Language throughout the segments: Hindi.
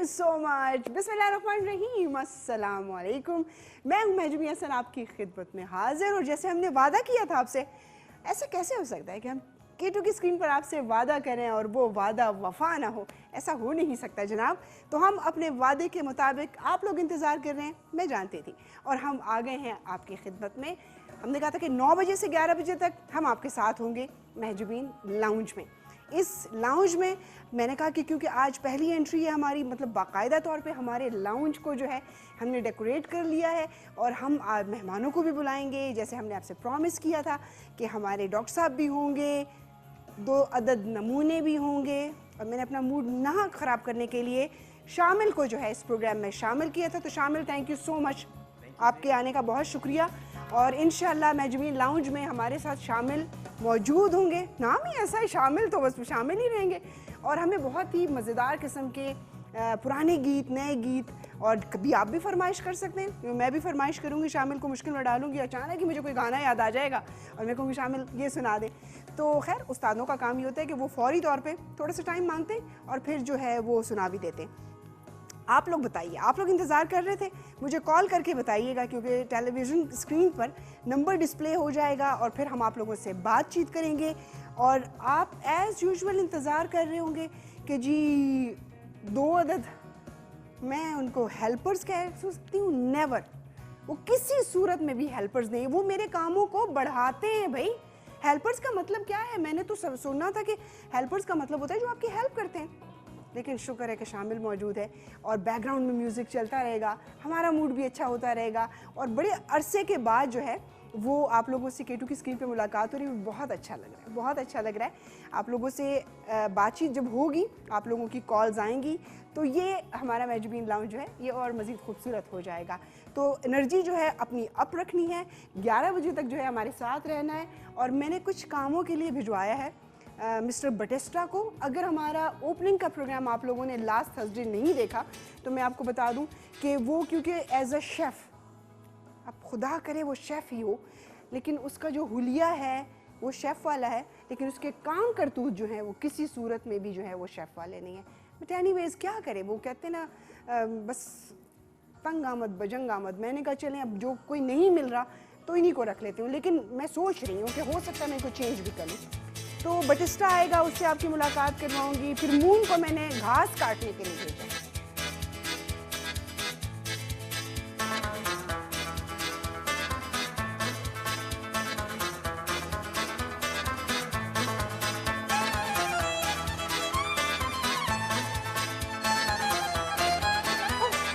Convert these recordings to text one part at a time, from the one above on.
You so much. बिस्मिल्लाहिर्रहमानिर्रहीम, अस्सलाम वालेकुम। मैं हूँ महजूबी हसन आपकी खिदमत में हाजिर। और जैसे हमने वादा किया था आपसे, ऐसा कैसे हो सकता है कि हम K2 की स्क्रीन पर आपसे वादा करें और वो वादा वफा ना हो? ऐसा हो नहीं सकता जनाब। तो हम अपने वादे के मुताबिक आप लोग इंतज़ार कर रहे हैं, मैं जानती थी, और हम आ गए हैं आपकी खिदमत में। हमने कहा था कि 9 बजे से 11 बजे तक हम आपके साथ होंगे महजूबीन लाउंज में। इस लाउंज में मैंने कहा कि क्योंकि आज पहली एंट्री है हमारी, मतलब बाकायदा तौर पे हमारे लाउंज को जो है हमने डेकोरेट कर लिया है और हम मेहमानों को भी बुलाएंगे, जैसे हमने आपसे प्रॉमिस किया था कि हमारे डॉक्टर साहब भी होंगे, 2 अदद नमूने भी होंगे। और मैंने अपना मूड ना ख़राब करने के लिए शामिल को जो है इस प्रोग्राम में शामिल किया था। तो शामिल, थैंक यू सो मच, आपके आने का बहुत शुक्रिया। और इंशाल्लाह महजूबीन लाउंज में हमारे साथ शामिल मौजूद होंगे। नाम ही ऐसा है शामिल, तो बस शामिल ही रहेंगे। और हमें बहुत ही मज़ेदार किस्म के पुराने गीत, नए गीत, और कभी आप भी फरमाइश कर सकते हैं, मैं भी फरमाइश करूँगी, शामिल को मुश्किल में डालूंगी। अचानक ही मुझे कोई गाना याद आ जाएगा और मैं कहूँगी शामिल ये सुना दें। तो खैर, उस्तादों का काम ये होता है कि वो फौरी तौर पे थोड़ा सा टाइम मांगते हैं और फिर जो है वो सुना भी देते हैं। आप लोग बताइए, आप लोग इंतज़ार कर रहे थे, मुझे कॉल करके बताइएगा, क्योंकि टेलीविज़न स्क्रीन पर नंबर डिस्प्ले हो जाएगा और फिर हम आप लोगों से बातचीत करेंगे। और आप एज़ यूजुअल इंतज़ार कर रहे होंगे कि जी 2 अदद मैं उनको हेल्पर्स कह सकती हूँ। नेवर, वो किसी सूरत में भी हेल्पर्स नहीं, वो मेरे कामों को बढ़ाते हैं भाई। हेल्पर्स का मतलब क्या है? मैंने तो सुना था कि हेल्पर्स का मतलब होता है जो आपकी हेल्प करते हैं। लेकिन शुक्र है कि शामिल मौजूद है और बैकग्राउंड में म्यूज़िक चलता रहेगा, हमारा मूड भी अच्छा होता रहेगा। और बड़े अरसे के बाद जो है वो आप लोगों से K2 की स्क्रीन पे मुलाकात हो रही है, बहुत अच्छा लग रहा है, बहुत अच्छा लग रहा है। आप लोगों से बातचीत जब होगी, आप लोगों की कॉल्स आएंगी, तो ये हमारा महजूबीन लाउंज जो है ये और मज़ीद खूबसूरत हो जाएगा। तो एनर्जी जो है अपनी अप रखनी है, 11 बजे तक जो है हमारे साथ रहना है। और मैंने कुछ कामों के लिए भिजवाया है मिस्टर बटिस्टा को। अगर हमारा ओपनिंग का प्रोग्राम आप लोगों ने लास्ट थर्सडे नहीं देखा तो मैं आपको बता दूं कि वो, क्योंकि एज अ शेफ़, अब खुदा करे वो शेफ़ ही हो, लेकिन उसका जो हुलिया है वो शेफ़ वाला है, लेकिन उसके काम करतूत जो हैं वो किसी सूरत में भी जो है वो शेफ़ वाले नहीं है। बट एनीवेज़ क्या करें, वो कहते हैं ना बस तंग आमद बजंग आमद। मैंने कहा चलें अब जो कोई नहीं मिल रहा तो इन्हीं को रख लेती हूँ, लेकिन मैं सोच रही हूँ कि हो सकता है मैं इनको चेंज भी कर लूँ। तो बटिस्टा आएगा, उससे आपकी मुलाकात करवाऊंगी। फिर मून को मैंने घास काटने के लिए भेजा।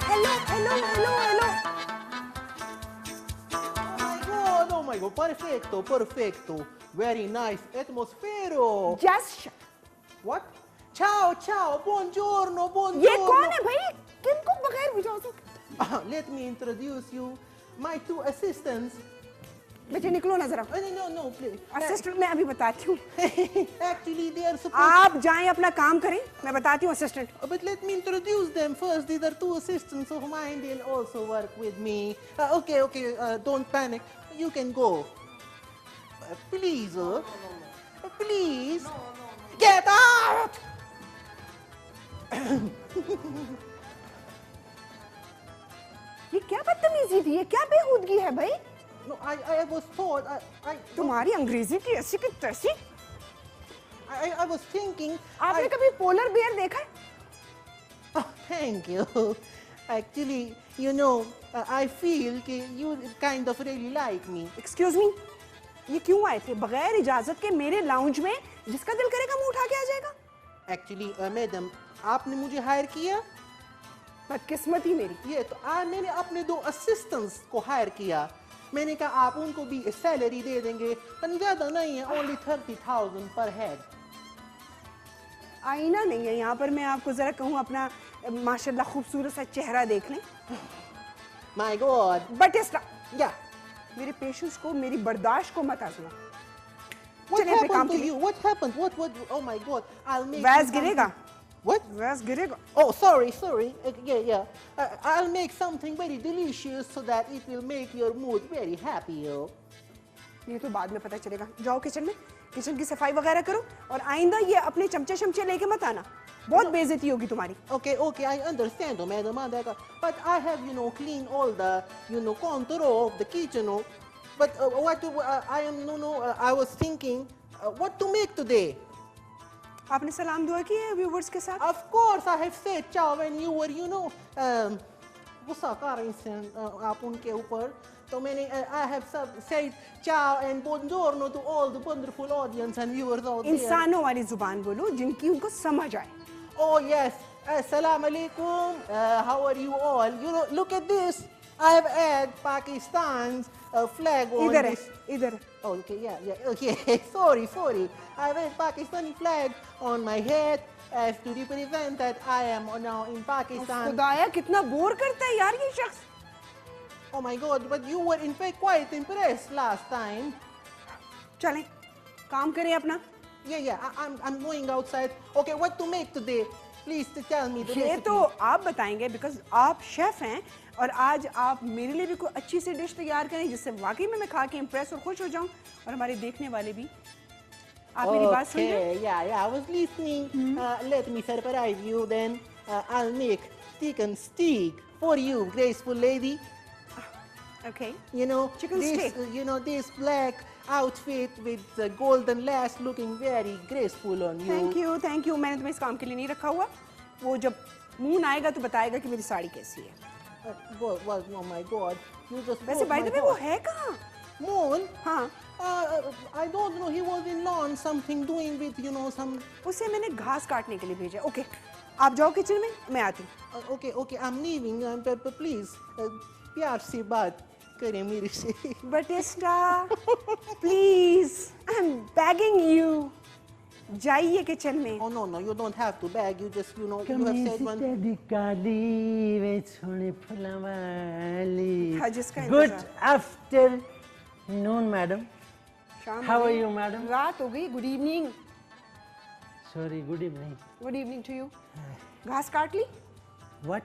Hello hello hello hello. Oh my god, perfecto, perfecto. Very nice atmosphere. Just What? Ciao, ciao, buongiorno, buongiorno. ये कौन है भाई? किनको बगैर बुझाओ तो? Let me introduce you, my 2 assistants. बेटे निकलो ना जरा। No, no, please. असिस्टेंट मैं अभी बताती हूँ। Actually, they are supposed. आप जाएं अपना काम करें, मैं बताती हूँ assistant. But let me introduce them first. These are 2 assistants of mine. They'll also work with me. Okay, don't panic. You can go. Please, please. Get out! ये क्या बदतमीजी थी, ये क्या बेहूदगी है भाई? No, I was told. तुम्हारी अंग्रेजी की ऐसी की तैसी। I was thinking. आपने कभी पोलर बियर देखा है? Oh, thank you. Actually, you know, I feel that you kind of really like me. Excuse me, ये क्यों आए थे बगैर इजाजत के मेरे लाउंज में? जिसका दिल करेगा मुंह उठा के आ जाएगा। Actually, मैडम, आपने मुझे हायर किया? बदकिस्मती मेरी। ये तो मैंने अपने 2 असिस्टेंट्स को हायर किया। मैंने कहा आप उनको भी सैलरी दे देंगे, पर ज़्यादा नहीं है, only 30,000 per head. आईना नहीं है यहाँ पर, मैं आपको जरा कहूँ अपना माशाल्लाह खूबसूरत सा चेहरा देख लें। My God. Batista, Yeah. मेरे पेशेंस को, मेरी बर्दाश्त को मत आजमा। What चलिए अपने काम happened के to लिए। you? What happened? What? Oh my God. I'll make. वैस you गिरेगा। something- What? वैस गिरेगा। Oh, sorry. Yeah. I'll make something very delicious so that it will make your mood very happy. ये तो बाद में पता चलेगा। जाओ किचन में, किचन की सफाई वगैरह करो और आइंदा ये अपने चमचे शमचे लेके मत आना, बहुत बेइज्जती होगी तुम्हारी। Okay, okay, I understand, madam. But I have, cleaned all the, counter of the kitchen. But I was thinking, what to make today? आपने सलाम दुआ की है व्यूवर्स के साथ? Of course, I have said ciao when you were, गुस्सा कर रही थी आप उनके ऊपर, तो मैंने I have said ciao and buongiorno to all the wonderful audience and viewers out there. इंसानों वाली जुबान बोलो जिनकी उनको समझ आए। Oh yes, assalamu alaikum. How are you all? Look at this. I have had Pakistan's flag on इधर है, this. इधर। Oh, okay, yeah, okay. sorry. I have had Pakistani flag on my head as to represent that I am now in Pakistan. खुदाया कितना बोर करता है यार ये शख्स। Oh my God, but you were in fact quite impressed last time. चलें, काम करें अपना। Yeah, I'm going outside. Okay, what to make today? Please tell me the ये recipe. तो आप बताएंगे बिकॉज आप शेफ हैं और आज आप मेरे लिए भी कोई अच्छी सी डिश तैयार करें जिससे वाकई में मैं खा के इम्प्रेस और खुश हो जाऊं और हमारे देखने वाले भी। आप मेरी बात सुन रहे हैं? Okay, yeah, I was listening. Let me surprise you then. I'll make chicken steak for you, graceful lady. Okay. Chicken this, steak. This black outfit with the golden lace looking very graceful on you. Thank you. मैंने तुम्हें इस काम के लिए नहीं रखा हुआ। वो जब मून आएगा तो बताएगा कि मेरी साड़ी कैसी है। Oh my God, you just. वैसे बाय द वे वो है कहाँ? Moon? हाँ, I don't know. He was in lawn something doing with some. उसे मैंने घास काटने के लिए भेजा। ओके, आप जाओ किचन में, मैं आती हूँ। Okay, I'm leaving. Please, प्यार से बात करें मेरे से। Batista, please, I am begging you, जाइए किचन में। Oh no, you don't have to beg. You just, you have said one. हाँ, जिसका Good इंतजार। afternoon, madam. शाम How हो are गई, you, madam? रात हो गई। Good evening. Sorry, good evening. Good evening to you. घास काट ली? What?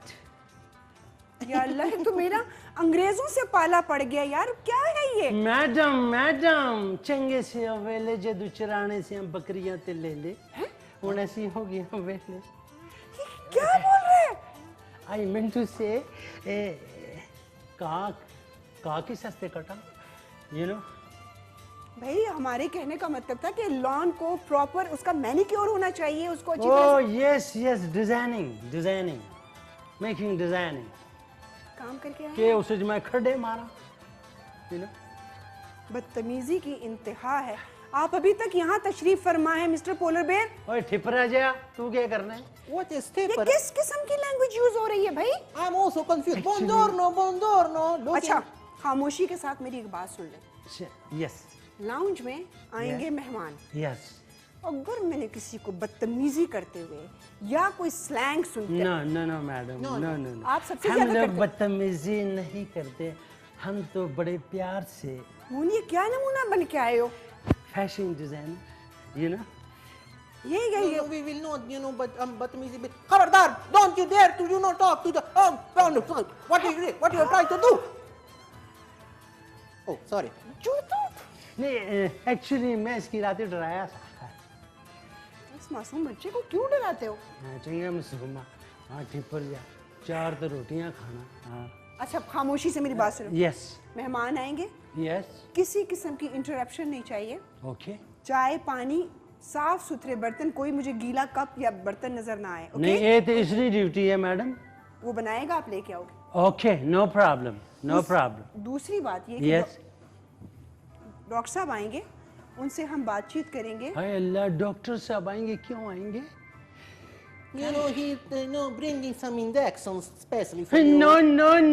या अल्लाह, तो मेरा अंग्रेजों से पाला पड़ गया यार, क्या है ये? मैडम चंगे से अवेले जदू चराने से हम बकरियां ते ले ले ਹੁਣ ਅਸੀਂ ਹੋ ਗਏ ਅਵੇਲੇ। क्या बोल रहे हैं? I meant to say का की सस्ते कटा, भाई हमारे कहने का मतलब था कि लॉन को प्रॉपर उसका मैनिक्योर होना चाहिए, उसको अच्छी Oh तरह से yes, designing, making designing. काम करके आए। के उसे मैं खड़े मारा, बदतमीजी की इंतहा है। आप अभी तक यहाँ तशरीफ फरमा है मिस्टर पोलर बेयर। ओए ठिपरा जा, तू क्या करना है? What is ये paper? किस किस्म की लैंग्वेज यूज हो रही है भाई? I'm also confused. Buongiorno. Looking. अच्छा, खामोशी के साथ मेरी एक बात सुन ले। Yes. लाउंज में आएंगे मेहमान, Yes. अगर मैंने किसी को बदतमीजी करते हुए या कोई स्लैंग सुनते No, madam. No. आप सबसे हम ज्यादा लोग करते हैं। बदतमीजी नहीं करते, हम तो बड़े प्यार से ये क्या नमूना बन के आए हो? फैशन डिजाइन, ये No, we will not, but खबरदार, don't you dare to, talk to the, what you trying to do? Oh, sorry. नहीं, एक्चुअली मैं इसकी रातें डराया था। इस मासूम बच्चे को क्यों डराते हो? चंगा मसूमा, हाँ ठिपर जा, 4 तो रोटियां खाना। हाँ। अच्छा, खामोशी से मेरी बात सुनो। Yes. मेहमान आएंगे, Yes. किसी किस्म की इंटरप्शन नहीं चाहिए। Okay. चाय पानी, साफ सुथरे बर्तन, कोई मुझे गीला कप या बर्तन नजर ना आए। नहीं, ओके? ये तो इसकी ड्यूटी है मैडम। वो बनाएगा, आप लेके आओगे। Okay, no problem. दूसरी बात ये कि Yes. डॉक्टर साहब आएंगे, उनसे हम बातचीत करेंगे। हाय अल्लाह, डॉक्टर साहब आएंगे, क्यों आएंगे? He, bringing some injections specially for you.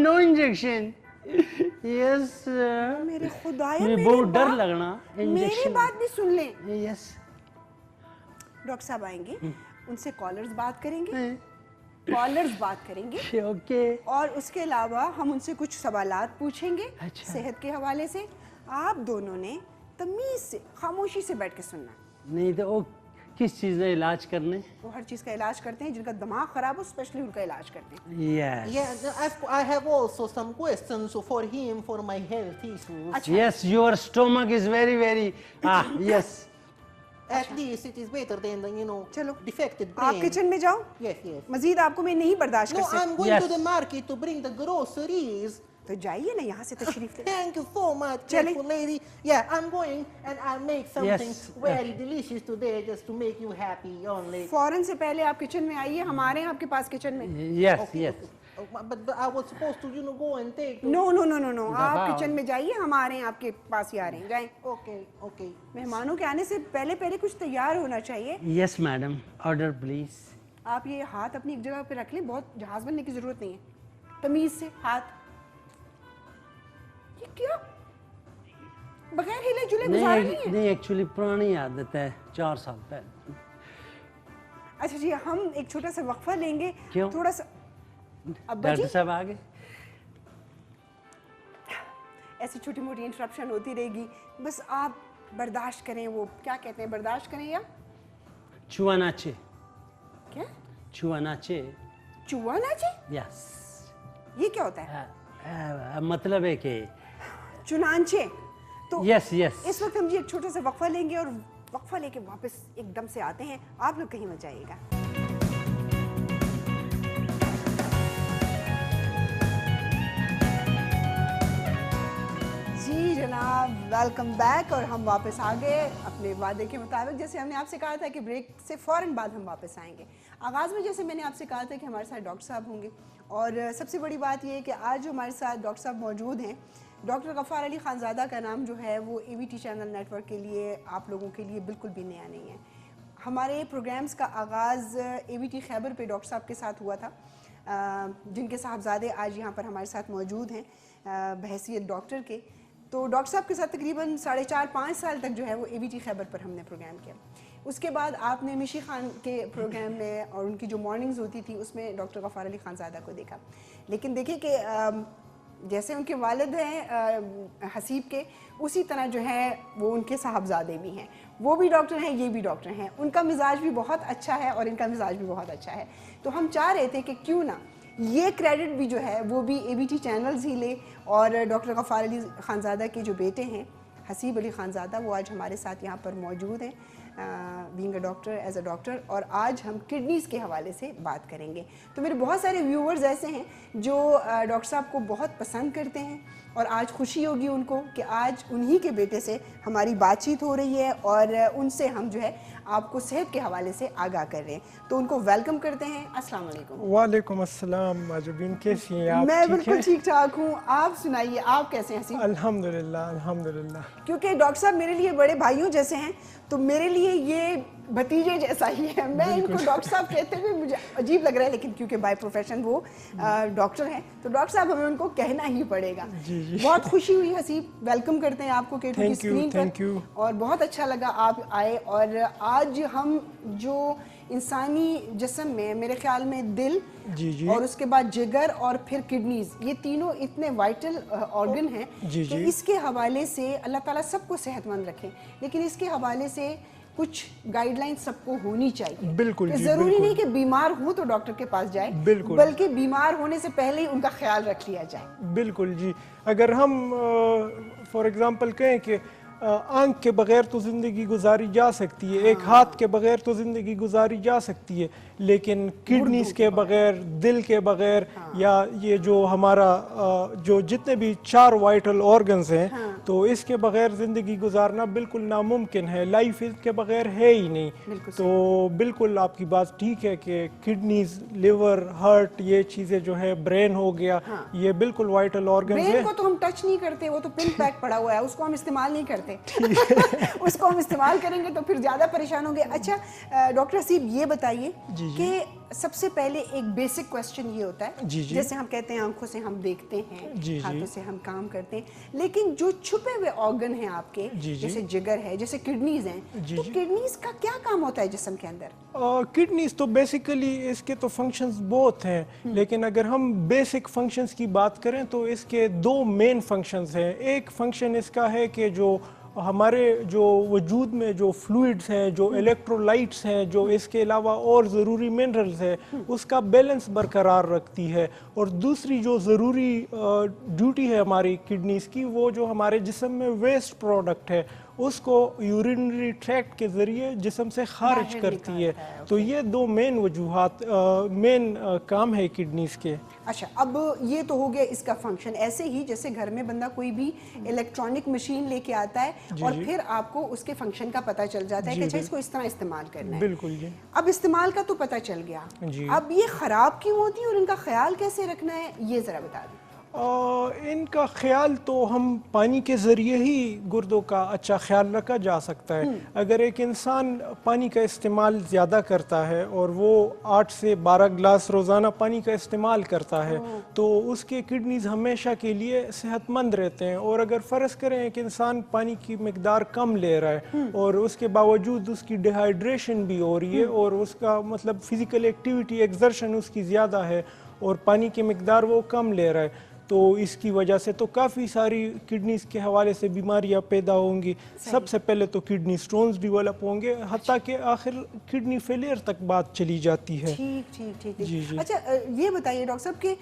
No injection. Yes. मेरे खुदाया, मुझे मेरी बहुत डर बात- लगना मेरी इंजेक्शन। बात भी सुन लें। Yes. डॉक्टर साहब आएंगे, उनसे कॉलर्स बात करेंगे Okay. और उसके अलावा हम उनसे कुछ सवालात पूछेंगे अच्छा। सेहत के हवाले से। आप दोनों ने तमीज से, खामोशी से बैठ के सुनना। नहीं तो वो किस चीज़ का इलाज करने? वो हर चीज़ का इलाज करते हैं, जिनका दिमाग खराब हो स्पेशली उनका इलाज करते हैं। Yes. Yeah, I have also some questions for him for my health issues. अच्छा, Yes, your stomach is very. Yes. At least it is better than the, चलो defected आप brain. किचन में जाओ, Yes, yes. मजीद आपको मैं नहीं बर्दाश्त कर No, सकती। I'm going Yes. to the market to bring the groceries. तो जाइए ना यहाँ से तशरीफ ले। Thank you so much, Chale. beautiful lady. Yeah, I'm going and I'll make something Yes. very delicious today just to make you happy only. फौरन से पहले आप किचन में आइए, हमारे हैं आपके पास किचन में। Yes Okay, yes okay. Oh, but I was supposed to, go and take. No no no no no, आप दबाओ। किचन में जाइए, हमारे हैं आपके पास ही आ रहे हैं, जाएं। Okay, okay. मेहमानों के आने से पहले पहले कुछ तैयार होना चाहिए। Yes madam, order please. आप ये हाथ अपनी एक जगह पे रख लें, बहुत जहाज बनने की जरूरत नहीं है। तमीज से हाथ। ये क्या? बगैर हिले जुले गुजारा नहीं है। नहीं एक्चुअली पुरानी आदत है, 4 साल पहले। अच्छा जी, हम एक छोटा सा वक्फा लेंगे। क्यों? थोड़ा सा अब्बा जी, डॉक्टर साहब आ गए। ऐसी छोटी मोटी इंटरप्शन होती रहेगी, बस आप बर्दाश्त करें। वो क्या कहते हैं, बर्दाश्त करें या चुआनाचे, क्या? चुआनाचे। चूहा नाचे? यस, ये क्या होता है? मतलब है कि चुनांचे। तो यस यस। इस वक्त हम जी एक छोटा सा वक्फा लेंगे और वक्फा लेके वापस एकदम से आते हैं। आप लोग कहीं मत जाइएगा। जी जनाब, वेलकम बैक। और हम वापस आ गए अपने वादे के मुताबिक। जैसे हमने आपसे कहा था कि ब्रेक से फ़ौरन बाद हम वापस आएंगे। आगाज़ में जैसे मैंने आपसे कहा था कि हमारे साथ डॉक्टर साहब होंगे, और सबसे बड़ी बात यह है कि आज जो हमारे साथ डॉक्टर साहब मौजूद हैं, डॉक्टर गफ़ार अली खानज़ादा का नाम जो है वो AVT चैनल नेटवर्क के लिए, आप लोगों के लिए बिल्कुल भी नया नहीं है। हमारे प्रोग्राम्स का आगाज़ AVT खैबर पे डॉक्टर साहब के साथ हुआ था, जिनके साहबजादे आज यहाँ पर हमारे साथ मौजूद हैं बहैसियत डॉक्टर के। तो डॉक्टर साहब के साथ तकरीबन 4.5-5 साल तक जो है वो AVT खैबर पर हमने प्रोग्राम किया। उसके बाद आपने मिशी खान के प्रोग्राम में और उनकी जो मॉर्निंग्स होती थी उसमें डॉक्टर गफ़ार अली खानज़ादा को देखा। लेकिन देखिए कि जैसे उनके वालिद हैं हसीब के, उसी तरह जो है वो उनके साहबजादे भी हैं, वो भी डॉक्टर हैं, ये भी डॉक्टर हैं। उनका मिजाज भी बहुत अच्छा है और इनका मिजाज भी बहुत अच्छा है। तो हम चाह रहे थे कि क्यों ना ये क्रेडिट भी जो है वो भी AVT चैनल्स ही ले। और डॉक्टर गफ़ार अली खानज़ादा के जो बेटे हैं हसीब अली खानज़ादा, वो आज हमारे साथ यहाँ पर मौजूद हैं being a doctor, as a doctor. और आज हम किडनीज़ के हवाले से बात करेंगे। तो मेरे बहुत सारे व्यूअर्स ऐसे हैं जो डॉक्टर साहब को बहुत पसंद करते हैं, और आज खुशी होगी उनको कि आज उन्हीं के बेटे से हमारी बातचीत हो रही है और उनसे हम जो है आपको सेहत के हवाले से आगाह कर रहे हैं। तो उनको वेलकम करते हैं। अस्सलाम वालेकुम। वालेकुम अस्सलाम माजुबीन, कैसी हैं आप? मैं ठीक बिल्कुल हैं? ठीक ठाक हूँ, आप सुनाइए, आप कैसे हैं हसीब? अल्हम्दुलिल्लाह अल्हम्दुलिल्लाह। क्योंकि डॉक्टर साहब मेरे लिए बड़े भाइयों जैसे हैं, तो मेरे लिए ये भतीजे जैसा ही है। मैं इनको डॉक्टर साहब कहते हुए मुझे अजीब लग रहा है, लेकिन क्योंकि बाय प्रोफेशन वो डॉक्टर हैं, तो डॉक्टर साहब हमें उनको कहना ही पड़ेगा। जी जी। बहुत खुशी हुई हसीब, वेलकम करते हैं आपको K2 की Thank you, स्क्रीन पर। thank you। और बहुत अच्छा लगा आप आए। और आज हम जो इंसानी जिस्म में मेरे ख्याल में दिल जी जी। और उसके बाद जिगर और फिर किडनीज, ये तीनों इतने वाइटल ऑर्गन हैं जी कि जी। इसके हवाले से अल्लाह ताला सबको सेहतमंद रखे, लेकिन इसके हवाले से कुछ गाइडलाइन सबको होनी चाहिए। बिल्कुल कि जी, जरूरी बिल्कुल। नहीं कि बीमार हो तो डॉक्टर के पास जाए, बिल्कुल। बल्कि बीमार होने से पहले ही उनका ख्याल रख लिया जाए। बिल्कुल जी। अगर हम फॉर एग्जांपल कहें कि आंख के बगैर तो ज़िंदगी गुजारी जा सकती है, एक हाथ के बगैर तो ज़िंदगी गुजारी जा सकती है, लेकिन किडनीज के बगैर, दिल के बगैर, या ये जो हमारा जो जितने भी 4 वाइटल ऑर्गन्स हैं, तो इसके बगैर ज़िंदगी गुजारना बिल्कुल नामुमकिन है। लाइफ इसके बगैर है ही नहीं। तो बिल्कुल आपकी बात ठीक है कि किडनीज, लिवर, हार्ट, ये चीज़ें जो है, ब्रेन हो गया, ये बिल्कुल वाइटल ऑर्गन्स ब्रेन है। को तो हम टच नहीं करते, वो तो पिन पैक पड़ा हुआ है, उसको हम इस्तेमाल नहीं करते। उसको हम इस्तेमाल करेंगे तो फिर ज्यादा परेशान होंगे। अच्छा डॉक्टर हसीब, ये बताइए कि सबसे पहले एक बेसिक क्वेश्चन ये होता है, जी जी। जैसे हम कहते हैं आंखों से हम देखते हैं, जी जी। हाथों से हम काम करते हैं, लेकिन जो छुपे हुए ऑर्गन हैं आपके, जी जी। जैसे जिगर है, जैसे किडनीज हैं, जी तो जी। किडनीज का क्या काम होता है जिस्म के अंदर? किडनीज तो बेसिकली इसके तो फंक्शंस बहुत हैं, लेकिन अगर हम बेसिक फंक्शंस की बात करें तो इसके 2 मेन फंक्शंस हैं। एक फंक्शन इसका है कि जो हमारे जो वजूद में जो फ्लूइड्स हैं, जो इलेक्ट्रोलाइट्स हैं, जो इसके अलावा और ज़रूरी मिनरल्स हैं, उसका बैलेंस बरकरार रखती है। और दूसरी जो ज़रूरी ड्यूटी है हमारी किडनीज की, वो जो हमारे जिस्म में वेस्ट प्रोडक्ट है उसको यूरिनरी ट्रैक्ट के ज़रिए जिस्म से खारिज बाहर करती है। निकालता है, तो ये दो मेन वजूहात मेन काम है किडनीज के। अच्छा, अब ये तो हो गया इसका फंक्शन। ऐसे ही जैसे घर में बंदा कोई भी इलेक्ट्रॉनिक मशीन लेके आता है और जी। फिर आपको उसके फंक्शन का पता चल जाता है कि जी, अच्छा इसको इस तरह इस्तेमाल करना है। बिल्कुल जी। अब इस्तेमाल का तो पता चल गया, जी। अब ये खराब क्यों होती है और इनका ख्याल कैसे रखना है, ये जरा बता दें। इनका ख्याल तो हम पानी के ज़रिए ही गुर्दों का अच्छा ख्याल रखा जा सकता है। अगर एक इंसान पानी का इस्तेमाल ज़्यादा करता है और वो 8 से 12 गिलास रोज़ाना पानी का इस्तेमाल करता है तो उसके किडनीज हमेशा के लिए सेहतमंद रहते हैं। और अगर फ़र्ज़ करें एक इंसान पानी की मिकदार कम ले रहा है और उसके बावजूद उसकी डिहाइड्रेशन भी हो रही है और उसका मतलब फ़िज़िकल एक्टिविटी एक्सर्शन उसकी ज़्यादा है और पानी की मिकदार वो कम ले रहा है, तो इसकी वजह से तो काफ़ी सारी किडनीज के हवाले से बीमारियां पैदा होंगी। सबसे पहले तो किडनी स्टोन्स डेवलप होंगे, हत्ता कि आखिर किडनी फेलियर तक बात चली जाती है। ठीक ठीक ठीक जी, जी। अच्छा, ये बताइए डॉक्टर साहब कि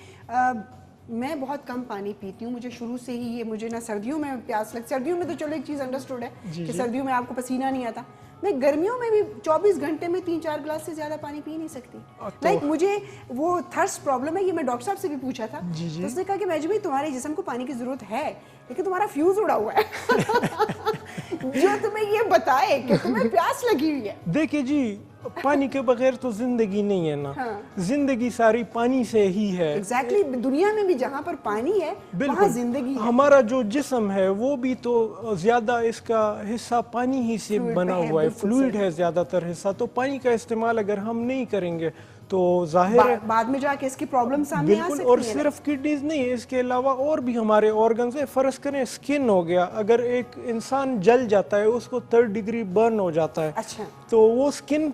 मैं बहुत कम पानी पीती हूँ, मुझे शुरू से ही ये, मुझे ना सर्दियों में प्यास लगती, सर्दियों में तो चलो एक चीज़ अंडरस्टूड है कि सर्दियों में आपको पसीना नहीं आता, मैं गर्मियों में भी 24 घंटे में 3-4 गिलास से ज़्यादा पानी पी नहीं सकती। लाइक मुझे वो थर्स्ट प्रॉब्लम है, ये मैं डॉक्टर साहब से भी पूछा था, तो उसने कहा कि मैजू भाई तुम्हारे जिस्म को पानी की ज़रूरत है लेकिन तुम्हारा फ्यूज़ उड़ा हुआ है जो तुम्हें ये बताए कि तुम्हें प्यास लगी हुई है। देखिए जी, पानी के बगैर तो जिंदगी नहीं है ना। जिंदगी सारी पानी से ही है। एग्जैक्टली, दुनिया में भी जहाँ पर पानी है वहाँ जिंदगी है। हमारा जो जिस्म है वो भी तो ज्यादा इसका हिस्सा पानी ही से बना हुआ है, फ्लूइड है ज्यादातर हिस्सा। तो पानी का इस्तेमाल अगर हम नहीं करेंगे तो जाहिर है बाद में जाके इसकी प्रॉब्लम सामने आ बिल्कुल। सकती और है। सिर्फ किडनीज नहीं, इसके अलावा और भी हमारे ऑर्गन्स है। फर्ज करें स्किन हो गया, अगर एक इंसान जल जाता है उसको 3rd डिग्री बर्न हो जाता है, अच्छा, तो वो स्किन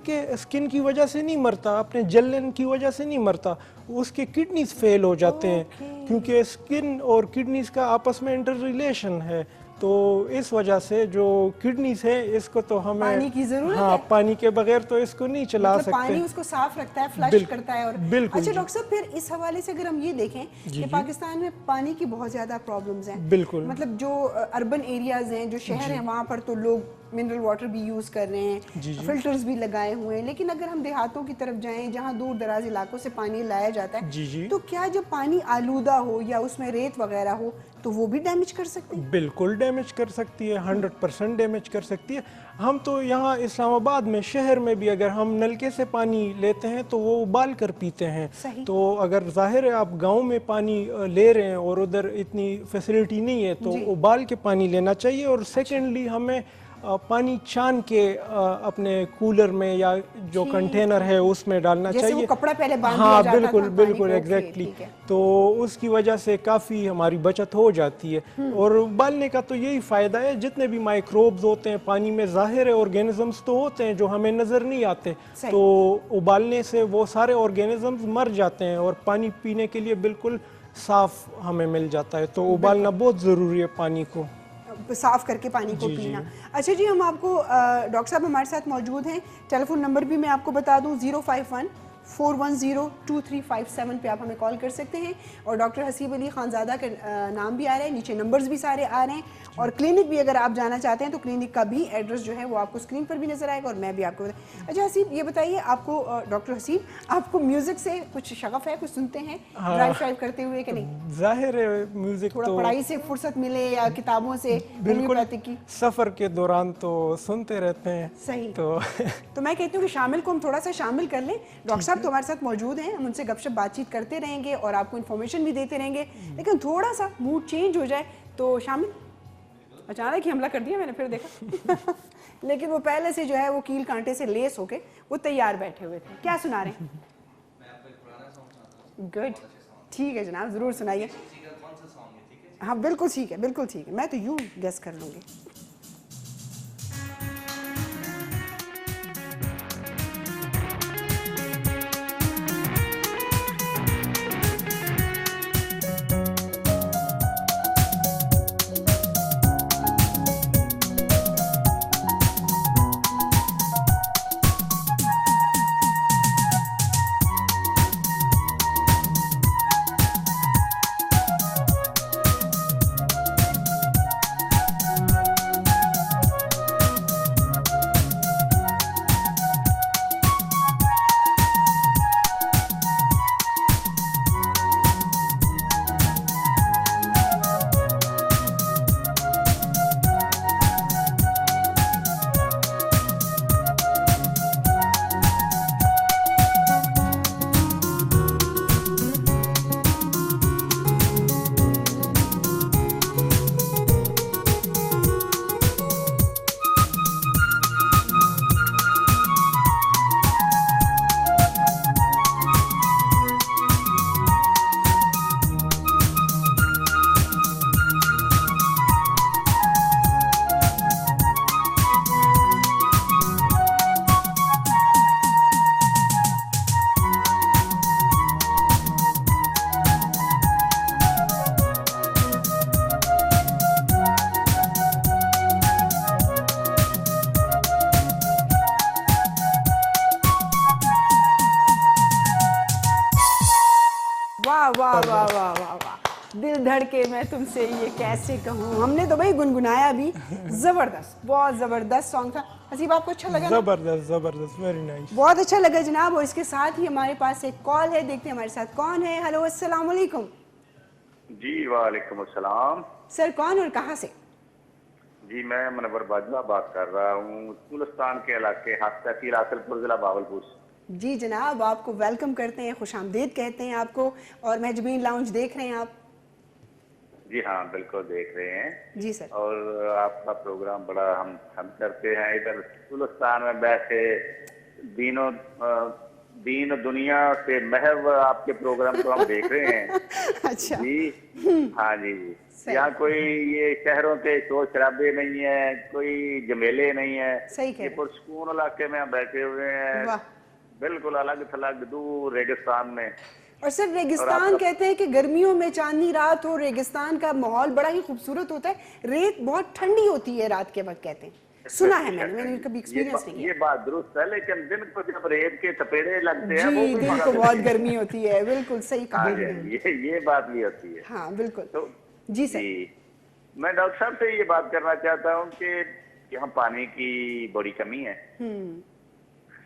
की वजह से नहीं मरता, अपने जलन की वजह से नहीं मरता, उसके किडनीज फेल हो जाते हैं क्योंकि स्किन और किडनीज का आपस में इंटर रिलेशन है। तो इस वजह से जो किडनीज है इसको तो हमें पानी की जरूरत है। पानी के बगैर तो इसको नहीं चला मतलब सकते। पानी उसको साफ रखता है, फ्लश करता है। और बिल्कुल अच्छा जी। डॉक्टर साहब, फिर इस हवाले से अगर हम ये देखें कि पाकिस्तान में पानी की बहुत ज्यादा प्रॉब्लम्स हैं। बिल्कुल। मतलब जो अर्बन एरियाज हैं, जो शहर हैं, वहाँ पर तो लोग मिनरल वाटर भी यूज कर रहे हैं, फिल्टर्स भी लगाए हुए हैं। लेकिन अगर हम देहातों की तरफ जाएं जहाँ दूर दराज इलाकों से पानी लाया जाता है, तो क्या जब पानी आलूदा हो या उसमें रेत वगैरह हो तो वो भी डैमेज कर सकती है? बिल्कुल डैमेज कर सकती है, 100% डैमेज कर सकती है। हम तो यहाँ इस्लामाबाद में शहर में भी अगर हम नलके से पानी लेते हैं तो वो उबाल कर पीते हैं। सही। तो अगर जाहिर है आप गांव में पानी ले रहे हैं और उधर इतनी फैसिलिटी नहीं है तो उबाल के पानी लेना चाहिए। और सेकेंडली हमें पानी छान के अपने कूलर में या जो कंटेनर है उसमें डालना जैसे चाहिए। वो कपड़ा पहले बांध हाँ दिया जाता बिल्कुल था पानी बिल्कुल को, एग्जैक्टली। ठीक है। तो उसकी वजह से काफ़ी हमारी बचत हो जाती है। और उबालने का तो यही फ़ायदा है, जितने भी माइक्रोब्स होते हैं पानी में, ज़ाहिर है ऑर्गेनिजम्स तो होते हैं जो हमें नज़र नहीं आते, तो उबालने से वो सारे ऑर्गेनिजम्स मर जाते हैं और पानी पीने के लिए बिल्कुल साफ हमें मिल जाता है। तो उबालना बहुत ज़रूरी है पानी को, साफ करके पानी को पीना। अच्छा जी, हम आपको डॉक्टर साहब हमारे साथ मौजूद हैं। टेलीफोन नंबर भी मैं आपको बता दूं, 051-410-2357 पे आप हमें कॉल कर सकते हैं। और डॉक्टर हसीब अली खानजादा का नाम भी आ रहा है, नीचे नंबर्स भी सारे आ रहे हैं। और क्लिनिक भी अगर आप जाना चाहते हैं तो क्लिनिक का भी एड्रेस जो है वो आपको स्क्रीन पर भी नजर आएगा और मैं भी आपको अच्छा हसीब ये बताइए, आपको डॉक्टर हसीब, आपको म्यूजिक से कुछ शगफ है, कुछ सुनते हैं ड्राइव श्राइव करते हुए कि नहीं? जाहिर है म्यूजिक थोड़ा तो पढ़ाई से फुर्सत मिले या किताबों से बिल्कुल की सफर के दौरान तो सुनते रहते हैं। सही। तो मैं कहती हूँ कि शामिल को हम थोड़ा सा शामिल कर लें। डॉक्टर साहब तो हमारे साथ मौजूद हैं, हम उनसे गपशप बातचीत करते रहेंगे और आपको इन्फॉर्मेशन भी देते रहेंगे, लेकिन थोड़ा सा मूड चेंज हो जाए तो शामिल। अचानक ही हमला कर दिया मैंने, फिर देखा लेकिन वो पहले से जो है वो कील कांटे से लेस होके वो तैयार बैठे हुए थे। क्या सुना रहे हैं? गुड, ठीक है जनाब, जरूर सुनाइए। हाँ बिल्कुल ठीक है, बिल्कुल ठीक है, मैं तो यूं गेस कर लूंगी। वाह वाह वाह वाह वाह, दिल धड़के मैं तुमसे ये कैसे कहूँ। हमने तो भाई गुनगुनाया भी, जबरदस्त, बहुत जबरदस्त सॉन्ग था। हसीब आपको अच्छा लगा ना? जबरदस्त जबरदस्त, वेरी नाइस। बहुत अच्छा लगा जनाब। और इसके साथ ही हमारे पास एक कॉल है, देखते हैं हमारे साथ कौन है। हेलो अस्सलाम वालेकुम। जी वालेकुम अस्सलाम। सर कौन और कहाँ से? जी मैं मनवर बाजवा बात कर रहा हूँ, गुलिस्तान के इलाके हाथ तहसील आसलपुर जिला भावलपुर से। जी जनाब, आपको वेलकम करते हैं, खुशामदीद कहते हैं आपको। और महजबीन लाउंज देख रहे हैं आप? जी हाँ बिल्कुल देख रहे हैं। जी सर। और आपका प्रोग्राम बड़ा हम करते हैं इधर गुलिस्तान में बैठे, दीन दुनिया से महव आपके प्रोग्राम को हम देख रहे हैं। अच्छा जी हाँ जी। यहाँ कोई ये शहरों के शोर शराबे नहीं है, कोई जमेले नहीं है। सही कह ये रहे हैं। पुरसकून इलाके में हम बैठे हुए हैं, वाह। बिल्कुल अलग थलग दूर रेगिस्तान में। और सर रेगिस्तान कहते हैं कि गर्मियों में चांदनी रात हो, रेगिस्तान का माहौल बड़ा ही खूबसूरत होता है। रेत बहुत ठंडी होती है रात के वक्त कहते हैं, सुना है मैंने कभी एक्सपीरियंस नहीं ये किया। बात दुरुस्त है, लेकिन दिन को जब रेत के थपेड़े लगते हैं वो जी, भी दिन मजा को बहुत देती है। गर्मी होती है, बिल्कुल सही कहा। हाँ जी, ये बात भी होती है। हाँ बिल्कुल। तो जी सर। मैं डॉक्टर साहब से ये बात करना चाहता हूँ कि यहाँ पानी की बड़ी कमी है,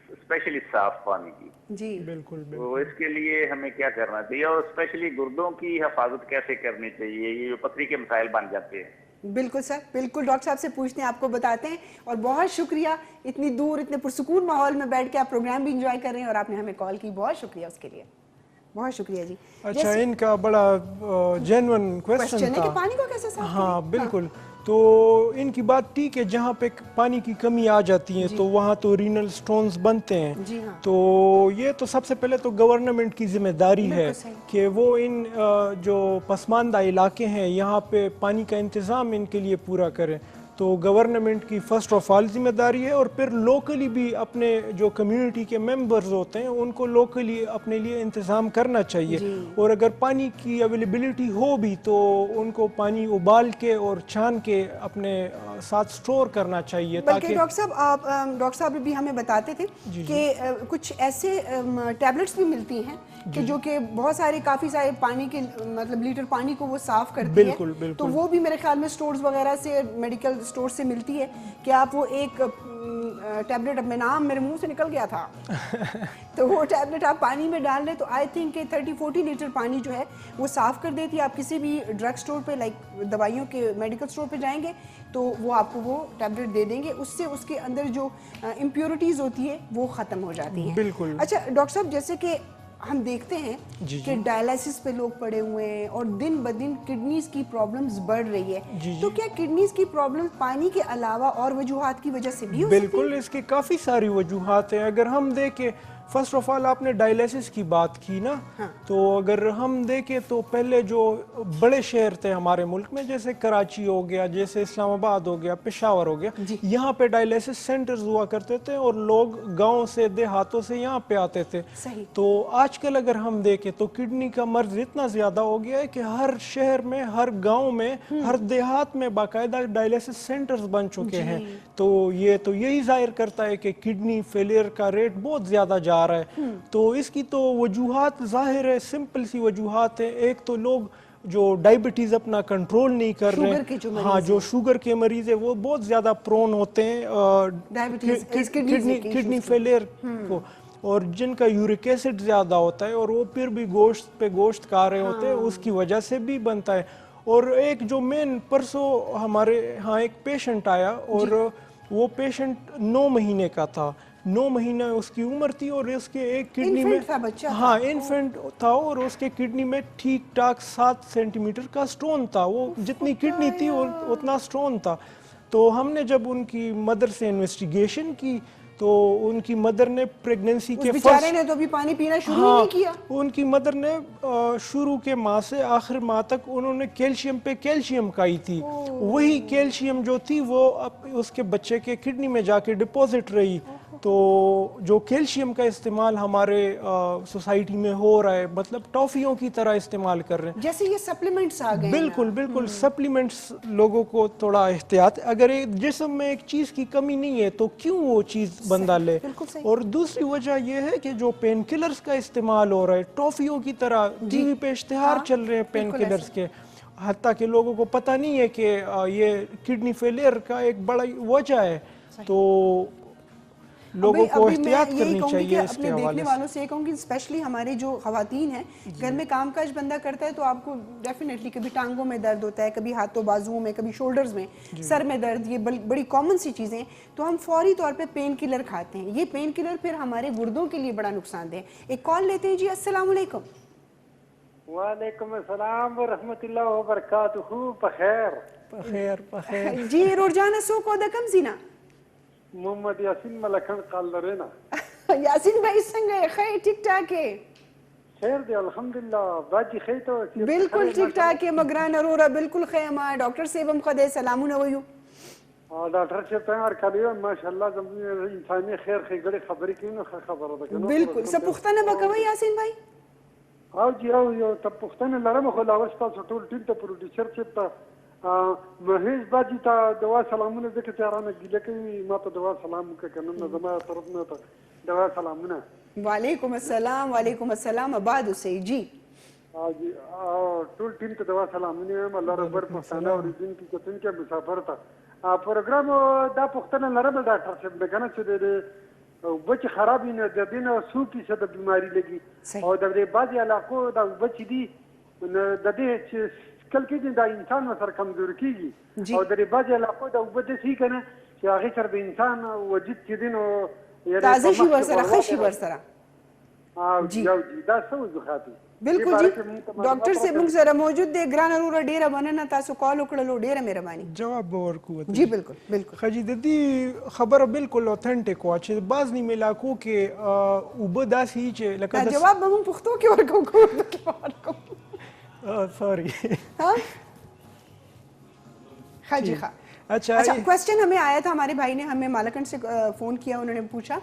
स्पेशली साफ पानी की। जी बिल्कुल बिल्कुल। तो इसके लिए हमें क्या करना चाहिए और स्पेशली गुर्दों की हिफाजत कैसे करनी चाहिए, ये जो पथरी के मसाइल बन जाते हैं। बिल्कुल सर, बिल्कुल डॉक्टर साहब से पूछते हैं, आपको बताते हैं। और बहुत शुक्रिया, इतनी दूर इतने पुरसुकून माहौल में बैठ के आप प्रोग्राम भी इंजॉय कर रहे हैं और आपने हमें कॉल की, बहुत शुक्रिया उसके लिए, बहुत शुक्रिया जी। अच्छा, इनका बड़ा जेन्युइन क्वेश्चन क्वेश्चन है कि था। पानी को कैसे साफ हाँ करें? बिल्कुल। तो इनकी बात ठीक है, जहाँ पे पानी की कमी आ जाती है तो वहाँ तो रीनल स्टोन्स बनते हैं। जी हाँ। तो ये तो सबसे पहले तो गवर्नमेंट की जिम्मेदारी है बिल्कुल सही। कि वो इन जो पसमानदा इलाके हैं यहाँ पे पानी का इंतज़ाम इनके लिए पूरा करें। तो गवर्नमेंट की फर्स्ट ऑफ ऑल जिम्मेदारी है, और फिर लोकली भी अपने जो कम्युनिटी के मेंबर्स होते हैं उनको लोकली अपने लिए इंतज़ाम करना चाहिए। और अगर पानी की अवेलेबिलिटी हो भी तो उनको पानी उबाल के और छान के अपने साथ स्टोर करना चाहिए, बल्कि ताकि डॉक्टर साहब आप डॉक्टर साहब भी हमें बताते थे कि कुछ ऐसे टैबलेट्स भी मिलती हैं कि जो कि बहुत सारे काफ़ी सारे पानी के मतलब लीटर पानी को वो साफ करती बिल्कुल, है। बिल्कुल। तो वो भी मेरे ख्याल में स्टोर्स वगैरह से, मेडिकल स्टोर से मिलती है कि आप वो एक टैबलेट, अब मैं नाम मेरे मुंह से निकल गया था तो वो टैबलेट आप पानी में डाल लें तो आई थिंक 30-40 लीटर पानी जो है वो साफ़ कर देती है। आप किसी भी ड्रग स्टोर पे, लाइक दवाइयों के मेडिकल स्टोर पे जाएंगे तो वो आपको वो टैबलेट दे देंगे, उससे उसके अंदर जो इम्प्योरिटीज़ होती है वो ख़त्म हो जाती हैं। बिल्कुल। अच्छा डॉक्टर साहब, जैसे कि हम देखते हैं कि डायलिसिस पे लोग पड़े हुए हैं और दिन ब दिन किडनीज की प्रॉब्लम्स बढ़ रही है, तो क्या किडनीज की प्रॉब्लम पानी के अलावा और वजूहात की वजह से भी हो सकती है? बिल्कुल, इसकी काफ़ी सारी वजूहात हैं। अगर हम देखें, फर्स्ट ऑफ ऑल आपने डायलिसिस की बात की ना, तो अगर हम देखें तो पहले जो बड़े शहर थे हमारे मुल्क में, जैसे कराची हो गया, जैसे इस्लामाबाद हो गया, पेशावर हो गया, यहाँ पे डायलिसिस सेंटर्स हुआ करते थे और लोग गांव से, देहातों से यहाँ पे आते थे। सही। तो आजकल अगर हम देखें तो किडनी का मर्ज इतना ज्यादा हो गया है कि हर शहर में, हर गांव में, हर देहात में बाकायदा डायलिसिस सेंटर्स बन चुके हैं। तो ये तो यही जाहिर करता है कि किडनी फेलियर का रेट बहुत ज्यादा जा रहा है। तो इसकी तो वजूहात जाहिर है, सिंपल सी वजूहात है। एक तो लोग जो डायबिटीज अपना कंट्रोल नहीं कर रहे हैं, हाँ, जो शुगर के मरीज है वो बहुत ज्यादा प्रोन होते हैं किडनी फेलियर को, और जिनका यूरिक एसिड ज्यादा होता है और वो फिर भी गोश्त पे गोश्त खा रहे होते हैं, उसकी वजह से भी बनता है। और एक जो मेन परसों हमारे यहाँ एक पेशेंट आया और वो पेशेंट 9 महीने का था, 9 महीना उसकी उम्र थी और उसके एक किडनी में था बच्चा, हाँ इन्फेंट था और उसके किडनी में ठीक ठाक 7 सेंटीमीटर का स्टोन था। वो जितनी किडनी थी उतना स्टोन था। तो हमने जब उनकी मदर से इन्वेस्टिगेशन की तो उनकी मदर ने प्रेगनेंसी के बेचारे ने तो अभी पानी पीना शुरू ही नहीं किया। उनकी मदर ने शुरू के माह से आखिर माह तक उन्होंने कैल्शियम पे कैल्शियम खाई थी। वही कैल्शियम जो थी वो उसके बच्चे के किडनी में जाके डिपॉजिट रही। तो जो कैल्शियम का इस्तेमाल हमारे सोसाइटी में हो रहा है, मतलब टॉफियों की तरह इस्तेमाल कर रहे हैं। जैसे ये सप्लीमेंट्स आ गए हैं बिल्कुल बिल्कुल, सप्लीमेंट्स लोगों को थोड़ा एहतियात, अगर एक जिस्म में एक चीज की कमी नहीं है तो क्यों वो चीज बंदा ले। बिल्कुल सही। और दूसरी वजह यह है कि जो पेन किलर्स का इस्तेमाल हो रहा है टॉफियों की तरह, टीवी पे इश्तिहार चल रहे हैं पेन किलर्स के, हत्ता कि लोगों को पता नहीं है कि ये किडनी फेलियर का एक बड़ा वजह है। तो लोगों को एहतियात करनी चाहिए इसके अपने हवाले देखने से। वालों से ये कहूँगी, स्पेशली हमारी जो खवातीन हैं, घर में कामकाज बंदा करता है तो आपको डेफिनेटली कभी टांगों में दर्द होता है, कभी हाथों बाजुओं में, कभी शोल्डर्स में, सर में दर्द, ये बड़ी कॉमन सी चीज़ें हैं। तो हम फौरी तौर पे पेन किलर खाते हैं। ये पेन किलर फिर हमारे गुर्दों के लिए बड़ा नुकसानदेह है। एक कॉल लेते हैं जी। अस्सलाम वालेकुम। वालेकुम अस्सलाम व रहमतुल्लाहि व बरकातुहू। बखैर बखैर जी रोजाना सो को दकम जीना मोहम्मद यासीन मलखन कालरेना। यासीन भाई संगे खैर ठीक ठाक है? खैर दे अल्हम्दुलिल्लाह बाजी खैर तो बिल्कुल ठीक ठाक है मगरान अरोरा बिल्कुल खैमा डॉक्टर सेवम खदे सलामु नवयू डॉक्टर से तैयार करियो माशाल्लाह जब इंसानी खैर खैगड़े खबरी क्यों खबर है बिल्कुल सब पुख्ता न बकवा यासीन भाई। आओ जी आओ यो तब पुख्तन लरम खो लावस्ता टोल टीम तो प्रोड्यूसर से महेश बाजी ता दवा सलामुने देखे चाराने गिले के मा तो दवा सलाम के कन्न जमा तरफ में तो दवा सलामुने। वालेकुम अस्सलाम। वालेकुम अस्सलाम। आबाद से जी जी टोल टीम तो दवा सलामुने अल्लाह रबर पुख्ताना और दिन की कतन के मुसाफर था प्रोग्राम दा पुख्तन लरम डॉक्टर से बेगना से दे बच खराबी ने द दिन सू की से बीमारी लगी और दबरे बाजी इलाको दा बच दी द दे कल के दिन दा इंसान सर कमजोर कीगी और दरे बाजी इलाको दा बच सी कने कि आखिर सर द इंसान वजद के दिन ताज़ी शी बरसरा खुशी बरसरा जी जी दा सब जुखाती बिल्कुल जी डॉक्टर से मुंग जरा मौजूद दे ग्रान अरोरा डेरा बनना तासो कॉल उकड़लो डेरा मेहरबानी जवाब और कुवत जी बिल्कुल बिल्कुल खजीदती खबर बिल्कुल ऑथेंटिक हो अच्छे बाज नहीं मिला को के उबदास ही चे लका जवाब बम पुख्तो के और को सॉरी हां हाजी खा अच्छा क्वेश्चन हमें आया था, हमारे भाई ने हमें मालाकंड से फ़ोन किया, उन्होंने पूछा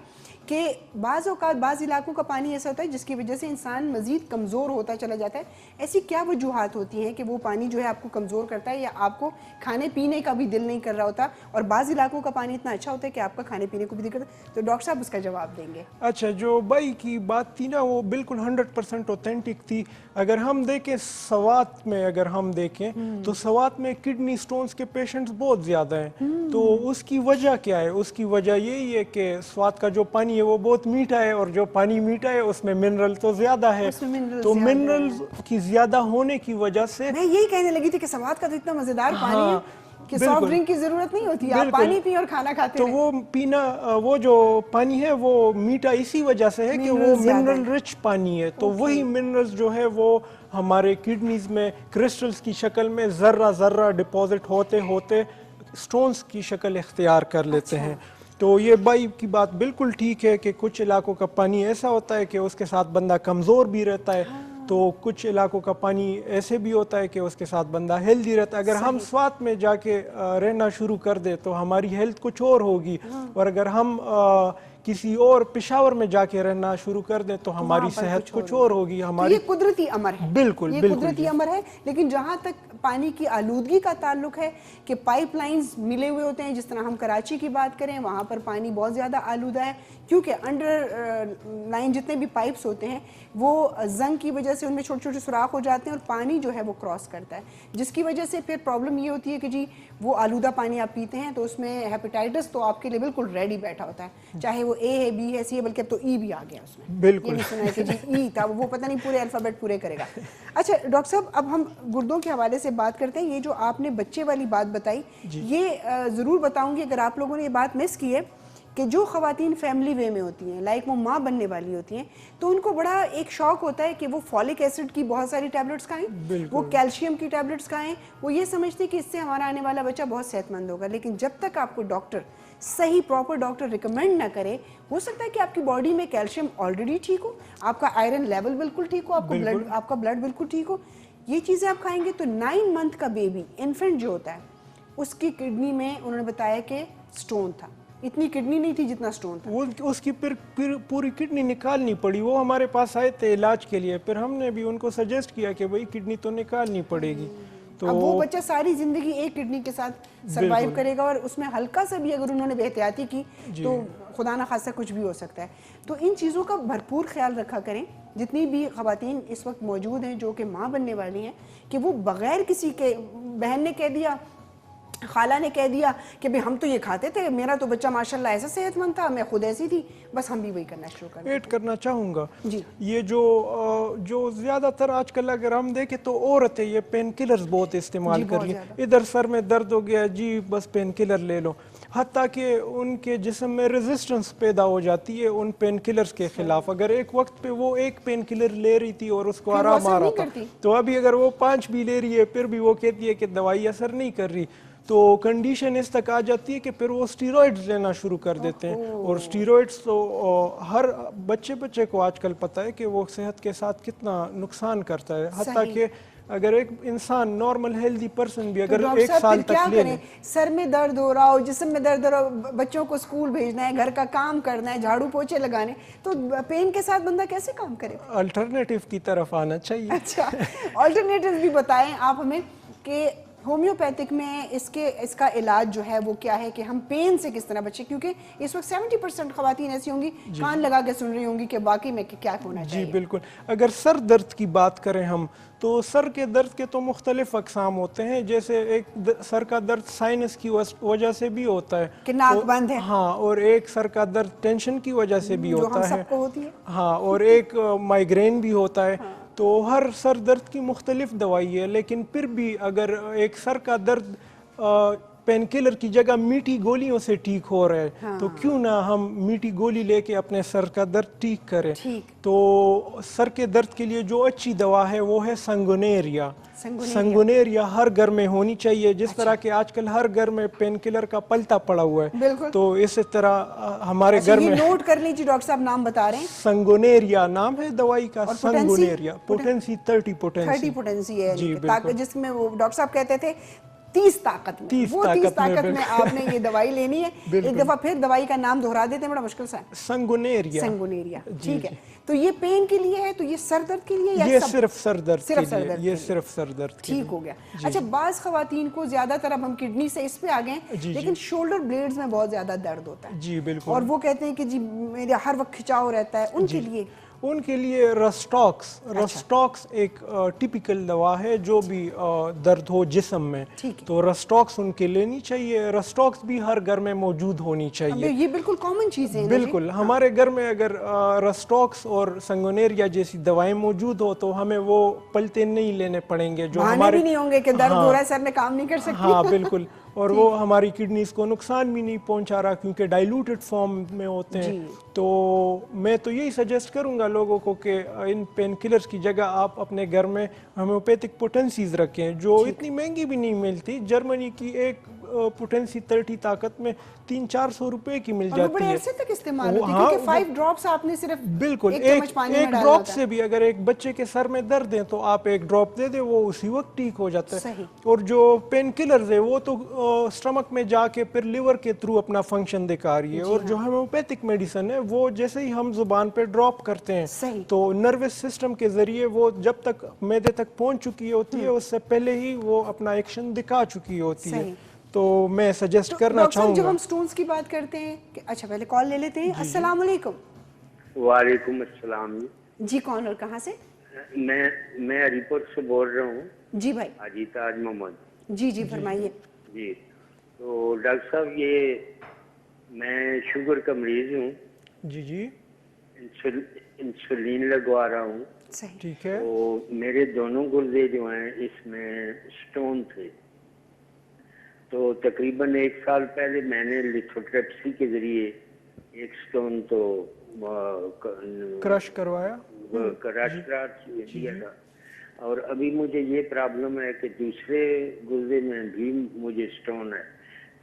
कि बाज़ औक़ात बाज़ इलाकों का पानी ऐसा होता है जिसकी वजह से इंसान मज़ीद कमज़ोर होता चला जाता है। ऐसी क्या वजूहात होती हैं कि वो पानी जो है आपको कमज़ोर करता है या आपको खाने पीने का भी दिल नहीं कर रहा होता, और बाज़ इलाकों का पानी इतना अच्छा होता है कि आपका खाने पीने को भी दिक्कत है? तो डॉक्टर साहब उसका जवाब देंगे। अच्छा, जो भाई की बात थी ना वो बिल्कुल 100% ऑथेंटिक थी। अगर हम देखें सवात में, अगर हम देखें तो सवात में किडनी स्टोन्स के पेशेंट्स बहुत ज़्यादा हैं। तो उसकी वजह क्या है? उसकी वजह यही है कि स्वाद का जो पानी है वो बहुत मीठा है, और जो पानी मीठा है उसमें मिनरल तो ज्यादा है, तो मिनरल्स की ज्यादा होने की वजह से मैं यही कहने लगी थी कि स्वाद का तो इतना मजेदार पानी है कि सॉफ्ट ड्रिंक की जरूरत नहीं होती, आप पानी पिए और खाना खाते तो वो पीना, वो जो पानी है वो मीठा इसी वजह से है कि वो मिनरल रिच पानी है। तो वही मिनरल्स जो है वो हमारे किडनीज में क्रिस्टल्स की शक्ल में जर्रा जर्रा डिपॉजिट होते होते स्टोन्स की शक्ल इख्तियार कर लेते हैं। तो ये भाई की बात बिल्कुल ठीक है कि कुछ इलाकों का पानी ऐसा होता है कि उसके साथ बंदा कमज़ोर भी रहता है, तो कुछ इलाकों का पानी ऐसे भी होता है कि उसके साथ बंदा हेल्दी रहता है। अगर हम स्वात में जाके रहना शुरू कर दे तो हमारी हेल्थ कुछ और होगी, और अगर हम किसी और पेशावर में जाके रहना शुरू कर दें तो हमारी सेहत कुछ और होगी। हमारी ये कुदरती अमर है, बिल्कुल ये कुदरती अमर है। लेकिन जहाँ तक पानी की आलूदगी का ताल्लुक है कि पाइपलाइंस मिले हुए होते हैं, जिस तरह हम कराची की बात करें वहाँ पर पानी बहुत ज़्यादा आलूदा है, क्योंकि अंडर लाइन जितने भी पाइप्स होते हैं वो जंग की वजह से उनमें छोटे छोटे सुराख हो जाते हैं और पानी जो है वो क्रॉस करता है, जिसकी वजह से फिर प्रॉब्लम ये होती है कि जी वो आलूदा पानी आप पीते हैं तो उसमें हेपेटाइटिस तो आपके लिए बिल्कुल रेडी बैठा होता है, चाहे वो ए है, बी है, सी है, बल्कि अब तो ई भी आ गया उसमें। बिल्कुल ये नहीं सुना है कि जी ई था, वो पता नहीं पूरे अल्फ़ाबेट पूरे करेगा। अच्छा डॉक्टर साहब, अब हम गुर्दों के हवाले से बात करते हैं। ये जो आपने बच्चे वाली बात बताई, ये ज़रूर बताऊंगी अगर आप लोगों ने ये बात मिस की है कि जो ख़वातीन फैमिली वे में होती हैं, लाइक वो माँ बनने वाली होती हैं, तो उनको बड़ा एक शौक होता है कि वो फॉलिक एसिड की बहुत सारी टैबलेट्स खाएं, वो कैल्शियम की टैबलेट्स खाएं, वो ये समझते हैं कि इससे हमारा आने वाला बच्चा बहुत सेहतमंद होगा। लेकिन जब तक आपको डॉक्टर सही प्रॉपर डॉक्टर रिकमेंड ना करे, हो सकता है कि आपकी बॉडी में कैल्शियम ऑलरेडी ठीक हो, आपका आयरन लेवल बिल्कुल ठीक हो, आपका ब्लड बिल्कुल ठीक हो, ये चीज़ें आप खाएंगे तो 9 मंथ का बेबी इन्फेंट जो होता है उसकी किडनी में उन्होंने बताया कि स्टोन था, इतनी किडनी नहीं थी जितना स्टोन था। वो उसकी फिर पूरी किडनी निकालनी पड़ी। वो हमारे पास आए थे इलाज के लिए, फिर हमने भी उनको सजेस्ट किया कि भाई किडनी तो निकालनी पड़ेगी। तो अब वो बच्चा सारी जिंदगी एक किडनी के साथ सरवाइव करेगा, और उसमें हल्का सा भी अगर उन्होंने बेहतियाती की तो खुदा ना खासा कुछ भी हो सकता है। तो इन चीज़ों का भरपूर ख्याल रखा करें। जितनी भी ख़वातीन इस वक्त मौजूद हैं जो कि माँ बनने वाली हैं, कि वो बग़ैर किसी के, बहन ने कह दिया, खाला ने कह दिया कि भाई हम तो ये खाते थे, मेरा तो बच्चा माशाल्लाह ऐसा सेहतमंद था, मैं खुद ऐसी थी, बस हम भी वही करना शुरू कर ऐड करना चाहूँगा जी। ये जो ज़्यादातर आजकल अगर हम देखें तो औरतें ये पेन किलर्स बहुत इस्तेमाल जी, कर बहुत ली। ज़्यादा। इधर सर में दर्द हो गया जी, बस पेन किलर ले लो, हत्ता कि उनके जिस्म में रेजिस्टेंस पैदा हो जाती है उन पेन किलर्स के खिलाफ। अगर एक वक्त पे वो एक पेन किलर ले रही थी और उसको फिर वो आराम असर आ रहा नहीं था, करती। तो अभी अगर वो 5 भी ले रही है फिर भी वो कहती है कि दवाई असर नहीं कर रही। तो कंडीशन इस तक आ जाती है कि फिर वो स्टीरॉइड्स लेना शुरू कर देते हैं। और स्टीरॉइड्स तो हर बच्चे को आजकल पता है कि वो सेहत के साथ कितना नुकसान करता है। हत्ता कि अगर एक इंसान नॉर्मल हेल्दी पर्सन भी तो अगर डॉक्टर एक साहब साल फिर क्या तक ले करें? सर में दर्द हो रहा हो, जिस्म में दर्द हो रहा हो, बच्चों को स्कूल भेजना है, घर का काम करना है, झाड़ू पोछे लगाने, तो पेन के साथ बंदा कैसे काम करे? अल्टरनेटिव की तरफ आना चाहिए। अच्छा, ऑल्टरनेटिव भी बताएं आप हमें कि होम्योपैथिक में इसका इलाज जो है वो क्या है, कि हम पेन से किस तरह बचें, क्योंकि इस वक्त 70% खवातीन ऐसी होंगी कान लगा के सुन रही होंगी कि वाकई में कि क्या होना जी चाहिए। बिल्कुल। अगर सर दर्द की बात करें हम, तो सर के दर्द के तो मुख्तलिफ अकसाम होते हैं। जैसे एक सर का दर्द साइनस की वजह से भी होता है कि नाक बंद है। हाँ, और एक सर का दर्द टेंशन की वजह से भी जो होता हम है। सबको होती है। हाँ, और एक माइग्रेन भी होता है। तो हर सर दर्द की मुख्तलिफ दवाई है, लेकिन फिर भी अगर एक सर का दर्द पेन किलर की जगह मीठी गोलियों से ठीक हो रहा है, तो क्यों ना हम मीठी गोली लेके अपने सर का दर्द ठीक करें। ठीक। तो सर के दर्द के लिए जो अच्छी दवा है वो है संगोनेरिया। संगोनेरिया। संगोनेरिया हर घर में होनी चाहिए। जिस तरह के आजकल हर घर में पेन किलर का पलता पड़ा हुआ है, बिल्कुल। तो इस तरह हमारे घर ये में नोट कर लीजिए, डॉक्टर साहब नाम बता रहे हैं। संगोनेरिया नाम है दवाई का। और पोटेंसी? संगोनेरिया पोटेंसी 30 पोटेंसी 30 पोटेंसी है, जी, ताकत, बिल्कुल। जिसमें वो डॉक्टर साहब कहते थे 30 ताकत में, 30 वो 30 ताकत में, ताकत में बिल्कुल। आपने ये दवाई लेनी है। एक दफा फिर दवाई का नाम दोहरा देते हैं, बड़ा मुश्किल सा है। संगोनेरिया। संगोनेरिया, जी, ठीक है। जी। तो ये पेन के लिए है, तो ये सर दर्द के लिए या ये सब? सिर्फ सर दर्द सिर्फ के सर लिए, दर्द के ये लिए। सिर्फ सर दर्द के ठीक हो गया। अच्छा, बाज खवातीन को ज्यादातर, अब हम किडनी से इस पे आ गए, जी, लेकिन शोल्डर ब्लेड्स में बहुत ज्यादा दर्द होता है, जी बिल्कुल। और वो कहते हैं कि जी मेरे हर वक्त खिंचाव रहता है, उनके लिए रस्टॉक्स एक टिपिकल दवा है जो भी दर्द हो जिस्म में, ठीक है। तो रस्टॉक्स उनके लेनी चाहिए। रस्टॉक्स भी हर घर में मौजूद होनी अब चाहिए। ये बिल्कुल कॉमन चीज है। बिल्कुल। हमारे घर में अगर रस्टॉक्स और संगोनेरिया जैसी दवाएं मौजूद हो तो हमें वो पलते नहीं लेने पड़ेंगे जो बहाने हमारे भी नहीं होंगे कि दर्द हाँ, हो रहा है, सर में काम नहीं कर सकती। हाँ बिल्कुल। और वो हमारी किडनीज को नुकसान भी नहीं पहुंचा रहा क्योंकि डाइल्यूटेड फॉर्म में होते हैं। तो मैं तो यही सजेस्ट करूंगा लोगों को कि इन पेन किलर्स की जगह आप अपने घर में होम्योपैथिक पोटेंसीज रखें, जो इतनी महंगी भी नहीं मिलती। जर्मनी की एक पोटेंसी 30 ताकत में 300-400 रुपए की मिल और वो जाती बड़े है। अरसे तक इस्तेमाल होती है, हाँ, क्योंकि 5 ड्रॉप्स आपने सिर्फ बिल्कुल एक चम्मच पानी में एक डालना ड्रॉप होता है। से भी अगर एक बच्चे के सर में दर्द है तो आप एक ड्रॉप दे दे, वो उसी वक्त ठीक हो जाता है। सही। और जो पेन किलर्स है वो तो स्टमक में जाके फिर लिवर के थ्रू अपना फंक्शन दिखा रही है। और जो होम्योपैथिक मेडिसिन है वो जैसे ही हम जुबान पे ड्रॉप करते हैं, सही। तो नर्वस सिस्टम के जरिए वो जब तक मैदे तक पहुंच चुकी होती है उससे पहले ही वो अपना एक्शन दिखा चुकी होती है। तो मैं सजेस्ट करना डॉक्टर साहब, जब चाहूंगा। हम स्टोन्स की बात करते हैं अच्छा पहले कॉल ले लेते हैं। अस्सलाम वालेकुम। वालेकुम अस्सलाम। जी, कौन और कहाँ से? मैं हरिपुर से बोल रहा हूँ। जी भाई। हाजी ताज मोहम्मद। जी जी, फरमाइए। जी, तो डॉक्टर साहब ये मैं शुगर का मरीज हूँ, जी जी इंसुलिन लगवा रहा हूँ। सही। ठीक है। तो मेरे दोनों गुर्दे जो हैं इसमें स्टोन थे, तो तकरीबन 1 साल पहले मैंने लिथोट्रिप्सी के जरिए एक स्टोन तो क्रश करवाया। क्रश दिया था। और अभी मुझे ये प्रॉब्लम है कि दूसरे गुर्दे में भी मुझे स्टोन है,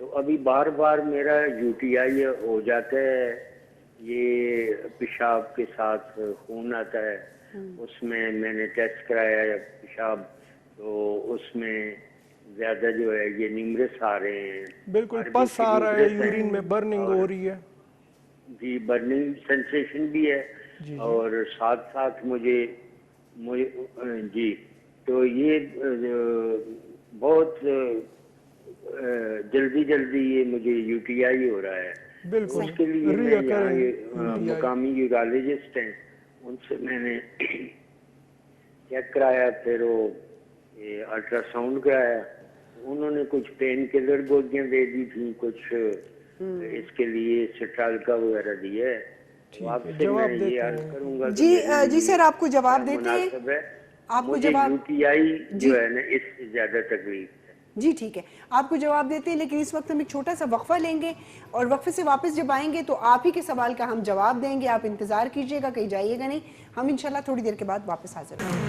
तो अभी बार बार मेरा यूटीआई हो जाता है, ये पेशाब के साथ खून आता है। उसमें मैंने टेस्ट कराया पेशाब, तो उसमें ज्यादा जो है ये निमरस आ रहे हैं। बिल्कुल RBC पस आ रहा है, निमरस हैं। यूरिन में बर्निंग हो रही है। जी, बर्निंग सेंसेशन भी है। और साथ साथ मुझे मुझे जी, तो ये बहुत जल्दी जल्दी ये मुझे यूटीआई हो रहा है। बिल्कुल उसके लिए मैं यहाँ reoccurring मुकामी यूरोलॉजिस्ट हैं, उनसे मैंने चेक कराया, फिर वो ये अल्ट्रासाउंड कराया। उन्होंने कुछ पेन किलर गोलियां दे दी थी, कुछ इसके लिए सिट्रालका वगैरह दिया है। तो आपसे मैं ये अर्ज करूंगा कि जी मेरे जी लिए सर, आपको जवाब क्या देते हैं। मुनासिब है। आपको मुझे जवाब यूटीआई जो है ना, इससे ज्यादा तकलीफ है। जी ठीक है, आपको जवाब देते हैं, लेकिन इस वक्त हम एक छोटा सा वक्फा लेंगे और वक्फे से वापस जब आएंगे तो आप ही के सवाल का हम जवाब देंगे। आप इंतजार कीजिएगा, कहीं जाइएगा नहीं। हम इंशाल्लाह थोड़ी देर के बाद वापस हाजिर होंगे।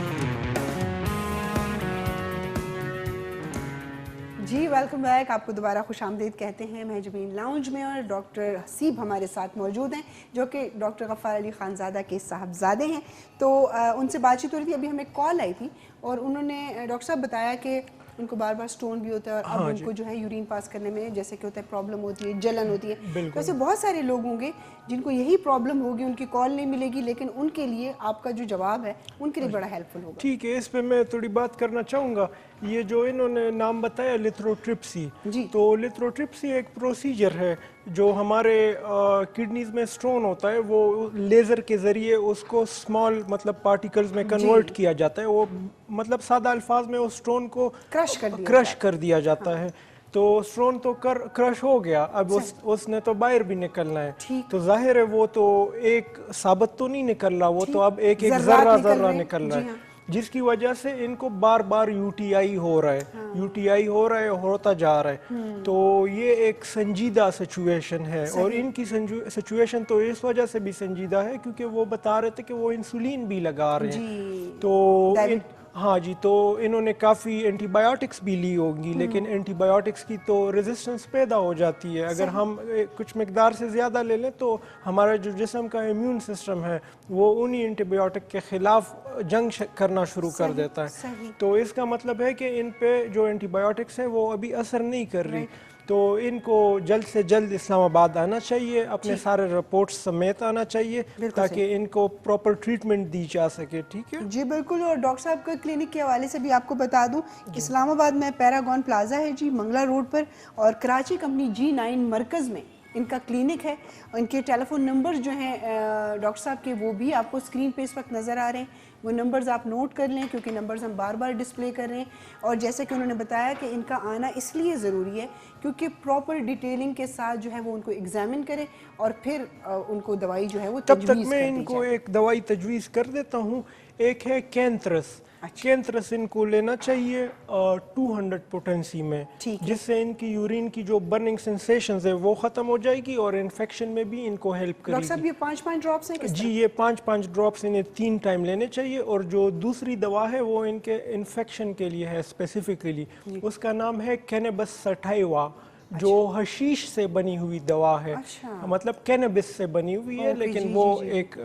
जी वेलकम बैक, आपको दोबारा खुशामदीद कहते हैं महजबीन लाउंज में। और डॉक्टर हसीब हमारे साथ मौजूद हैं, जो कि डॉक्टर गफ़ार अली खानज़ादा के साहबजादे हैं। तो उनसे बातचीत हो रही थी, अभी हमें कॉल आई थी और उन्होंने डॉक्टर साहब बताया कि उनको बार बार स्टोन भी होता है और अब उनको जो है यूरिन पास करने में जैसे कि होता है प्रॉब्लम होती है, जलन होती है। तो ऐसे बहुत सारे लोग होंगे जिनको यही प्रॉब्लम होगी, उनकी कॉल नहीं मिलेगी, लेकिन उनके लिए आपका जो जवाब है उनके लिए बड़ा हेल्पफुल होगा। ठीक है, इस पे मैं थोड़ी बात करना चाहूँगा। ये जो इन्होंने नाम बताया लिथ्रोट्रिप्सी, तो लिथ्रोट्रिप्सी एक प्रोसीजर है जो हमारे किडनीज में स्टोन होता है, वो लेज़र के ज़रिए उसको स्मॉल मतलब पार्टिकल्स में कन्वर्ट किया जाता है। वो मतलब सादा अल्फाज में उस स्टोन को क्रश कर दिया जाता है। तो स्टोन तो क्रश हो गया, अब उसने तो बाहर भी निकलना है। तो जाहिर है वो तो एक साबत तो नहीं निकल रहा, वो तो अब एक एक जर्रा निकल रहा है, जिसकी वजह से इनको बार बार यूटीआई हो रहा है, यूटीआई हो रहा है, होता जा रहा है। तो ये एक संजीदा सिचुएशन है। और इनकी सिचुएशन तो इस वजह से भी संजीदा है क्योंकि वो बता रहे थे कि वो इंसुलिन भी लगा रहे हैं। तो हाँ जी, तो इन्होंने काफ़ी एंटीबायोटिक्स भी ली होंगी, लेकिन एंटीबायोटिक्स की तो रेजिस्टेंस पैदा हो जाती है। अगर हम कुछ मिकदार से ज़्यादा ले लें तो हमारा जो जिस्म का इम्यून सिस्टम है वो उन्हीं एंटीबायोटिक के ख़िलाफ़ जंग करना शुरू कर देता है। तो इसका मतलब है कि इन पे जो एंटीबायोटिक्स है वो अभी असर नहीं कर रही। तो इनको जल्द से जल्द इस्लामाबाद आना चाहिए, अपने सारे रिपोर्ट्स समेत आना चाहिए, ताकि इनको प्रॉपर ट्रीटमेंट दी जा सके। ठीक है जी बिल्कुल। और डॉक्टर साहब का क्लिनिक के हवाले से भी आपको बता दूं, इस्लामाबाद में पैरागॉन प्लाजा है जी, मंगला रोड पर, और कराची कंपनी G9 मरकज़ में इनका क्लिनिक है। इनके टेलीफोन नंबर्स जो हैं डॉक्टर साहब के, वो भी आपको स्क्रीन पे इस वक्त नज़र आ रहे हैं। वो नंबर्स आप नोट कर लें, क्योंकि नंबर्स हम बार बार डिस्प्ले कर रहे हैं। और जैसे कि उन्होंने बताया कि इनका आना इसलिए ज़रूरी है क्योंकि प्रॉपर डिटेलिंग के साथ जो है वो उनको एग्जामिन करें और फिर उनको दवाई जो है वो तब तक मैं इनको एक दवाई तजवीज़ कर देता हूँ। एक है कैंथरस। कैंथरस इनको लेना चाहिए 200 पोटेंसी में, जिससे इनकी यूरिन की जो बर्निंग सेंसेशंस है वो ख़त्म हो जाएगी और इन्फेक्शन में भी इनको हेल्प करेगी। डॉक्टर साहब ये 5-5 ड्रॉप्स हैं जी, ये 5-5 ड्रॉप्स इन्हें 3 टाइम लेने चाहिए। और जो दूसरी दवा है वो इनके इन्फेक्शन के लिए है स्पेसिफिकली, उसका नाम है कैनबिस सटाइवा, जो हशीश से बनी हुई दवा है। मतलब कैनबिस से बनी हुई है, लेकिन वो एक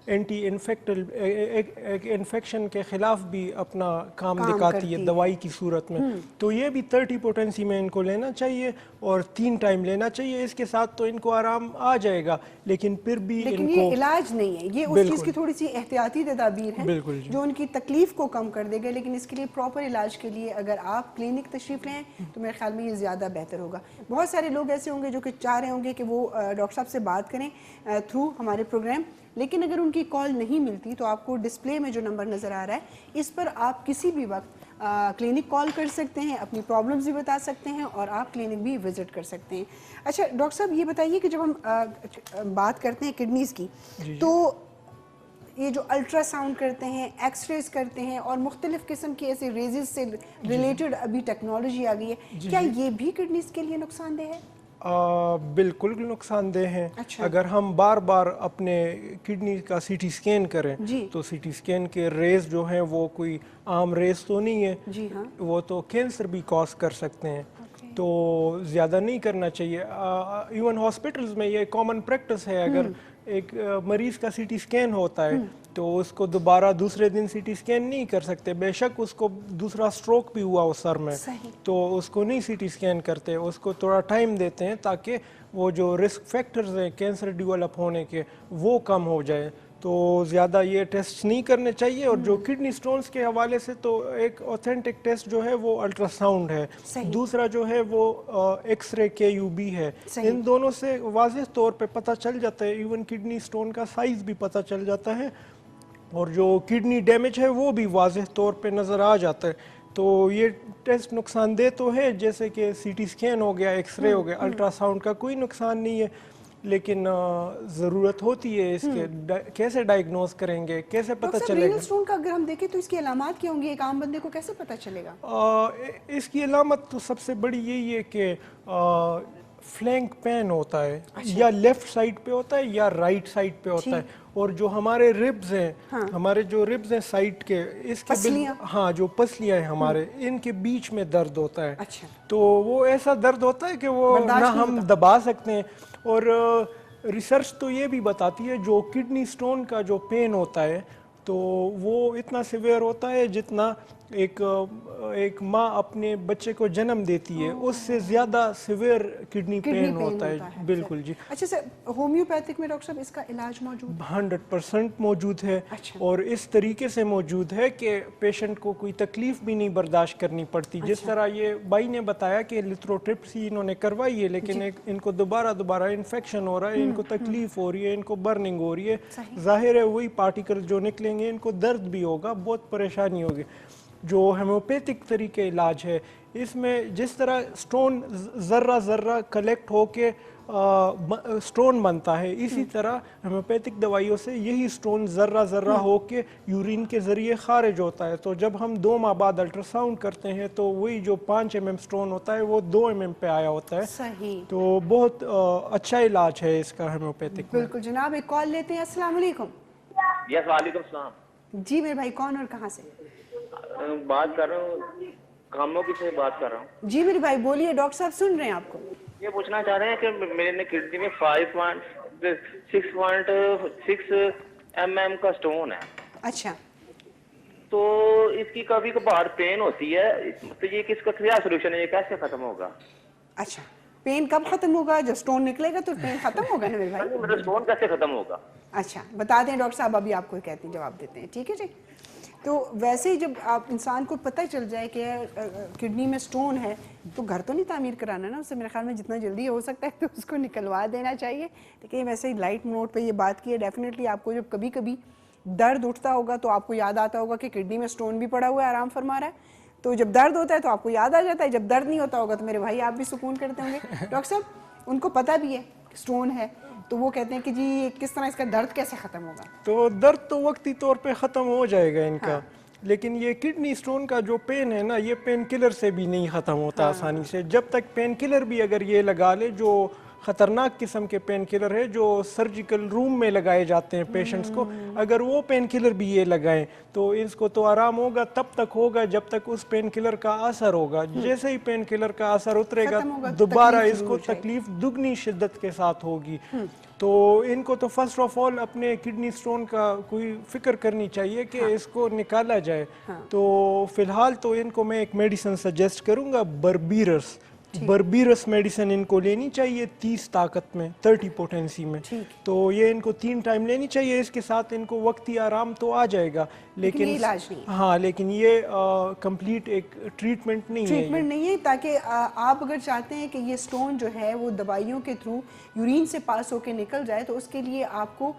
एंटी इन्फेक्शन के खिलाफ भी अपना काम दिखाती है दवाई की सूरत में। तो ये भी 30 पोटेंसी में इनको लेना चाहिए और 3 टाइम लेना चाहिए। इसके साथ तो इनको आराम आ जाएगा, लेकिन फिर भी लेकिन इनको ये इलाज नहीं है, ये उस चीज़ की थोड़ी सी एहतियाती तदाबीर है जो उनकी तकलीफ को कम कर देगा। लेकिन इसके लिए प्रॉपर इलाज के लिए अगर आप क्लिनिक तशरीफ लें तो मेरे ख्याल में ये ज़्यादा बेहतर होगा। बहुत सारे लोग ऐसे होंगे जो कि चाह रहे होंगे कि वो डॉक्टर साहब से बात करें थ्रू हमारे प्रोग्राम, लेकिन अगर उनकी कॉल नहीं मिलती तो आपको डिस्प्ले में जो नंबर नज़र आ रहा है इस पर आप किसी भी वक्त क्लिनिक कॉल कर सकते हैं, अपनी प्रॉब्लम्स भी बता सकते हैं और आप क्लिनिक भी विजिट कर सकते हैं। अच्छा डॉक्टर साहब ये बताइए कि जब हम बात करते हैं किडनीज़ की, तो ये जो अल्ट्रासाउंड करते हैं, एक्सरेज करते हैं और मुख्तलिफ किस्म की ऐसे रेजेस से रिलेटेड अभी टेक्नोलॉजी आ गई है, क्या ये भी किडनीज़ के लिए नुकसानदेह है? बिल्कुल नुकसानदेह हैं। अगर हम बार बार अपने किडनी का सीटी स्कैन करें तो सीटी स्कैन के रेज जो हैं वो कोई आम रेज तो नहीं है, वो तो कैंसर भी कॉज कर सकते हैं। तो ज़्यादा नहीं करना चाहिए। इवन हॉस्पिटल्स में ये कॉमन प्रैक्टिस है, अगर एक मरीज का सीटी स्कैन होता है तो उसको दोबारा दूसरे दिन सीटी स्कैन नहीं कर सकते। बेशक उसको दूसरा स्ट्रोक भी हुआ उस सर में तो उसको नहीं सीटी स्कैन करते, उसको थोड़ा टाइम देते हैं ताकि वो जो रिस्क फैक्टर्स हैं कैंसर डेवलप होने के वो कम हो जाए। तो ज़्यादा ये टेस्ट नहीं करने चाहिए। और जो किडनी स्टोन्स के हवाले से तो एक ऑथेंटिक टेस्ट जो है वो अल्ट्रासाउंड है, दूसरा जो है वो एक्सरे KUB है। इन दोनों से वाज़ेह तौर पे पता चल जाता है, इवन किडनी स्टोन का साइज़ भी पता चल जाता है और जो किडनी डैमेज है वो भी वाज़ेह तौर पे नज़र आ जाता है। तो ये टेस्ट नुकसानदेह तो है, जैसे कि CT स्कैन हो गया, एक्सरे हो गया, अल्ट्रासाउंड का कोई नुकसान नहीं है, लेकिन ज़रूरत होती है इसके। कैसे डायग्नोज करेंगे, कैसे पता चलेगा? रीनल स्टोन का अगर हम देखें तो इसकी अलामत क्या होंगी, एक आम बंदे को कैसे पता चलेगा? इसकी अलामत तो सबसे बड़ी यही है कि फ्लैंक पेन होता है, या लेफ्ट साइड पे होता है या राइट साइड पे होता है। और जो हमारे रिब्स हैं, हमारे जो रिब्स हैं साइड के, इसके हाँ जो पसलियां हैं हमारे, इनके बीच में दर्द होता है। तो वो ऐसा दर्द होता है कि वो ना हम दबा सकते हैं। और रिसर्च तो ये भी बताती है जो किडनी स्टोन का जो पेन होता है तो वो इतना सिवियर होता है जितना एक माँ अपने बच्चे को जन्म देती है उससे ज़्यादा सिवियर किडनी पेन होता है। बिल्कुल जी। अच्छा सर, होम्योपैथिक में डॉक्टर साहब इसका इलाज मौजूद 100% मौजूद है। और इस तरीके से मौजूद है कि पेशेंट को कोई तकलीफ भी नहीं बर्दाश्त करनी पड़ती। जिस तरह ये भाई ने बताया कि लिथोट्रिप्सी इन्होंने करवाई है लेकिन इनको दोबारा इन्फेक्शन हो रहा है, इनको तकलीफ हो रही है, इनको बर्निंग हो रही है, जाहिर है वही पार्टिकल जो निकलेंगे इनको दर्द भी होगा, बहुत परेशानी होगी। जो होम्योपैथिक तरीके इलाज है इसमें जिस तरह स्टोन ज़र्रा कलेक्ट होके स्टोन बनता है, इसी तरह होम्योपैथिक दवाइयों से यही स्टोन ज़र्रा होके यूरिन के ज़रिए खारिज होता है। तो जब हम 2 माह बाद अल्ट्रासाउंड करते हैं तो वही जो 5 mm स्टोन होता है वो 2 mm पे आया होता है। सही। तो बहुत अच्छा इलाज है इसका होम्योपैथिक। बिल्कुल जनाब, एक कॉल लेते हैं। अस्सलाम वालेकुम। यस वालेकुम सलाम। जी मेरे भाई, कौन और कहाँ से? बात कर रहा हूँ कामों से बात कर रहा हूँ। जी मेरे भाई बोलिए, डॉक्टर साहब सुन रहे हैं आपको। ये पूछना चाह रहे हैं कि मेरे किडनी में 6.6 mm का स्टोन है। अच्छा। तो इसकी कभी कभार पेन होती है, तो ये किसका क्या सोल्यूशन है, ये कैसे खत्म होगा? अच्छा, पेन कब खत्म होगा? जब स्टोन निकलेगा तो पेन खत्म होगा ना मेरे भाई? मतलब स्टोन कैसे खत्म होगा? अच्छा बता दें डॉक्टर साहब, अभी आपको कहते हैं, जवाब देते हैं। ठीक है जी। तो वैसे ही जब आप इंसान को पता चल जाए कि किडनी में स्टोन है तो घर तो नहीं तामीर कराना ना, उससे मेरे ख्याल में जितना जल्दी हो सकता है तो उसको निकलवा देना चाहिए। लेकिन वैसे ही लाइट नोट पे ये बात की है, डेफिनेटली आपको जब कभी कभी दर्द उठता होगा तो आपको याद आता होगा कि किडनी में स्टोन भी पड़ा हुआ है, आराम फरमा रहा है। तो जब दर्द होता है तो आपको याद आ जाता है, जब दर्द नहीं होता होगा तो मेरे भाई आप भी सुकून करते होंगे। डॉक्टर साहब उनको पता भी है स्टोन है तो वो कहते हैं कि जी किस तरह इसका दर्द कैसे खत्म होगा? तो दर्द तो वक्ती तौर पे ख़त्म हो जाएगा इनका। लेकिन ये किडनी स्टोन का जो पेन है ना, ये पेन किलर से भी नहीं ख़त्म होता आसानी से। जब तक पेन किलर भी अगर ये लगा ले, जो ख़तरनाक किस्म के पेन किलर है जो सर्जिकल रूम में लगाए जाते हैं पेशेंट्स को, अगर वो पेन किलर भी ये लगाएं तो इसको तो आराम होगा तब तक होगा जब तक उस पेन किलर का असर होगा। जैसे ही पेन किलर का असर उतरेगा दोबारा इसको तकलीफ दुगनी शिद्दत के साथ होगी। तो इनको तो फर्स्ट ऑफ ऑल अपने किडनी स्टोन का कोई फिक्र करनी चाहिए कि इसको निकाला जाए। तो फिलहाल तो इनको मैं एक मेडिसिन सजेस्ट करूंगा, बर्बीरस। बर्बीरस मेडिसिन इनको लेनी चाहिए 30 ताकत में, 30 पोटेंसी में। तो ये इनको 3 टाइम लेनी चाहिए। इसके साथ इनको वक्ती आराम तो आ जाएगा लेकिन इलाज नहीं। हाँ, लेकिन ये कंप्लीट एक ट्रीटमेंट नहीं है। ट्रीटमेंट नहीं है, ताकि आप अगर चाहते हैं कि ये स्टोन जो है वो दवाइयों के थ्रू यूरिन से पास होकर निकल जाए तो उसके लिए आपको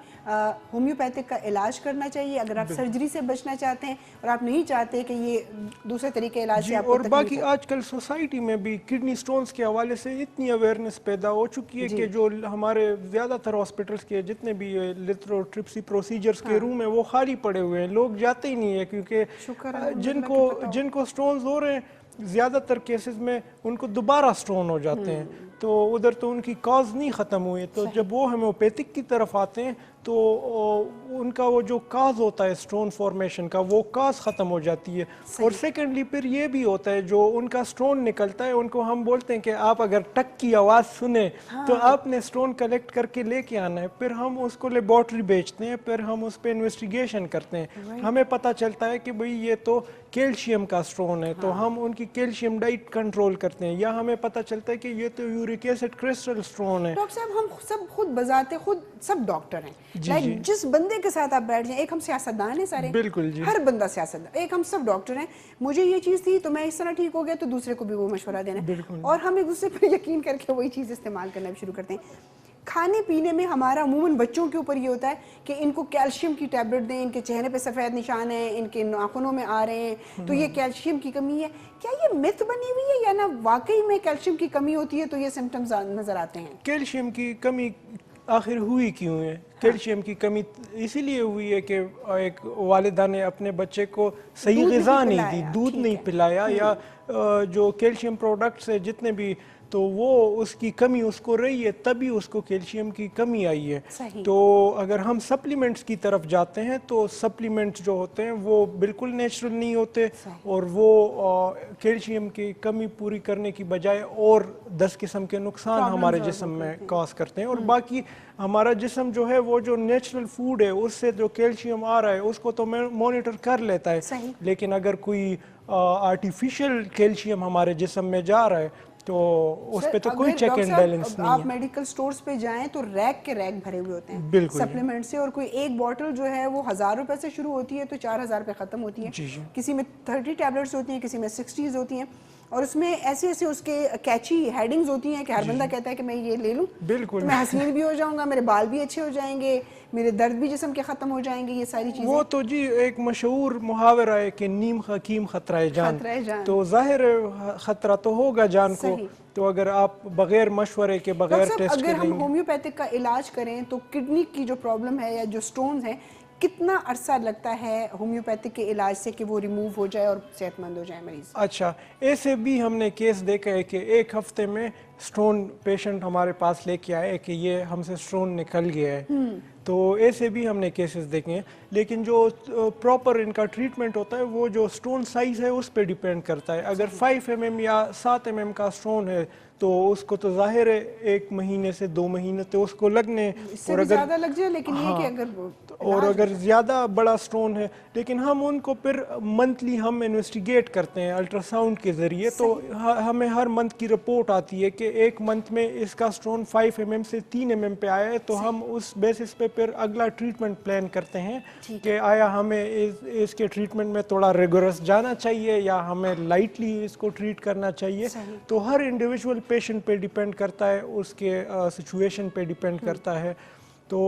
होम्योपैथिक का इलाज करना चाहिए। अगर आप सर्जरी से बचना चाहते हैं और आप नहीं चाहते कि ये दूसरे तरीके इलाज से आपको और बाकी आजकल सोसाइटी में भी किडनी स्टोन्स के हवाले से इतनी अवेयरनेस पैदा हो चुकी है कि जो हमारे ज़्यादातर हॉस्पिटल्स के जितने भी लिथोट्रिप्सी प्रोसीजर्स के रूम है वो खाली पड़े हुए हैं, लोग जाते ही नहीं है क्योंकि जिनको स्टोन्स हो रहे हैं ज़्यादातर केसेस में उनको दोबारा स्टोन हो जाते हैं। तो उधर तो उनकी कॉज नहीं ख़त्म हुई। तो जब वो होम्योपैथिक की तरफ आते हैं तो उनका वो जो काज होता है स्टोन फॉर्मेशन का, वो काज ख़त्म हो जाती है। और सेकेंडली फिर ये भी होता है जो उनका स्टोन निकलता है, उनको हम बोलते हैं कि आप अगर टक की आवाज़ सुने तो आपने स्टोन कलेक्ट करके लेके आना है। फिर हम उसको लेबॉर्ट्री भेजते हैं, फिर हम उस पर इन्वेस्टिगेशन करते हैं। हमें पता चलता है कि भाई ये तो कैल्शियम का स्टोन है, तो हम उनकी कैल्शियम डाइट कंट्रोल करते हैं। या हमें पता चलता है कि ये तो यूरिक एसिड क्रिस्टल स्टोन है। डॉक्टर साहब, हम सब खुद बजाते खुद सब डॉक्टर हैं। लाइक जिस बंदे के साथ आप बैठ जाएं, एक हम सियासतदान हैं सारे, बिल्कुल जी, हर बंदा सियासतदान, एक हम सब डॉक्टर हैं। मुझे ये चीज़ थी तो मैं इस तरह ठीक हो गया, तो दूसरे को भी वो मशवरा देना है और हम एक दूसरे पर यकीन करके वही चीज़ इस्तेमाल करना भी शुरू करते हैं। खाने पीने में हमारा अमूमन बच्चों के ऊपर ये होता है कि इनको कैल्शियम की टैबलेट दें, इनके चेहरे पे सफ़ेद निशान हैं, इनके नाखूनों में आ रहे हैं, तो ये कैल्शियम की कमी है। क्या ये मिथ बनी हुई है या ना वाकई में कैल्शियम की कमी होती है तो ये सिम्टम्स नज़र आते हैं? कैल्शियम की कमी आखिर हुई क्यों है? कैल्शियम की कमी इसीलिए हुई है कि एक वालिदा ने अपने बच्चे को सही ग़िज़ा नहीं दी, दूध नहीं पिलाया, या जो कैल्शियम प्रोडक्ट्स है जितने भी, तो वो उसकी कमी उसको रही है, तभी उसको कैल्शियम की कमी आई है। तो अगर हम सप्लीमेंट्स की तरफ जाते हैं तो सप्लीमेंट्स जो होते हैं वो बिल्कुल नेचुरल नहीं होते और वो कैल्शियम की कमी पूरी करने की बजाय और 10 किस्म के नुकसान हमारे जिस्म में कॉज करते हैं। और बाकी हमारा जिस्म जो है वो जो नेचुरल फूड है उससे जो कैल्शियम आ रहा है उसको तो मॉनिटर कर लेता है, लेकिन अगर कोई आर्टिफिशियल कैल्शियम हमारे जिस्म में जा रहा है तो उस पे तो कोई चेक एंड बैलेंस नहीं है। आप मेडिकल स्टोर्स पे जाएं तो रैक के रैक भरे हुए होते हैं बिल्कुल सप्लीमेंट से, और कोई एक बॉटल जो है वो 1000 रुपए से शुरू होती है तो 4000 पे खत्म होती है। किसी में 30 टैबलेट्स होती हैं, किसी में 60s होती हैं, और उसमें ऐसे ऐसे उसके कैची हेडिंग्स होती हैं कि हर बंदा कहता है कि मैं ये ले लूं, बिल्कुल तो मैं हसीन भी हो जाऊंगा, मेरे बाल भी अच्छे हो जाएंगे, मेरे दर्द भी जिस्म के खत्म हो जाएंगे, ये सारी चीजें। वो तो जी एक मशहूर मुहावरा है कि नीम हकीम खतरा जान, तो जाहिर खतरा तो होगा जान को। तो अगर आप बगैर मशवरे के बगैर टेस्ट के अगर हम होम्योपैथिक का इलाज करें तो किडनी की जो प्रॉब्लम है या जो स्टोन्स हैं, कितना अरसा लगता है होम्योपैथिक के इलाज से कि वो रिमूव हो जाए और सेहतमंद हो जाए मरीज? अच्छा, ऐसे भी हमने केस देखा है कि एक हफ्ते में स्टोन पेशेंट हमारे पास लेके आए कि ये हमसे स्टोन निकल गया है, तो ऐसे भी हमने केसेस देखे हैं। लेकिन जो प्रॉपर इनका ट्रीटमेंट होता है वो जो स्टोन साइज है उस पर डिपेंड करता है। अगर 5 mm या 7 mm का स्टोन है तो उसको तो जाहिर है 1 महीने से 2 महीने तो उसको लगने, और अगर ज़्यादा लग जाए, लेकिन ये कि अगर ज़्यादा बड़ा स्टोन है, लेकिन हम उनको फिर मंथली हम इन्वेस्टिगेट करते हैं अल्ट्रासाउंड के ज़रिए, तो हमें हर मंथ की रिपोर्ट आती है कि एक मंथ में इसका स्टोन 5 mm से 3 mm पे आया है, तो हम उस बेसिस पे फिर अगला ट्रीटमेंट प्लान करते हैं कि आया हमें इसके ट्रीटमेंट में थोड़ा रिगोरस जाना चाहिए या हमें लाइटली इसको ट्रीट करना चाहिए। तो हर इंडिविजुअल पेशेंट पे डिपेंड करता है, उसके सिचुएशन पे डिपेंड करता है। तो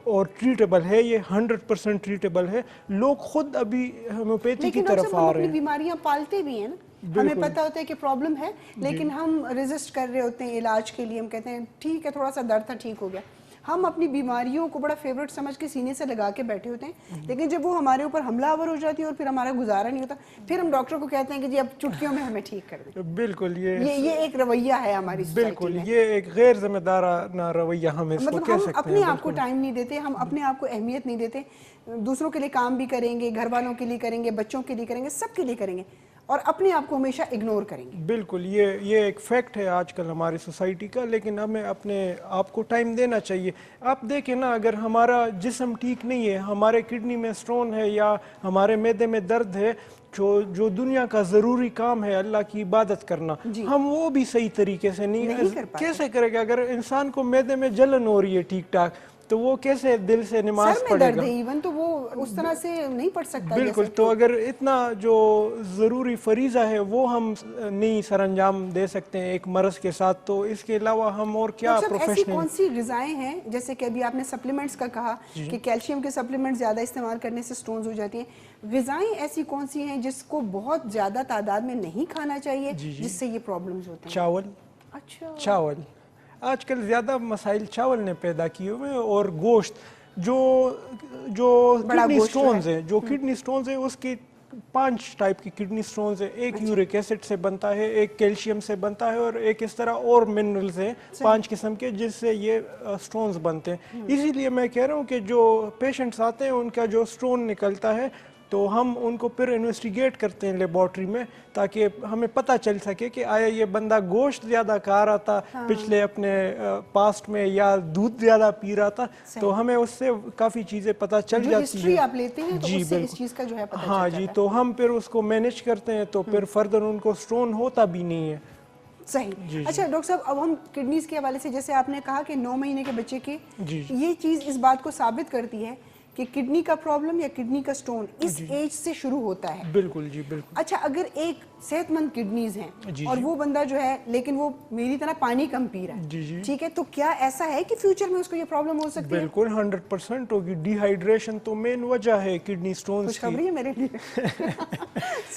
और ट्रीटेबल है, ये 100% ट्रीटेबल है। लोग खुद अभी होम्योपैथी की तरफ आ रहे हैं। बीमारियां पालते भी हैं ना, हमें पता होता है कि प्रॉब्लम है, लेकिन हम रेजिस्ट कर रहे होते हैं इलाज के लिए। हम कहते हैं ठीक है, थोड़ा सा दर्द था, ठीक हो गया। हम अपनी बीमारियों को बड़ा फेवरेट समझ के सीने से लगा के बैठे होते हैं, लेकिन जब वो हमारे ऊपर हमलावर हो जाती है और फिर हमारा गुजारा नहीं होता, फिर हम डॉक्टर को कहते हैं कि जी अब चुटकियों में हमें ठीक कर दें। बिल्कुल, ये एक रवैया है हमारी बिल्कुल में। ये एक गैर जिम्मेदाराना रवैया हम इसको मतलब कह हम सकते अपने हैं। आप को टाइम नहीं देते, हम अपने आप को अहमियत नहीं देते। दूसरों के लिए काम भी करेंगे, घर वालों के लिए करेंगे, बच्चों के लिए करेंगे, सबके लिए करेंगे, और अपने आप को हमेशा इग्नोर करेंगे। बिल्कुल, ये एक फैक्ट है आजकल हमारी सोसाइटी का, लेकिन हमें अपने आप को टाइम देना चाहिए। आप देखें ना, अगर हमारा जिस्म ठीक नहीं है, हमारे किडनी में स्टोन है या हमारे मैदे में दर्द है, जो दुनिया का ज़रूरी काम है अल्लाह की इबादत करना, हम वो भी सही तरीके से नहीं कैसे करेंगे? अगर इंसान को मैदे में जलन हो रही है ठीक ठाक, तो वो कैसे दिल से नमाज पढ़ेगा? इवन तो वो उस तरह से नहीं पढ़ सकता। बिल्कुल, तो अगर इतना जो ज़रूरी फरीज़ा है वो हम नहीं सरंजाम दे सकते हैं एक मर्ज़ के साथ, तो इसके अलावा हम और क्या प्रोफेशनल। ऐसी कौन सी ग़िज़ाएं हैं, जैसे कि अभी आपने सप्लीमेंट्स का कहा कि कैल्शियम के सप्लीमेंट्स ज़्यादा इस्तेमाल करने से स्टोन्स हो जाती हैं, ग़िज़ाएं ऐसी कौन सी हैं जिसको बहुत ज़्यादा तादाद में नहीं खाना चाहिए जिससे ये प्रॉब्लम्स होते हैं? चावल। अच्छा, चावल आजकल ज़्यादा मसाइल चावल ने पैदा किए हुए हैं, और गोश्त जो किडनी स्टोन्स हैं, जो किडनी स्टोन्स हैं उसकी 5 टाइप की किडनी स्टोन्स है। एक यूरिक एसिड से बनता है, एक कैल्शियम से बनता है और एक इस तरह और मिनरल्स हैं 5 किस्म के जिससे ये स्टोन्स बनते हैं। इसीलिए मैं कह रहा हूँ कि जो पेशेंट्स आते हैं उनका जो स्टोन निकलता है तो हम उनको फिर इन्वेस्टिगेट करते हैं लेबॉर्ट्री में ताकि हमें पता चल सके कि आया ये बंदा गोश्त ज़्यादा खा रहा था पिछले अपने पास्ट में या दूध ज़्यादा पी रहा था, तो हमें उससे काफ़ी चीज़ें पता चल जो जाती हिस्ट्री है। आप लेते हैं तो उससे इस चीज़ का जो है पता हाँ चल जी, जाता तो हम फिर उसको मैनेज करते हैं तो फिर फर्दर उनको स्टोन होता भी नहीं है। सही। अच्छा डॉक्टर साहब, अब हम किडनीज के हवाले से जैसे आपने कहा कि 9 महीने के बच्चे की ये चीज़ इस बात को साबित करती है कि किडनी का प्रॉब्लम या किडनी का स्टोन इस एज से शुरू होता है। बिल्कुल जी, बिल्कुल। अच्छा, अगर एक सेहतमंद किडनीज हैं और वो बंदा जो है लेकिन वो मेरी तरह पानी कम पी रहा है, ठीक है, तो क्या ऐसा है कि फ्यूचर में उसको ये प्रॉब्लम हो सकती है? बिल्कुल 100% होगी। डिहाइड्रेशन तो मेन वजह है किडनी स्टोन्स की। खुशखबरी है मेरे लिए।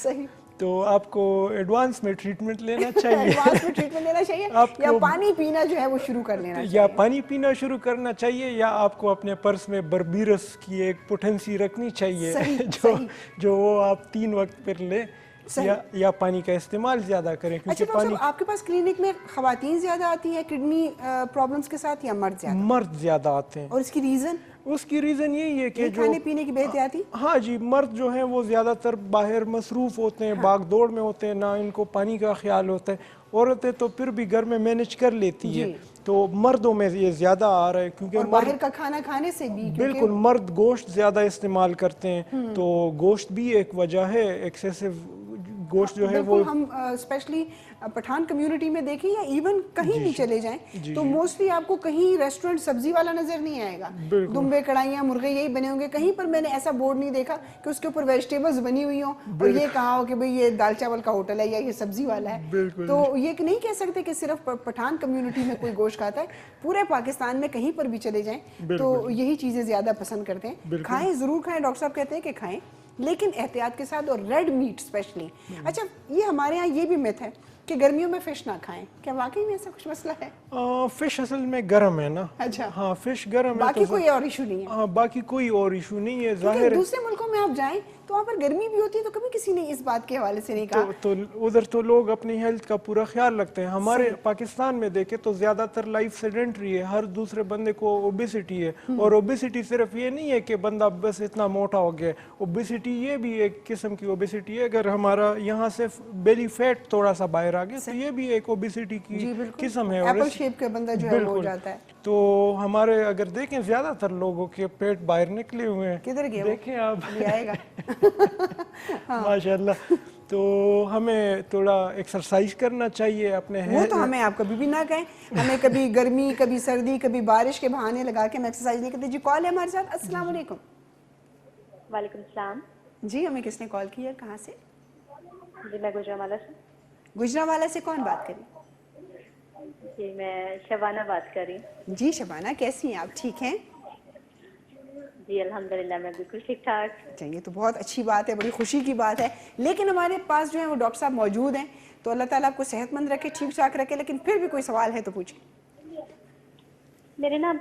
सही। तो आपको एडवांस में ट्रीटमेंट लेना चाहिए। एडवांस में ट्रीटमेंट लेना चाहिए या पानी पीना जो है वो शुरू कर लेना चाहिए? या पानी पीना शुरू करना चाहिए या आपको अपने पर्स में बर्बीरस की एक पोटेंसी रखनी चाहिए। सही, जो वो आप 3 वक्त पर ले या पानी का इस्तेमाल ज्यादा करें क्योंकि अच्छा, पानी आपके पास क्लिनिक में खवातीन ज्यादा आती हैं किडनी प्रॉब्लम्स के साथ या मर्द ज्यादा? मर्द ज्यादा आते हैं। और इसकी रीजन? उसकी रीजन यही है कि जो खाने पीने की बेहतियाती। हाँ जी, मर्द जो हैं वो ज्यादातर बाहर मसरूफ होते हैं, भाग दौड़ में होते हैं, ना इनको पानी का ख्याल होता है। औरतें तो फिर भी घर में मैनेज कर लेती है, तो मर्दों में ये ज्यादा आ रहा है क्योंकि बाहर का खाना खाने से भी बिल्कुल मर्द गोश्त ज्यादा इस्तेमाल करते हैं, तो गोश्त भी एक वजह है। एक्सेसिव गोश्त जो है वो हम स्पेशली पठान कम्युनिटी में देखें या इवन कहीं भी चले जाएं तो मोस्टली आपको कहीं रेस्टोरेंट सब्जी वाला नजर नहीं आएगा। दुम्बे, कढ़ाइयाँ, मुर्गे यही बने होंगे। कहीं पर मैंने ऐसा बोर्ड नहीं देखा कि उसके ऊपर वेजिटेबल्स बनी हुई हो और ये कहा हो कि भाई ये दाल चावल का होटल है या ये सब्जी वाला है। तो ये नहीं कह सकते कि सिर्फ पठान कम्युनिटी में कोई गोश्त खाता है। पूरे पाकिस्तान में कहीं पर भी चले जाएं तो यही चीजें ज्यादा पसंद करते हैं। खाएं, जरूर खाएं, डॉक्टर साहब कहते हैं कि खाएं, लेकिन एहतियात के साथ, और रेड मीट स्पेशली। अच्छा, ये हमारे यहाँ ये भी मिथ है कि गर्मियों में फिश ना खाएं, क्या वाकई में ऐसा कुछ मसला है? फिश असल में गर्म है ना। अच्छा, हाँ, फिश गर्म है। बाकी कोई और इशू नहीं है? हाँ, बाकी कोई और इशू नहीं है। जाहिर दूसरे मुल्कों में आप जाएं तो वहाँ पर गर्मी भी होती है, तो कभी किसी ने इस बात के हवाले से नहीं कहा? तो उधर तो लोग अपनी हेल्थ का पूरा ख्याल रखते हैं। हमारे पाकिस्तान में देखे तो ज्यादातर लाइफ सेडेंटरी है, हर दूसरे बंदे को ओबेसिटी है। और ओबेसिटी सिर्फ ये नहीं है कि बंदा बस इतना मोटा हो गया, ओबेसिटी ये भी एक किस्म की ओबेसिटी है। अगर हमारा यहाँ से बेली फैट थोड़ा सा बाहर आ गया तो ये भी एक ओबेसिटी की किस्म है। एप्पल शेप का बंदा जो है हो जाता है। तो हमारे अगर देखें ज्यादातर लोगों के पेट बाहर निकले हुए हैं। किधर गए? देखें आप, आएगा। माशाल्लाह। तो हमें थोड़ा एक्सरसाइज करना चाहिए अपने। वो तो हमें आप कभी भी ना कहें, हमें कभी गर्मी, कभी सर्दी, कभी बारिश के बहाने लगा के हम एक्सरसाइज नहीं करते। जी, कॉल है हमारे साथ। अस्सलाम वालेकुम। वालेकुम सलाम। जी, हमें किसने कॉल किया, कहाँ से? जी, मैं गुजरावाला से। गुजरावाला से कौन बात कर रही? जी, मैं शबाना बात कर रही हूँ। जी शबाना, कैसी हैं आप? ठीक हैं? जी अल्हम्दुलिल्लाह, मैं बिल्कुल ठीक ठाक। चलिए, तो बहुत अच्छी बात है, बड़ी खुशी की बात है। लेकिन हमारे पास जो है वो डॉक्टर साहब मौजूद हैं, तो अल्लाह ताला आपको सेहतमंद रखे, ठीक ठाक रखे। लेकिन फिर भी कोई सवाल है तो पूछिए। मेरे ना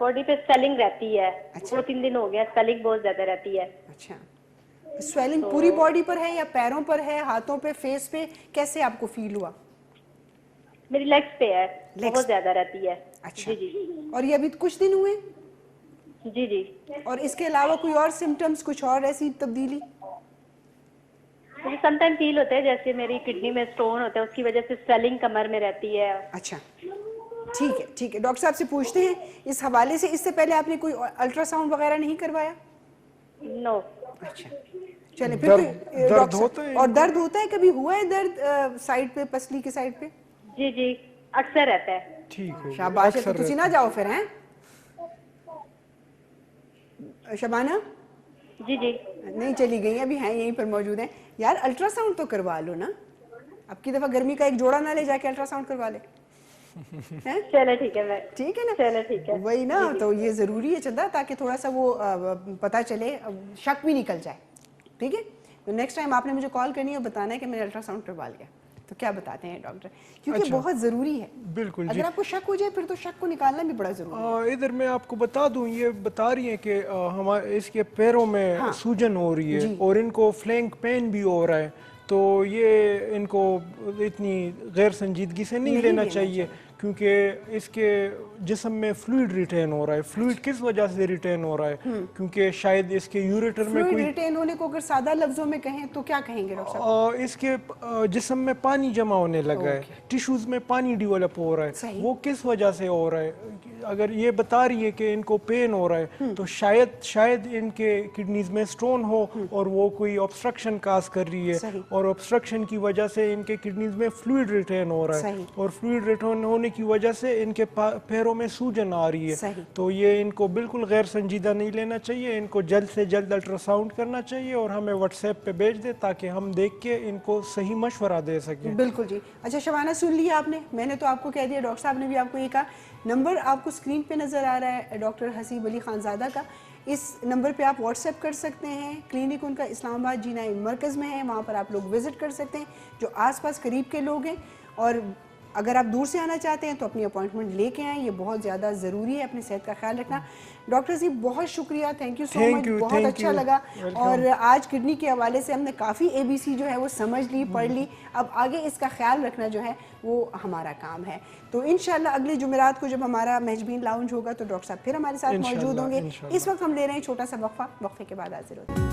बॉडी पे स्वेलिंग रहती है। 2-3 दिन हो गया, स्वेलिंग बहुत ज्यादा रहती है। अच्छा, स्वेलिंग पूरी बॉडी पर है या पैरों पर है, हाथों पे, फेस पे, कैसे आपको फील हुआ? मेरी लेग्स पे है, बहुत ज्यादा रहती है। अच्छा, जी जी। और ये अभी कुछ दिन हुए? जी जी। और इसके अलावा कोई और सिम्टम्स, कुछ और ऐसी तब्दीली? मुझे समटाइम फील होता है जैसे मेरी किडनी में स्टोन होता है, उसकी वजह से स्वेलिंग कमर में रहती है। अच्छा, ठीक है, ठीक है। डॉक्टर साहब से पूछते हैं इस हवाले से। इससे पहले आपने कोई अल्ट्रासाउंड वगैरह नहीं करवाया? नो। अच्छा, चले फिर दर्द होता है? और दर्द होता है? कभी हुआ है दर्द साइड पे, पसली की साइड पे? जी जी, अक्सर रहता है। ठीक है, शाबाश है। तो तुसी ना जाओ फिर, हैं शबाना? जी जी। नहीं चली गई, अभी हैं यहीं पर मौजूद हैं। यार, अल्ट्रासाउंड तो करवा लो ना। अब की दफा गर्मी का एक जोड़ा ना ले जाके अल्ट्रासाउंड करवा ले। चलो ठीक है, मैं ठीक है ना? चलो ठीक है, वही ना, तो ये जरूरी है चंदा, ताकि थोड़ा सा वो पता चले, शक भी निकल जाए। ठीक है, तो नेक्स्ट टाइम आपने मुझे कॉल करनी है और बताना है कि मैंने अल्ट्रासाउंड करवा लिया। तो क्या बताते हैं डॉक्टर, क्योंकि बहुत ज़रूरी है। बिल्कुल जी। अगर आपको शक हो जाए फिर तो शक को निकालना भी बड़ा ज़रूरी है। इधर मैं आपको बता दूं, ये बता रही है कि हमारे इसके पैरों में सूजन हो रही है और इनको फ्लैंक पेन भी हो रहा है, तो ये इनको इतनी गैर संजीदगी से नहीं लेना चाहिए, क्योंकि इसके जिस्म में फ्लूइड रिटेन हो रहा है। फ्लूइड किस वजह से रिटेन हो रहा है? क्योंकि शायद इसके यूरेटर में कोई रिटेन होने को अगर सादा लफ्जों में कहें तो क्या कहेंगे डॉक्टर साहब? इसके जिस्म में पानी जमा होने लगा है, टिश्यूज में पानी डेवलप हो रहा है। वो किस वजह से हो रहा है? अगर ये बता रही है कि इनको पेन हो रहा है, तो शायद इनके किडनीज में स्टोन हो और वो कोई ऑब्स्ट्रक्शन काज कर रही है, और ऑब्स्ट्रक्शन की वजह से इनके किडनीज में फ्लूइड रिटेन हो रहा है, और फ्लूइड रिटेन होने की वजह से इनके पैरों में सूजन आ रही है। तो ये इनको बिल्कुल गैर संजीदा नहीं लेना चाहिए, इनको जल्द से जल्द अल्ट्रासाउंड करना चाहिए और हमें व्हाट्सएप पे भेज दे ताकि हम देख के इनको सही मशवरा दे सकें। बिल्कुल जी। अच्छा शबाना, सुन लिया आपने, मैंने तो आपको कह दिया, डॉक्टर साहब ने भी आपको ये कहा। नंबर आपको स्क्रीन पे नज़र आ रहा है डॉक्टर हसीब अली खानज़ादा का, इस नंबर पे आप व्हाट्सएप कर सकते हैं। क्लिनिक उनका इस्लामाबाद जीना मरकज़ में है, वहाँ पर आप लोग विज़िट कर सकते हैं जो आसपास करीब के लोग हैं, और अगर आप दूर से आना चाहते हैं तो अपनी अपॉइंटमेंट लेके आएँ, ये बहुत ज़्यादा ज़रूरी है अपनी सेहत का ख्याल रखना। डॉक्टर जी बहुत शुक्रिया, थैंक यू सो मच, बहुत अच्छा लगा। और आज किडनी के हवाले से हमने काफ़ी ABC जो है वो समझ ली, पढ़ ली, अब आगे इसका ख्याल रखना जो है वो हमारा काम है। तो इंशाल्लाह अगले जुमेरात को जब हमारा महजबीन लाउंज होगा तो डॉक्टर साहब फिर हमारे साथ मौजूद होंगे। इस वक्त हम ले रहे हैं छोटा सा वक्फा, वक्फे के बाद हाजिर होते हैं।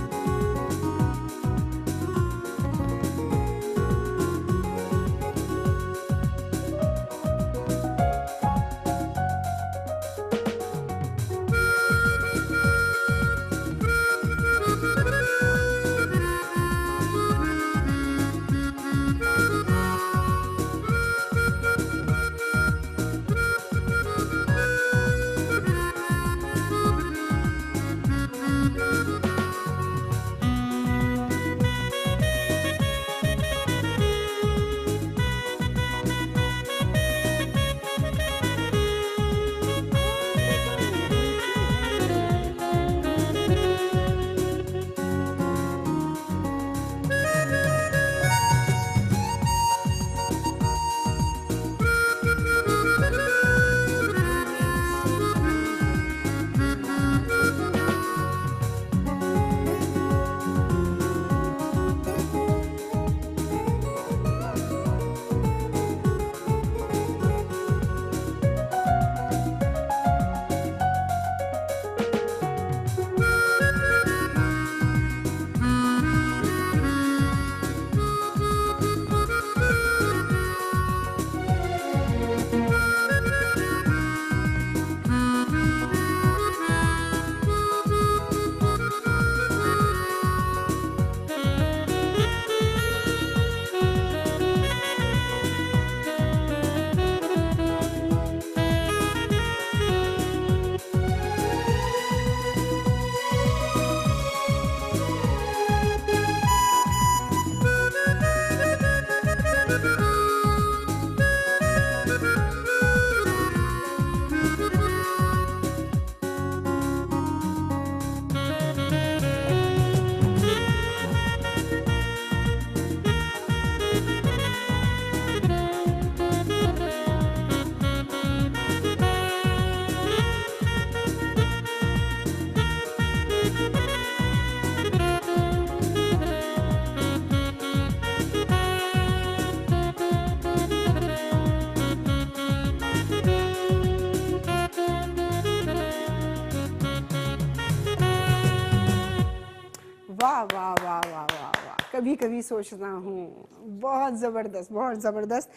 वाह वाह वाह वाह वाह वाह, कभी कभी सोचता हूँ, बहुत ज़बरदस्त, बहुत ज़बरदस्त।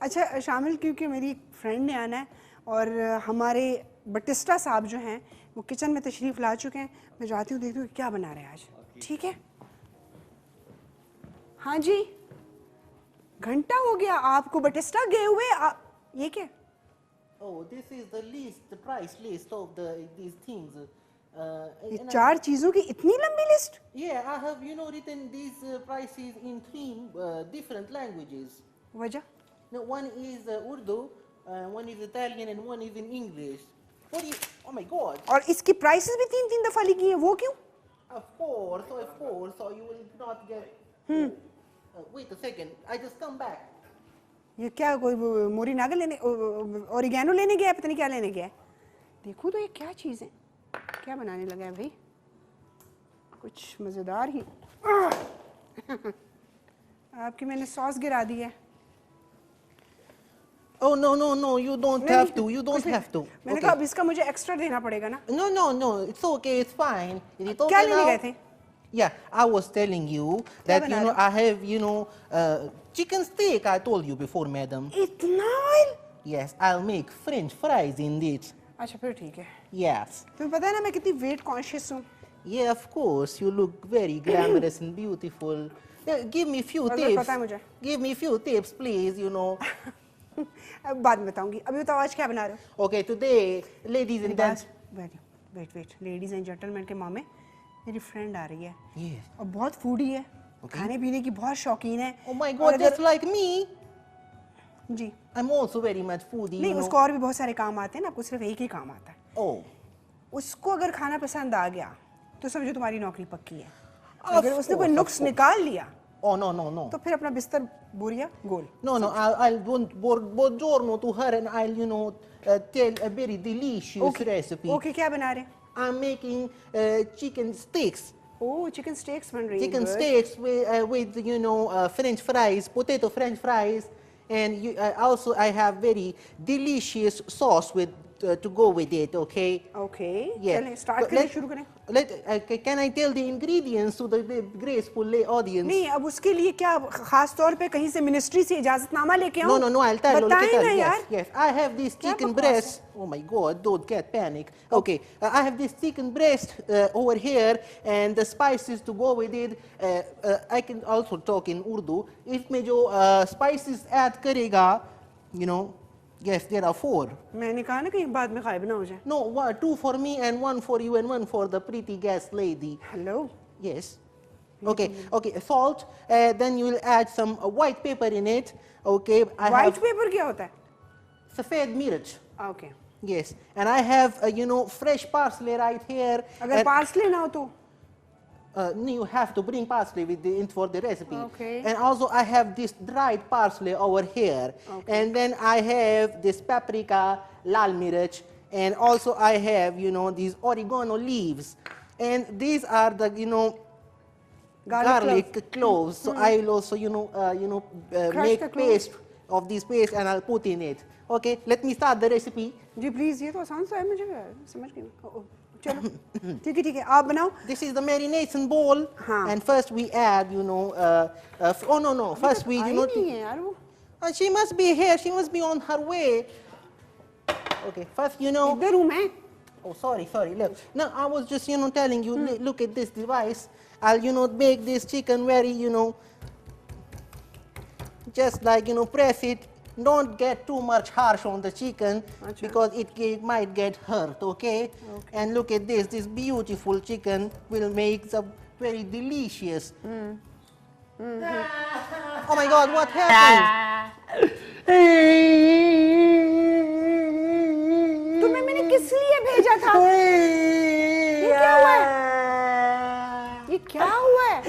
अच्छा शामिल, क्योंकि मेरी एक फ्रेंड ने आना है और हमारे बटिस्टा साहब जो हैं वो किचन में तशरीफ़ ला चुके हैं, मैं जाती हूँ देखती हूँ क्या बना रहे हैं आज। ठीक है, हाँ जी, घंटा हो गया आपको बटिस्टा गए हुए। ये क्या? Oh, this is the list, the price list of these things. ये 4 चीजों की इतनी लंबी list? Yeah, I have, written these prices in 3 different languages. वजह? No, one is Urdu, one is Italian, and one is in English. What do you? Oh my God! और इसकी प्राइसेस भी 3-3 दफा लिखी हैं, वो क्यों? Of course, so you will not get. Wait a second, I just come back. ये क्या कोई मोरी नागल लेने ओरिगेनो लेने गया है, पता नहीं क्या लेने गया है। देखो तो ये क्या चीज़ है, क्या बनाने लगा है भाई, कुछ मज़ेदार ही। आपकी मैंने सॉस गिरा दी है। Oh no, you don't have to. You don't have to. मैंने कहा अब इसका मुझे एक्स्ट्रा देना पड़ेगा ना। No, it's okay, it's fine. Is it क्या okay लेने गए now? थे? Yeah, I was telling you that बना you know रहे I have chicken steak. I told you before, madam. इतना oil? Yes, I'll make French fries in it. अच्छा फिर ठीक है। Yes. तुम्हें पता है ना मैं कितनी वेट कॉन्शियस हूँ। Yeah, of course. You look very glamorous and beautiful. Yeah, give me few और tips. पता है मुझे। Give me few tips, please. You know. अब बाद में बताऊंगी, अभी बताओ आज क्या बना रहे हो? Okay, today, ladies and gentlemen. Wait ladies and gentleman के माँ में मेरी फ्रेंड आ रही है Yes. और बहुत फूडी है, खाने पीने की बहुत शौकीन है। Oh my और God, अगर- just like me. Ji I'm also very much foodie. नहीं, you know. उसको और भी बहुत सारे काम आते हैं ना, आपको सिर्फ एक ही काम आता है। Oh. उसको अगर खाना पसंद आ गया तो समझो तुम्हारी नौकरी पक्की है। Of अगर उसने कोई course, of नुक्स course. निकाल लिया Oh no. तो फिर अपना बिस्तर बोरिया गोल। No, I'll buongiorno to her and I'll, you know, tell a very delicious recipe. Okay क्या बना रहे हैं? I'm making chicken steaks. Oh chicken stakes बन रही है। Chicken good. steaks with you know, French fries, potato French fries. And also I have very delicious sauce with to go with it, okay? Okay Yeah. चलें स्टार्ट But करें, शुरू करें। can I tell the ingredients to the graceful audience? नहीं अब उसके लिए क्या खास तौर पे कहीं से मिनिस्ट्री से इजाजतनामा लेके आऊं? No, I'll tell you. बताएं ना यार। Yes, I have this क्या chicken बकवास breast. Oh my God, don't get panic. Okay, I have this chicken breast over here and the spices to go with it. I can also talk in Urdu. If मैं जो spices add करेगा, you know, yes, there are 4. मैंने कहा ना कहीं बाद में गायब ना हो जाए। No, 2 for me and 1 for you and 1 for the pretty guest lady. Hello Yes. Okay, salt. Then you will add some white pepper in it. Okay, I white have paper क्या होता है? सफेद मिर्च. Okay Yes, and I have you know, fresh parsley right here. अगर पार्सले ना हो तो? No, you have to bring parsley with for the recipe. Okay. And also I have this dried parsley over here. And then I have this paprika, lal mirch, and also I have, you know, these oregano leaves. And these are the, you know, garlic cloves. So I will also, you know, Crush make the cloves. paste of this paste and I'll put in it. Okay, let me start the recipe. जी प्लीज, ये तो आसान सा है, मुझे समझ गई। चलो ठीक है आप बनाओ। This is the marination bowl. हाँ। And first we add, you know, oh no, first we, you know, नहीं है यार वो। she must be here, she must be on her way. Okay, first, you know, इधर हूँ मैं। oh, sorry, look. No, I was just, you know, telling you, look at this device. I'll, you know, make this chicken very, you know, just like, you know, press it. Don't get too much harsh on the chicken because it might get hurt, okay? And look at this beautiful chicken will make some very delicious. Oh my God, what happened? तुम्हें मैंने किस लिए भेजा था? ये क्या हुआ है? ये क्या हुआ है?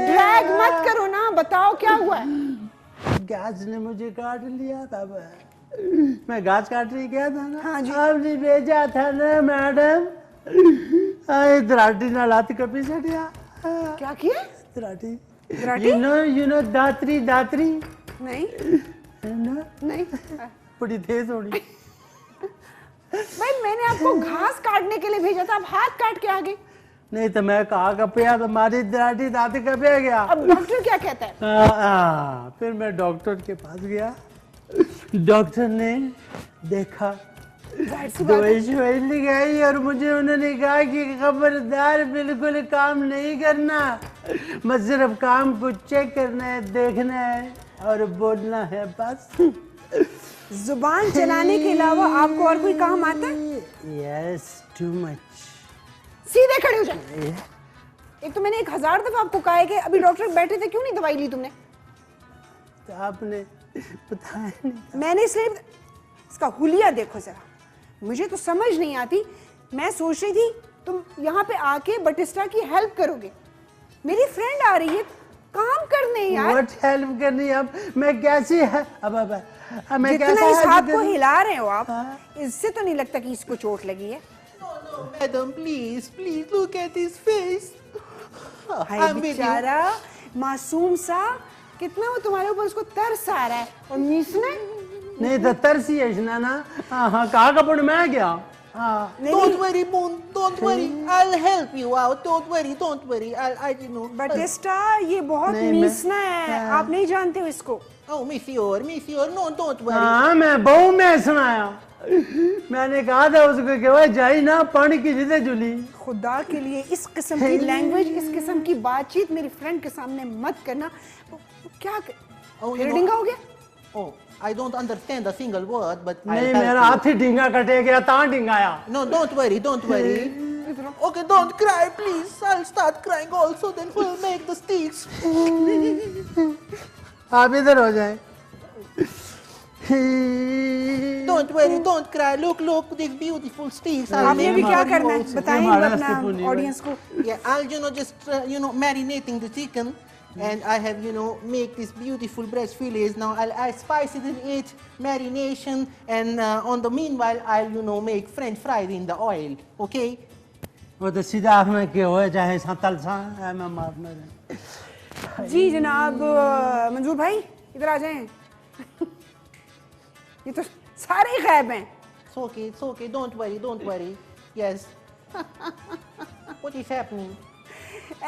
ड्रैग मत करो ना, बताओ क्या हुआ है? गाज ने मुझे काट लिया था। मैं गाज काट रही गया था ना। हाँ जी। आपने भेजा था ना मैडम। दराटी ना लाती कभी से दिया। क्या किया? दराटी। दराटी? You know दातरी। नहीं ना नहीं बड़ी तेज होनी। भाई मैंने आपको घास काटने के लिए भेजा था, आप हाथ काट के आ गए। नहीं तो मैं कहा कपिया तुम्हारी दराटी दाती कपे गया। अब डॉक्टर क्या कहता है? फिर मैं डॉक्टर के पास गया। डॉक्टर ने देखा, दवाई शवाई लगाई और मुझे उन्होंने कहा कि खबरदार बिल्कुल काम नहीं करना, बस सिर्फ काम को चेक करना है, देखना है और बोलना है बस। जुबान चलाने के अलावा आपको और कोई काम आता है? Yes, too much. सीधे खड़े हो जाए। एक तो मैंने 1000 दफा आपको कहा है कि अभी डॉक्टर बैठे थे, क्यों नहीं दवाई ली तुमने? तो आपने बताया नहीं। मैंने इसलिए, इसका हुलिया देखो जरा, मुझे तो समझ नहीं आती मैं सोच रही थी तुम यहाँ पे आके बटिस्टा की हेल्प करोगे। मेरी फ्रेंड आ रही है काम करने यार। व्हाट हेल्प करनी अब मैं कैसे है अब मैं जितना कैसे इस help हाथ को करूं? हिला रहे हो आप, इससे तो नहीं लगता कि इसको चोट लगी है। No, madam, please look at his face. Hi I'm with you. बेचारा मासूम सा, कितना वो तुम्हारे ऊपर उसको तरस आ रहा है। और मीसने नहीं तो तरसी है ना। हाँ कहा कपड़ मैं गया। हाँ Don't worry, Moon. Don't worry. I'll help you out. Don't worry. I you know. Batista ये बहुत नहीं, मैं- मीसना है, आप नहीं जानते हो इसको। Oh, Monsieur, no, don't worry. हाँ मैं बहु में सुनाया। मैंने कहा था उसको कि वह जाई ना पानी की जिदे जुली। खुदा के लिए इस किस्म की लैंग्वेज, इस किस्म की बातचीत मेरी फ्रेंड के सामने मत करना। क्या Oh, you फिर know- डिंगा हो गया? Oh, I don't understand a single word, but I'll नहीं help मेरा you. हाथ ही ढींगा कटे गया ता ढींगाया। No, don't worry. Okay, don't cry, please. I'll start crying also, then we'll make the sticks. आप इधर हो जाए। Don't worry, don't cry. Look, these beautiful sticks. I'll आपने make भी क्या for करना you है also. बताइए हमारा अपना सुकून ही ऑडियंस को। Yeah, I'll just marinating the chicken, and I have make this beautiful breast fillets. Now I spice it in each marination, and on the meanwhile I'll make French fries in the oil. Okay? वो तो सीधा आँख में क्या हो चाहे संतल सा मैं मारना है। जी जनाब मंजूर भाई इधर आ जाएं। ये तो सारे ही गायब हैं। It's okay. Don't worry. Yes. What is happening?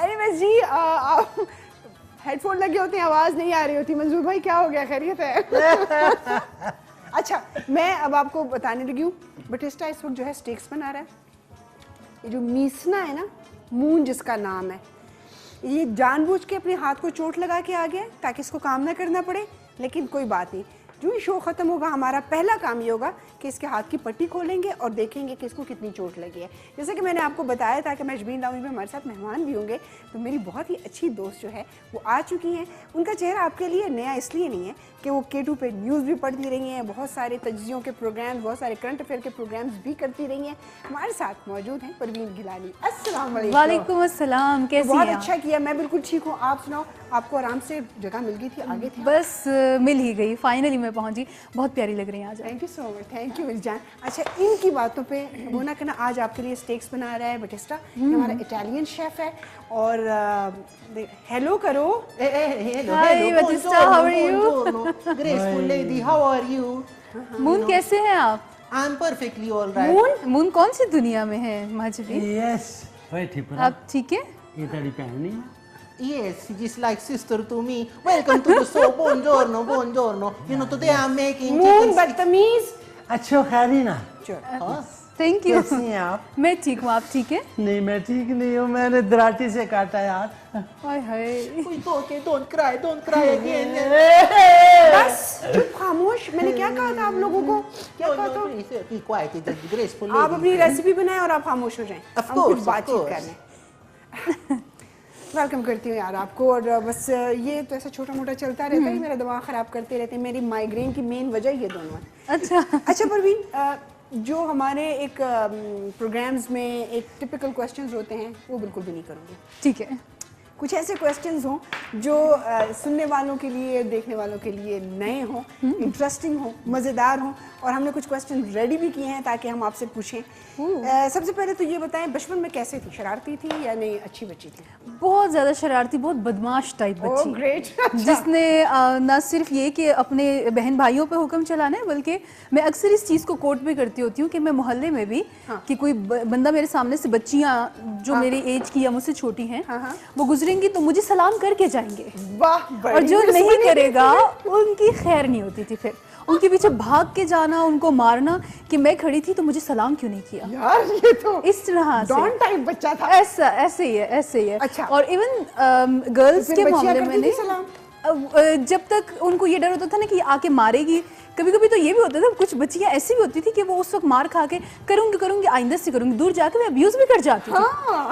Anyways जी आप हेडफोन लगे होते हैं, आवाज नहीं आ रही होती। मंजूर भाई क्या हो गया, खैरियत है? अच्छा मैं अब आपको बताने लगी हूँ, बटिस्टा इस वक्त जो है स्टेक्स बना रहा है। ये जो मीसना है ना, मून जिसका नाम है, ये जानबूझ के अपने हाथ को चोट लगा के आ गया ताकि इसको काम ना करना पड़े। लेकिन कोई बात नहीं, जो ही शो ख़त्म होगा हमारा पहला काम ये होगा कि इसके हाथ की पट्टी खोलेंगे और देखेंगे कि इसको कितनी चोट लगी है। जैसे कि मैंने आपको बताया था कि मजबीन लाउंज में हमारे साथ मेहमान भी होंगे, तो मेरी बहुत ही अच्छी दोस्त जो है वो आ चुकी हैं। उनका चेहरा आपके लिए नया इसलिए नहीं है कि वो K2 पे न्यूज़ भी पढ़ती रही हैं, बहुत सारे तज्जियों के प्रोग्राम्स, बहुत सारे करंट अफेयर के प्रोग्राम्स भी करती रही हैं। हमारे साथ मौजूद हैं परवीन गिलानी। अस्सलाम वालेकुम। वालेकुम अस्सलाम, कैसी बहुत हैं आप? अच्छा किया, मैं बिल्कुल ठीक हूँ। आप सुनाओ, आपको आराम से जगह मिल गई थी, आगे थे? बस मिल ही गई, फाइनली मैं पहुंची। बहुत प्यारी लग रही हैं आज। Thank you so much, thank you Mirzan. अच्छा इनकी बातों पे वो ना करना, आज आपके लिए स्टेक्स बना रहा है बटिस्टा, ये हमारा इटालियन शेफ है। और हेलो करो। Hello. Hi, Batista, how are you? Buongiorno. Graceful lady, how are you? Moon कैसे हैं आप? I'm perfectly all right. Moon कौन सी दुनिया में है माजबी? यस वही ठीक पूरा आप ठीक है? ये तेरी पहनी है। Yes, just like sister to me. Welcome to the show. Buongiorno. Today I'm making moon chicken sticks. बदतमीज। अच्छा खैरी ना थैंक यू। कैसी हैं आप? मैं ठीक हूँ, आप ठीक है? नहीं मैं ठीक नहीं हूँ, मैंने दराटी से काटा यार। हाय हाय। It's okay, don't cry again. बस चुप खामोश। मैंने क्या कहा था आप लोगों को? क्या No, कहा no, था? please, be quiet. It's a graceful आप lady. अपनी रेसिपी बनाएं और आप खामोश हो जाएं। Of हम कुछ course, of बातचीत course. कर लें। वेलकम करती हूँ यार आपको। और बस ये तो ऐसा छोटा मोटा चलता रहता है, मेरा दिमाग ख़राब करते रहते हैं। मेरी माइग्रेन की मेन वजह ये दोनों है। अच्छा परवीन, जो हमारे एक प्रोग्राम्स में एक टिपिकल क्वेश्चंस होते हैं वो बिल्कुल भी नहीं करूँगी। ठीक है। कुछ ऐसे क्वेश्चंस हों जो सुनने वालों के लिए, देखने वालों के लिए नए हों, इंटरेस्टिंग हों, मज़ेदार हों। और हमने कुछ क्वेश्चन रेडी भी किए हैं ताकि हम आपसे पूछें। सबसे पहले तो ये बताएं, बचपन में कैसे थी? शरारती थी या नहीं अच्छी बच्ची थी? बहुत ज़्यादा शरारती, बहुत बदमाश टाइप बच्ची। Oh great. जिसने ना सिर्फ ये कि अपने बहन भाइयों पे हुक्म चलाना है, बल्कि मैं अक्सर इस चीज़ को कोट भी करती होती हूँ कि मैं मोहल्ले में भी कि कोई बंदा मेरे सामने से, बच्चियाँ जो मेरी एज की या मुझसे छोटी हैं, वो गुजरेंगी तो मुझे सलाम करके जाएंगे। वाह। और जो नहीं करेगा उनकी खैर नहीं होती थी। फिर उनके पीछे भाग के जाना, उनको मारना कि मैं खड़ी थी तो मुझे सलाम क्यों नहीं किया। यार ये तो इस तरह से डॉन टाइप बच्चा था। ऐसे ही है। अच्छा। और इवन गर्ल्स फिर के बच्चियाँ मामले करती में थी सलाम? जब तक उनको ये डर होता था ना कि आके मारेगी, कभी कभी तो ये भी होता था, कुछ बच्चियां ऐसी भी होती थी कि वो उस वक्त मार खा के करूंगी आइंदा से करूंगी, दूर जाके मैं अब्यूज भी कर जाती थी,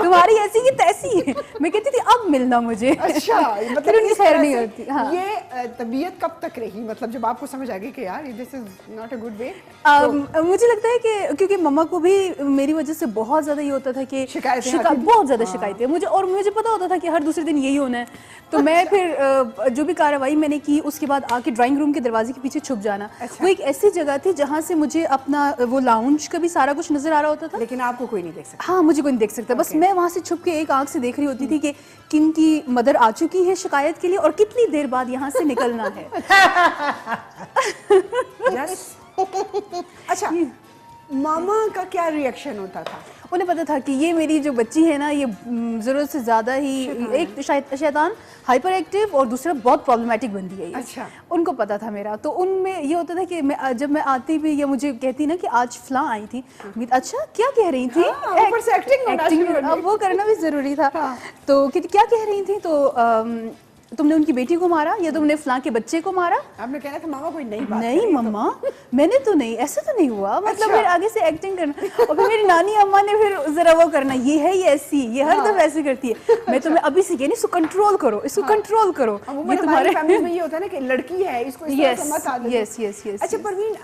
तुम्हारी ऐसी की तैसी। मैं कहती थी अब मिलना मुझे। अच्छा, मतलब फिर उनकी इस खैर तरह नहीं से होती। हाँ। ये तबीयत कब तक रही, मतलब जब आपको समझ आ गई कि यार this is not a good way? मुझे लगता है कि क्योंकि मम्मा को भी मेरी वजह से बहुत ज्यादा ये होता था कि शिकायतें आती थी। बहुत ज्यादा शिकायतें मुझे पता होता था कि हर दूसरे दिन यही होना है। तो मैं फिर जो भी कार्रवाई मैंने की उसके बाद आके ड्राइंग रूम के दरवाजे के पीछे छुप जाना। वो एक ऐसी जगह थी जहाँ से मुझे अपना वो लाउंज का भी सारा कुछ नजर आ रहा होता था, लेकिन आपको कोई नहीं देख सकता। हाँ मुझे कोई नहीं देख सकता। बस मैं वहाँ से छुप के एक आंख से देख रही होती थी कि किन की मदर आ चुकी है शिकायत के लिए और कितनी देर बाद यहाँ से निकलना है। यस। अच्छा, मामा का क्या रिएक्शन होता था? उन्हें पता था कि ये मेरी जो बच्ची है ना, ये जरूरत से ज्यादा ही एक शैतान, हाइपर एक्टिव, और दूसरा बहुत प्रॉब्लमैटिक बंदी है ये। अच्छा। उनको पता था मेरा। तो उनमें ये होता था कि मैं जब मैं आती भी या मुझे कहती ना कि आज फलां आई थी, अच्छा क्या कह रही थी, ऊपर से एक्टिंग अब वो करना भी जरूरी था। तो क्या कह रही थी, तो तुमने उनकी बेटी को मारा या तुमने फलां के बच्चे को मारा? आपने कहना था मामा कोई नई बात नहीं मम्मा, मैंने तो नहीं, ऐसा तो नहीं हुआ। मतलब फिर आगे से एक्टिंग करना, और फिर मेरी नानी अम्मा ने फिर जरा वो करना, ये है ये ऐसी, ये हर दफा ऐसे करती है। मैं तुम्हें अभी से कहनी, इसको कंट्रोल करो, इसको कंट्रोल करो। ये तुम्हारे फैमिली में ये होता है ना कि लड़की है, इसको इस तरह से मत आदत। यस। अच्छा परवीन,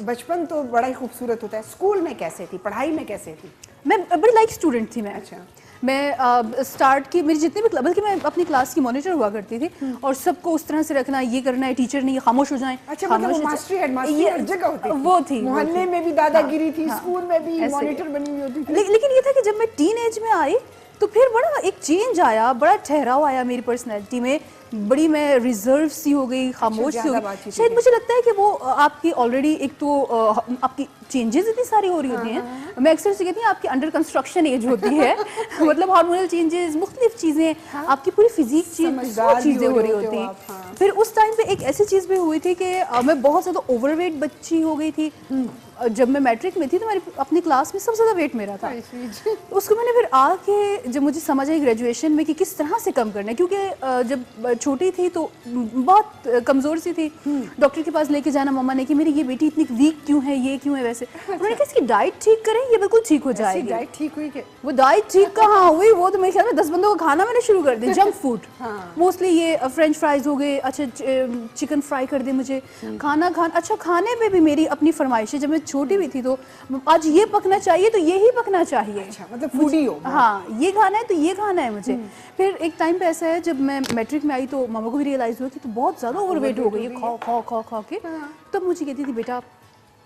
बचपन तो बड़ा ही खूबसूरत होता है, स्कूल में कैसे थी, पढ़ाई में कैसे थी? मैं बड़ी लाइक स्टूडेंट थी। मैं अच्छा। मैं स्टार्ट की मेरी जितनी भी, बल्कि मैं अपनी क्लास की मॉनिटर हुआ करती थी, और सबको उस तरह से रखना, ये करना है, टीचर नहीं खामोश हो जाएं। अच्छा, मतलब वो मास्टरी हेडमास्टरी हर जगह होती थी। वो थी मोहल्ले में भी दादागिरी थी, स्कूल में भी मॉनिटर बनी हुई होती थी। लेकिन ये था कि जब मैं टीन एज में आई तो फिर बड़ा एक चेंज आया, बड़ा ठहराव आया मेरी पर्सनैलिटी में। बड़ी मैं रिजर्व सी हो गई, खामोश सी हो गई। शायद मुझे लगता है कि वो आपकी ऑलरेडी एक तो आपकी चेंजेस इतनी सारी हो रही होती हैं। मैं अक्सर से कहती हूँ आपकी अंडर कंस्ट्रक्शन एज होती है। मतलब हार्मोनल चेंजेस, मुख्तलिफ चीज़ें, आपकी पूरी फिजिक चीज़ें हो रही होती हैं। फिर उस टाइम पे एक ऐसी चीज़ भी हुई थी कि मैं बहुत ज़्यादा ओवरवेट बच्ची हो गई थी। जब मैं मैट्रिक में थी तो मेरी अपनी क्लास में सबसे ज़्यादा वेट मेरा था। उसको मैंने फिर आके जब मुझे समझ आई ग्रेजुएशन में कि किस तरह से कम करना है, क्योंकि जब छोटी थी तो बहुत कमज़ोर सी थी। डॉक्टर के पास लेके जाना मम्मा ने कि मेरी ये बेटी इतनी वीक क्यों है, ये क्यों है वैसे। उन्होंने कहा इसकी डाइट ठीक करें, ये बिल्कुल ठीक हो जाएगी। डाइट ठीक हुई कि वो डाइट ठीक कहाँ हुई, वो तो मेरे ख्याल में 10 बंदों को खाना मैंने शुरू कर दिया, जंक फूड मोस्टली। ये फ्रेंच फ्राइज हो गए, अच्छा चिकन फ्राई कर दे मुझे, खाना अच्छा खाने में भी मेरी अपनी फरमाइश है। जब मैं छोटी भी थी तो आज ये पकना चाहिए तो ये ही पकना चाहिए। अच्छा, मतलब फूडी हो। हाँ, ये खाना है तो ये खाना है मुझे। फिर एक टाइम पे ऐसा है जब मैं मैट्रिक में आई तो मामा को भी रियलाइज हुआ कि तो बहुत ज़्यादा ओवरवेट हो गई है, खा के। तब मुझे कहती थी बेटा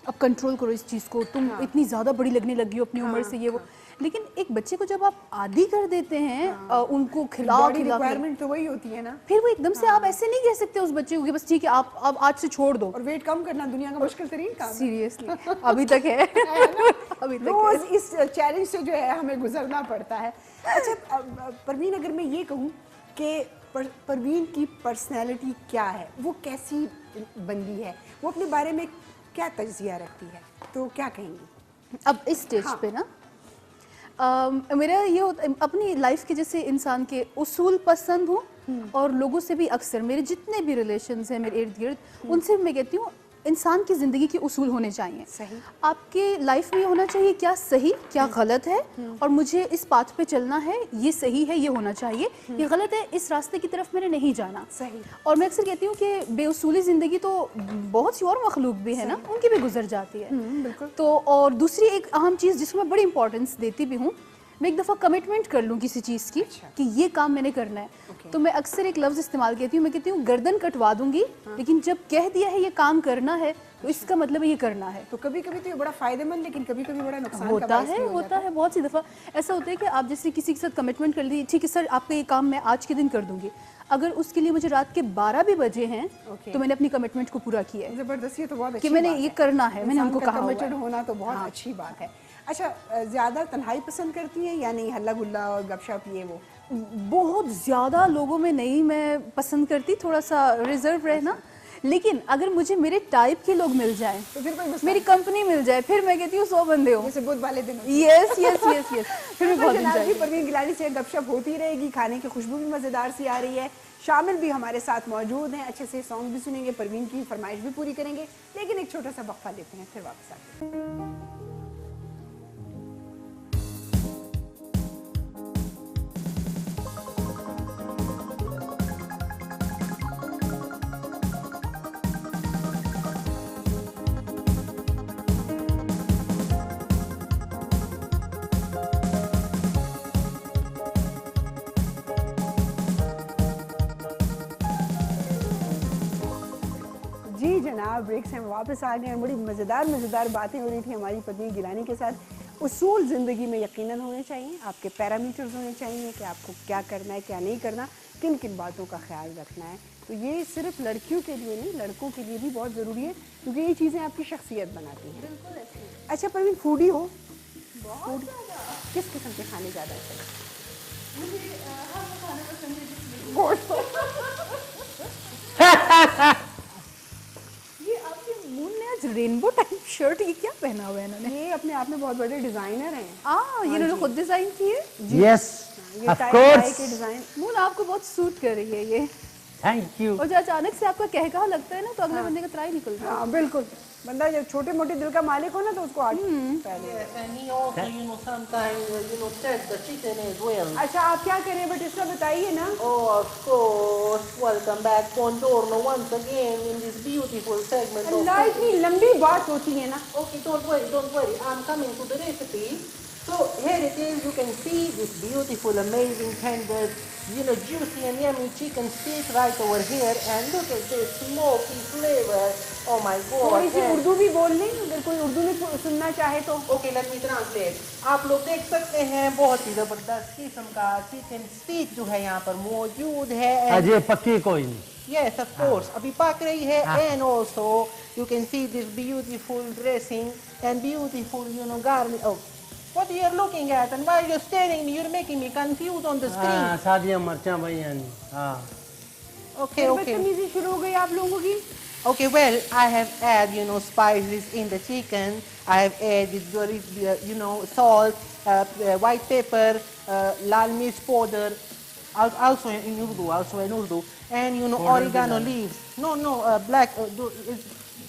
अब कंट्रोल करो इस चीज़ को, तुम इतनी ज़्यादा बड़ी लगने लगी हो अपनी उम्र से, ये वो। लेकिन एक बच्चे को जब आप आदी कर देते हैं, उनको खिलाओ, रिक्वायरमेंट तो वही होती है ना, फिर वो एकदम से आप ऐसे नहीं कह सकते उस बच्चे को कि बस ठीक है आप अब आज से छोड़ दो। और वेट कम करना दुनिया का मुश्किल तरीन काम है। सीरियसली अभी तक है। अभी तक रोज इस चैलेंज से जो है हमें गुजरना पड़ता है। अच्छा परवीन, अगर मैं ये कहूँ कि परवीन की पर्सनैलिटी क्या है, वो कैसी बंदी है, वो अपने बारे में क्या तज्जिया रखती है, तो क्या कहेंगी अब इस स्टेज पे ना? मेरा ये होता अपनी लाइफ के जैसे इंसान के उसूल पसंद हूँ, और लोगों से भी अक्सर मेरे जितने भी रिलेशंस हैं मेरे इर्द गिर्द, उनसे मैं कहती हूँ इंसान की ज़िंदगी के उसूल होने चाहिए। सही। आपके लाइफ में ये होना चाहिए क्या सही क्या गलत है, और मुझे इस पाथ पे चलना है, ये सही है ये होना चाहिए, ये गलत है इस रास्ते की तरफ मैंने नहीं जाना। सही। और मैं अक्सर कहती हूँ कि बेउसूली ज़िंदगी तो बहुत सी और मखलूक भी है ना, उनकी भी गुजर जाती है। बिल्कुल। तो और दूसरी एक अहम चीज़ जिसको मैं बड़ी इंपॉर्टेंस देती भी हूँ, मैं एक दफ़ा कमिटमेंट कर लूँ किसी चीज़ की कि ये काम मैंने करना है, तो मैं अक्सर एक लफ्ज़ इस्तेमाल करती हूँ, मैं कहती हूँ गर्दन कटवा दूंगी, लेकिन जब कह दिया है ये काम करना है तो इसका मतलब ये करना है। तो कभी कभी तो ये बड़ा फायदेमंद, लेकिन कभी कभी बड़ा नुकसान होता है। बहुत सी दफ़ा ऐसा होता है कि आप जैसे किसी के साथ कमिटमेंट कर ली, ठीक है सर आपका ये काम मैं आज के दिन कर दूंगी, अगर उसके लिए मुझे रात के 12 भी बजे हैं तो मैंने अपनी कमिटमेंट को पूरा किया है। जबरदस्ती तो बहुत कि मैंने ये करना है, मैंने उनको कहा कमिटेड होना तो बहुत अच्छी बात है। अच्छा, ज़्यादा तन्हाई पसंद करती हैं या नहीं, हल्ला गुल्ला और गपशप ये वो? बहुत ज़्यादा लोगों में नहीं मैं पसंद करती, थोड़ा सा रिजर्व रहना। लेकिन अगर मुझे मेरे टाइप के लोग मिल जाए, तो फिर कोई मसला मेरी कंपनी मिल जाए, फिर मैं कहती हूँ 100 बंदे हो। जैसे बुध वाले दिन यस यस यस यस, फिर मैं बहुत जनाब जी, enjoy परवीन गिलानी से गपशप होती रहेगी, खाने की खुशबू भी मज़ेदार सी आ रही है। शामिल भी हमारे साथ मौजूद हैं, अच्छे से सॉन्ग भी सुनेंगे, परवीन की फरमाइश भी पूरी करेंगे, लेकिन एक छोटा सा वक्फा लेते हैं, फिर वापस आते हैं। जी जनाब, ब्रेक से हम वापस आ गए हैं। बड़ी मज़ेदार बातें हो रही थी हमारी परवीन गिलानी के साथ। उसूल ज़िंदगी में यकीनन होने चाहिए, आपके पैरामीटर्स होने चाहिए कि आपको क्या करना है क्या नहीं करना, किन किन बातों का ख्याल रखना है। तो ये सिर्फ लड़कियों के लिए नहीं, लड़कों के लिए भी बहुत ज़रूरी है, क्योंकि ये चीज़ें आपकी शख्सियत बनाती हैं। बिल्कुल ऐसे। अच्छा परवीन, फूडी हो? बहुत ज़्यादा। किस किस्म के खाने ज़्यादा अच्छा लगते हैं? मुझे हर वो खाना पसंद है जिसमें गोश्त। ये आपके मून ने आज रेनबो टाइप शर्ट ये क्या पहना हुआ है इन्होंने? ये अपने आप में बहुत बड़े डिज़ाइनर हैं। ये इन्होंने खुद डिजाइन की है। यस ये ऑफ टाई के कोर्स, डिज़ाइन मून आपको बहुत सूट कर रही है ये, थैंक यू। और जो अचानक से आपका कहकहा लगता है ना, तो अगले बंदे का त्राई निकलता है। हाँ बिल्कुल, बंदा जब छोटे मोटे दिल का मालिक हो ना तो उसको पहले। Yes, and he also, sometimes, set the chicken as well. अच्छा आप क्या करें, बट इसका बताइए ना। Oh, of course. Welcome back, Buongiorno, once again in this beautiful segment of अल्लाह, इतनी लंबी बात होती है ना। Okay, don't worry. I'm coming to the recipe. So here it is. You can see this beautiful, amazing, tender, juicy and yummy chicken steak right over here. And look at this smoky flavor. Oh my God! थोड़ी सी And- उर्दू भी बोल लें, अगर कोई उर्दू में सुनना चाहे तो। Okay, let me translate. आप लोग देख सकते हैं बहुत ही जबरदस्त किस्म का चिकन स्टीक जो है यहाँ पर मौजूद है। And- अजय पक्की कोई नहीं। Yes, of course. अभी पक रही है, and also you can see this beautiful dressing and beautiful, garnish. Oh, what you are looking at, and why you're staring me? You're making me confused on the screen. हाँ, सादिया मरचा भाई यानी हाँ। Okay, okay. बदतमीजी शुरू हो गई आप लोगों की। Okay, well, I have added, spices in the chicken. I have added, salt, white pepper, lal mirch powder, also in Urdu, and, oregano leaves. No, black,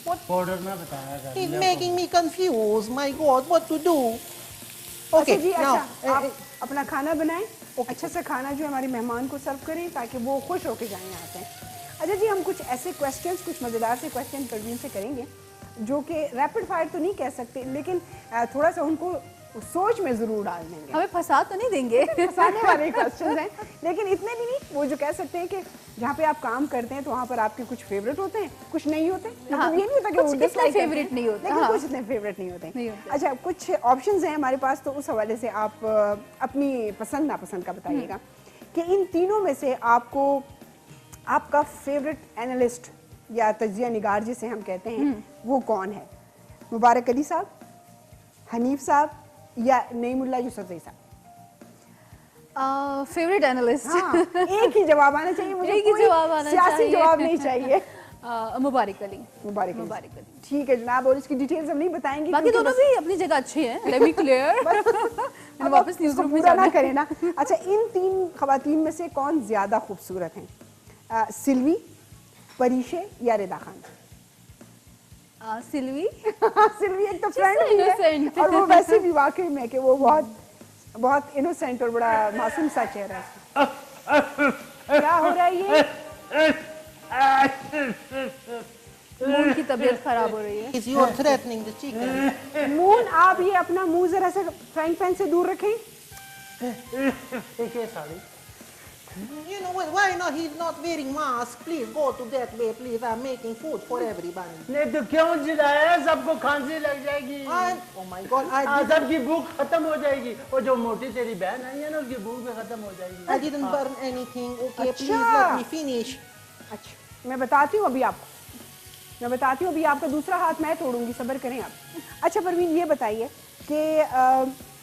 what? Powder ना बताया कर। He's making me confused. My God, what to do? अच्छा Okay, जी, now, अच्छा आप अपना खाना बनाएं, अच्छा सा खाना जो है हमारे मेहमान को सर्व करें ताकि वो खुश होकर जाएं यहाँ से। अच्छा जी, हम कुछ ऐसे क्वेश्चंस, कुछ मज़ेदार से क्वेश्चन परवीन से करेंगे जो कि रैपिड फायर तो नहीं कह सकते, लेकिन थोड़ा सा उनको सोच में ज़रूर डाल देंगे। हमें फंसा तो नहीं देंगे। फंसाने वाले क्वेश्चंस हैं, लेकिन इतने भी नहीं। वो जो कह सकते हैं कि जहाँ पे आप काम करते हैं तो वहाँ पर आपके कुछ फेवरेट होते हैं, कुछ नहीं होते। मतलब ये नहीं होता कि कुछ वो इतने dislike करते हैं, favorite नहीं होते, लेकिन हाँ। कुछ इतने फेवरेट नहीं होते। नहीं होते। अच्छा, कुछ ऑप्शंस हैं हमारे पास, तो उस हवाले से आप अपनी पसंद नापसंद का बताइएगा कि इन तीनों में से आपको आपका फेवरेट एनालिस्ट या तज्जिया निगार जिसे हम कहते हैं वो कौन है? मुबारक अली साहब, हनीफ साहब या नईमुल्लाह यूसुफजई साहब? Favourite analyst. हाँ, एक ही जवाब आना चाहिए मुझे, एक ही कोई जवाब आना सियासी चाहिए। जवाब नहीं चाहिए। मुबारक अली। मुबारक अली। मुबारक अली। ठीक है जनाब, और इसकी डिटेल्स हम नहीं बताएंगे बाकी क्योंकि दोनों भी अपनी जगह अच्छे हैं, लेट मी क्लियर। मैंने वापस न्यूज़ उसको ग्रुप में पूरा जाना ना करें ना। अच्छा, इन तीन खवातीन में से कौन ज्यादा खूबसूरत हैं? सिल्वी, परीशे या रिदा खान? सिल्वी। सिल्वी एक तो फ्रेंड भी है, innocent। और वो वैसे भी वाकई में कि वो बहुत इनोसेंट और बड़ा मासूम सा चेहरा है। क्या हो रहा है ये? मून की तबीयत खराब हो रही है। is you are threatening the chicken? Moon, आप ये अपना मुंह जरा सा फ्राइंग पैन से दूर रखें। एक ये sari. You know what? Why not? He's not wearing mask. Please go to that way, please. I'm making food for everybody. नहीं तो क्यों जिलाया? सबको खांसी लग जाएगी। Oh my God! सबकी भूख खत्म हो जाएगी। और जो मोटी तेरी बहन आई है ना, उसकी भूख भी खत्म हो जाएगी। I didn't burn anything. Okay, अच्छा। please let me finish. अच्छा, मैं बताती हूँ अभी आपका दूसरा हाथ मैं तोड़ूंगी, सब्र करें आप। अच्छा परवीन, ये बताइए कि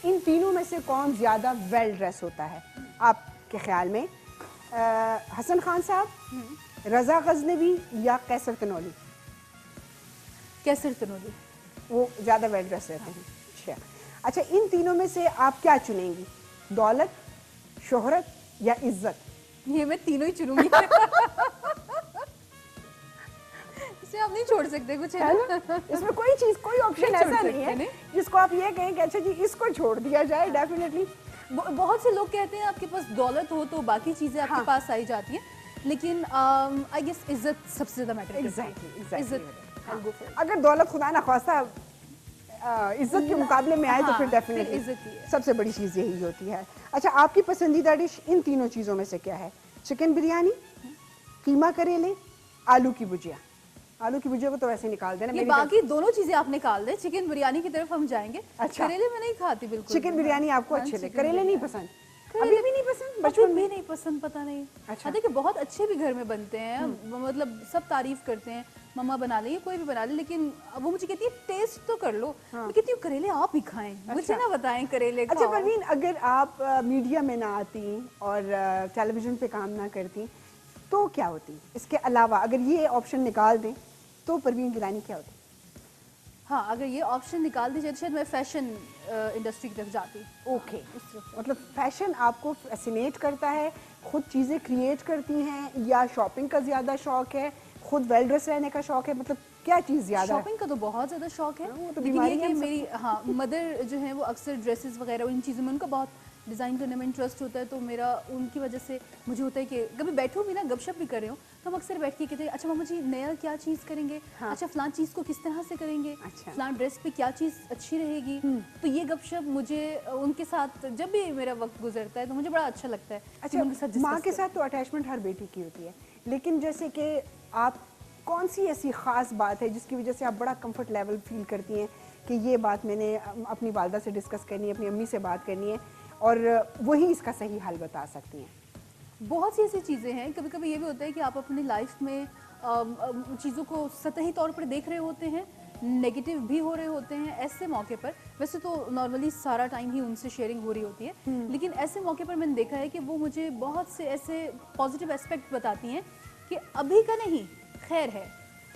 इन तीनों में से कौन ज़्यादा वेल ड्रेस होता है आपके ख्याल में? हसन खान साहब रजा गजनवी या कैसर तनौली? कैसर तनौली। वो ज़्यादा वेल ड्रेस रहते हैं। अच्छा अच्छा, इन तीनों में से आप क्या चुनेंगी? दौलत, शोहरत या इज्जत? ये मैं तीनों ही चुनूंगी। इसे आप नहीं छोड़ सकते कुछ, है ना? इसमें कोई चीज, कोई ऑप्शन नहीं छोड़ ऐसा सकते, नहीं है नहीं। जिसको आप ये कहें कि अच्छा जी इसको छोड़ दिया जाए। डेफिनेटली बहुत से लोग कहते हैं आपके पास दौलत हो तो बाकी चीजें आपके हाँ। पास आई जाती हैं, लेकिन आई गेस इज्जत सबसे ज्यादा मैटर करती है। एग्जैक्टली इज्जत I'll go for it. अगर दौलत खुदा ना खास्ता इज्जत के मुकाबले में आए तो हाँ, फिर फिर डेफिनेटली इज्जत ही है। सबसे बड़ी चीज़ यही होती है। अच्छा, आपकी पसंदीदा डिश इन तीनों चीज़ों में से क्या है? चिकन बिरयानी, कीमा करेले, आलू की भुजिया? आलू की भुजिया को तो वैसे निकाल देना। ये मेरी बाकी दोनों चीजें आप निकाल दें, चिकन बिरयानी की तरफ हम जाएंगे। अच्छा। करेले में नहीं खाती बिल्कुल। चिकन बिरयानी आपको हाँ, अच्छे लगे, चिकन करेले नहीं बिरयानी। पसंद? अभी भी नहीं पसंद? बचपन बचपन भी में? नहीं पसंद, पता नहीं। अच्छा। हाँ, देखिए बहुत अच्छे भी घर में बनते हैं, मतलब सब तारीफ करते हैं, मम्मा बना ले, कोई भी बना ले, लेकिन अब वो मुझे कहती है टेस्ट तो कर लो। मैं कहती हूँ करेले आप ही खाएं, मुझे ना बताएं करेले अच्छा खाओ। परवीन, अगर आप मीडिया में ना आती और टेलीविजन पे काम ना करती तो क्या होती? इसके अलावा अगर ये ऑप्शन निकाल दें तो परवीन गिलानी क्या होती? हाँ, अगर ये ऑप्शन निकाल दीजिए तो शायद मैं फैशन इंडस्ट्री की तरफ जाती। ओके, मतलब फैशन आपको फैसिनेट करता है, खुद चीज़ें क्रिएट करती हैं, या शॉपिंग का ज़्यादा शौक है, खुद वेल ड्रेस रहने का शौक है? मतलब क्या चीज़ ज़्यादा है? शॉपिंग का तो बहुत ज़्यादा शौक है, वो तो लेकिन बीमारी ये है कि हम मेरी हाँ मदर जो है वो अक्सर ड्रेसेस वगैरह इन चीज़ों में उनका बहुत डिज़ाइन करने में इंटरेस्ट होता है, तो मेरा उनकी वजह से मुझे होता है कि कभी बैठूँ भी ना, गपशप भी कर रहे हो तो हम अक्सर बैठ के कहते हैं अच्छा मामा जी नया क्या चीज़ करेंगे, हाँ। अच्छा फलां चीज़ को किस तरह से करेंगे, अच्छा। फलां ड्रेस पे क्या चीज़ अच्छी रहेगी। तो ये गपशप मुझे उनके साथ जब भी मेरा वक्त गुजरता है तो मुझे बड़ा अच्छा लगता है। कि अच्छा, उनके साथ माँ discuss के करें। साथ तो अटैचमेंट हर बेटी की होती है, लेकिन जैसे कि आप कौन सी ऐसी ख़ास बात है जिसकी वजह से आप बड़ा कंफर्ट लेवल फील करती हैं कि ये बात मैंने अपनी वालदा से डिस्कस करनी है, अपनी अम्मी से बात करनी है और वही इसका सही हल बता सकती हैं? बहुत सी ऐसी चीज़ें हैं, कभी कभी ये भी होता है कि आप अपनी लाइफ में चीज़ों को सतही तौर पर देख रहे होते हैं, नेगेटिव भी हो रहे होते हैं। ऐसे मौके पर वैसे तो नॉर्मली सारा टाइम ही उनसे शेयरिंग हो रही होती है, लेकिन ऐसे मौके पर मैंने देखा है कि वो मुझे बहुत से ऐसे पॉजिटिव एस्पेक्ट बताती हैं कि अभी का नहीं, खैर है,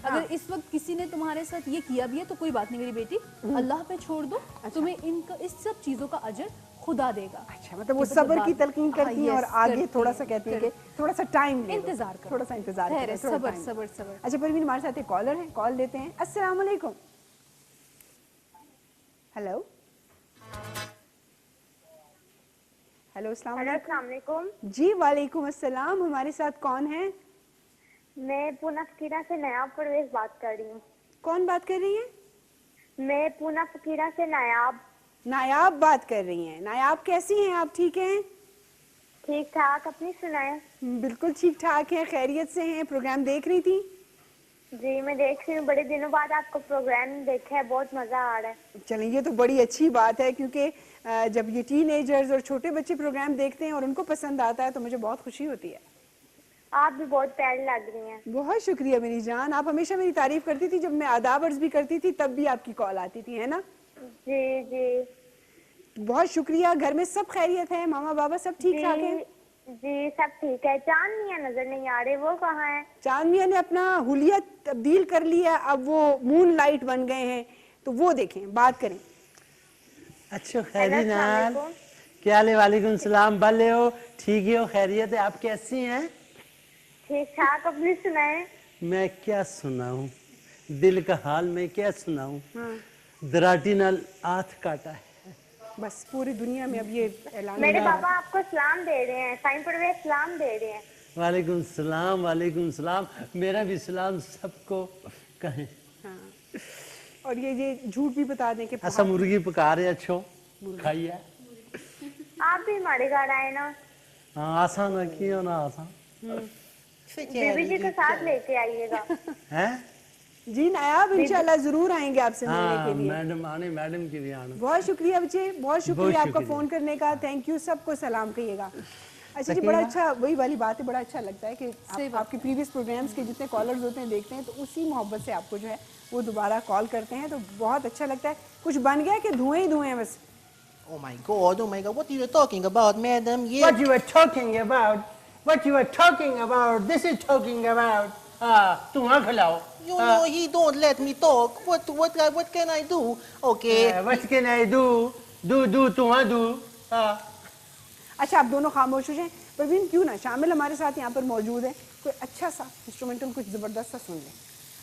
अगर इस वक्त किसी ने तुम्हारे साथ ये किया भी है तो कोई बात नहीं मेरी बेटी, अल्लाह पे छोड़ दो, तुम्हें इनका इस सब चीज़ों का अजर खुदा देगा। अच्छा, मतलब वो सब्र की तलकीन करती हैं और आगे थोड़ा सा कहती हैं कि थोड़ा सा टाइम ले लो, इंतजार करो, थोड़ा सा इंतजार खैर करो, है, थोड़ा सब्र time। सब्र सब्र। अच्छा परवीन, हमारे साथ एक कॉलर है, कॉल लेते हैं। अस्सलाम वालेकुम। हेलो हेलो, अस्सलाम वालेकुम। जी वालेकुम अस्सलाम, हमारे साथ कौन है? मैं पूना फकीरा से नायाब परवेज बात कर रही हूँ। कौन बात कर रही हैं? मैं पूना फकीरा से नायाब। नायाब बात कर रही हैं। नायाब कैसी हैं आप? ठीक हैं? ठीक ठाक, अपनी सुनाए? बिल्कुल ठीक ठाक हैं, खैरियत से हैं। प्रोग्राम देख रही थी? जी मैं देख रही हूँ, बड़े दिनों बाद आपका प्रोग्राम देखा है, बहुत मजा आ रहा है। चलें, ये तो बड़ी अच्छी बात है, क्योंकि जब ये टीनेजर्स और छोटे बच्चे प्रोग्राम देखते हैं और उनको पसंद आता है तो मुझे बहुत खुशी होती है। आप भी बहुत प्यारी लग रही हैं। बहुत शुक्रिया मेरी जान, आप हमेशा मेरी तारीफ करती थी, जब मैं आदाब अर्ज भी करती थी तब भी आपकी कॉल आती थी, है ना? जी जी बहुत शुक्रिया। घर में सब खैरियत है? मामा बाबा सब ठीक ठाक हैं? जी सब ठीक है। चांद मियाँ नजर नहीं आ रहे, वो कहाँ है? चांद मियाँ ने अपना हुलिया तब्दील कर लिया, अब वो मून लाइट बन गए हैं, तो वो देखें, बात करें। अच्छा खैरी नाल, क्या हाल है? वालेकुम सलाम, भले हो? ठीक है हो? खैरियत है? आप कैसी हैं? ठीक ठाक, अपनी सुनाए? मैं क्या सुनाऊं, दिल का हाल मैं क्या सुनाऊं। हाँ। दराटी नाल हाथ काटा है। बस पूरी दुनिया में अब ये ऐलान मेरे बाबा आपको सलाम दे रहे हैं, साईं परवेज सलाम दे रहे हैं। वालेकुम सलाम, वालेकुम सलाम, मेरा भी सलाम सबको कहें। हाँ। और ये झूठ भी बता दें कि ऐसा मुर्गी पका रहे अच्छो खाइए। आप भी हमारे घर आए ना। हाँ आसान है, क्यों ना आसान। बीबी जी को साथ लेके आइएगा। हैं? जी नायाब, इंशाल्लाह जरूर आएंगे आपसे मिलने हाँ के लिए। मैडम आने, मैडम की भी आने। बहुत शुक्रिया बच्चे, बहुत शुक्रिया आपका शुक्रिया। फोन करने का, थैंक यू, सबको सलाम कहिएगा। अच्छा जी, बड़ा अच्छा, वही वाली बात है, बड़ा अच्छा लगता है कि आपके प्रीवियस प्रोग्राम्स के जितने कॉलर्स होते हैं देखते हैं तो उसी मोहब्बत से आपको जो है वो दोबारा कॉल करते हैं, तो बहुत अच्छा लगता है। कुछ बन गया कि धुएं ही धुएं हैं बस? Oh my God, what are you talking about, madam? What you were talking about What you are talking about? This is talking about. धुआं खिलाओ. You know he don't let me talk. What can I do? Okay. What can I do? Do धुआं do. अच्छा आप दोनों खामोश हो जाएं. परवीन क्यों ना शामिल हमारे साथ यहाँ पर मौजूद है, कोई अच्छा सा इंस्ट्रूमेंटल कुछ जबरदस्त सा सुन लें.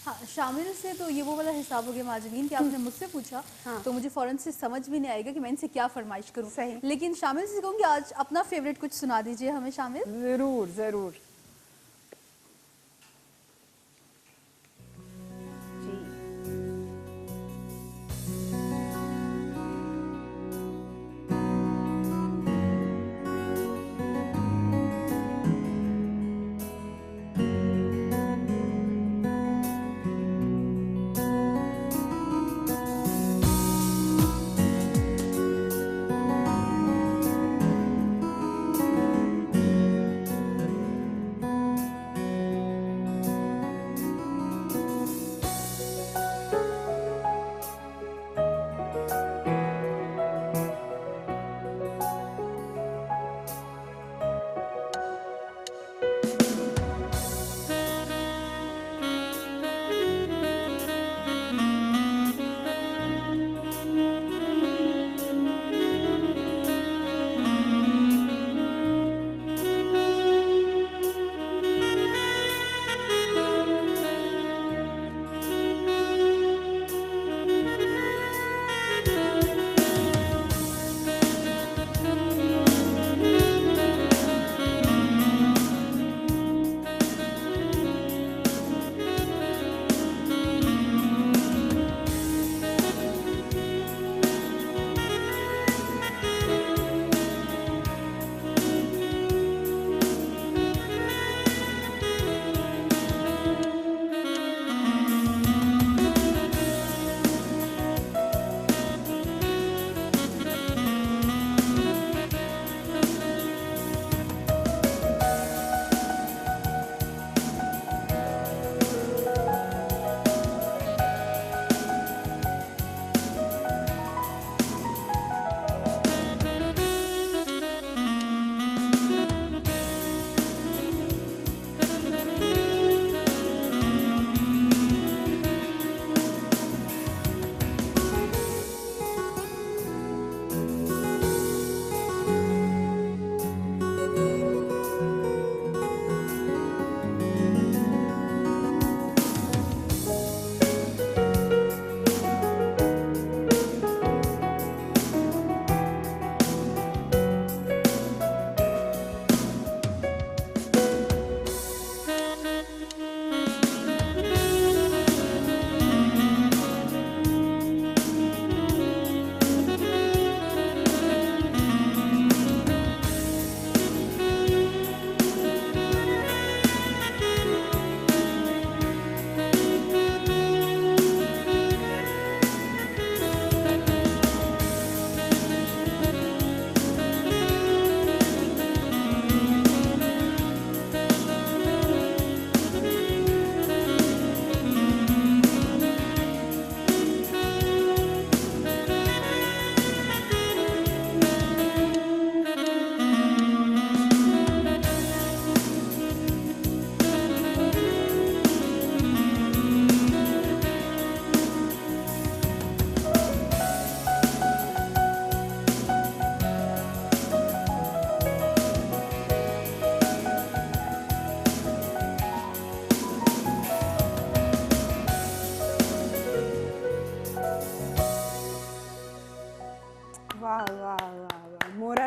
हाँ, शामिल से तो ये वो वाला हिसाब हो गया माजलीन कि आपने मुझसे पूछा तो मुझे फ़ौरन से समझ भी नहीं आएगा कि मैं इनसे क्या फरमाइश करूँ. सही. लेकिन शामिल से कहूँगी आज अपना फेवरेट कुछ सुना दीजिए हमें शामिल. जरूर जरूर.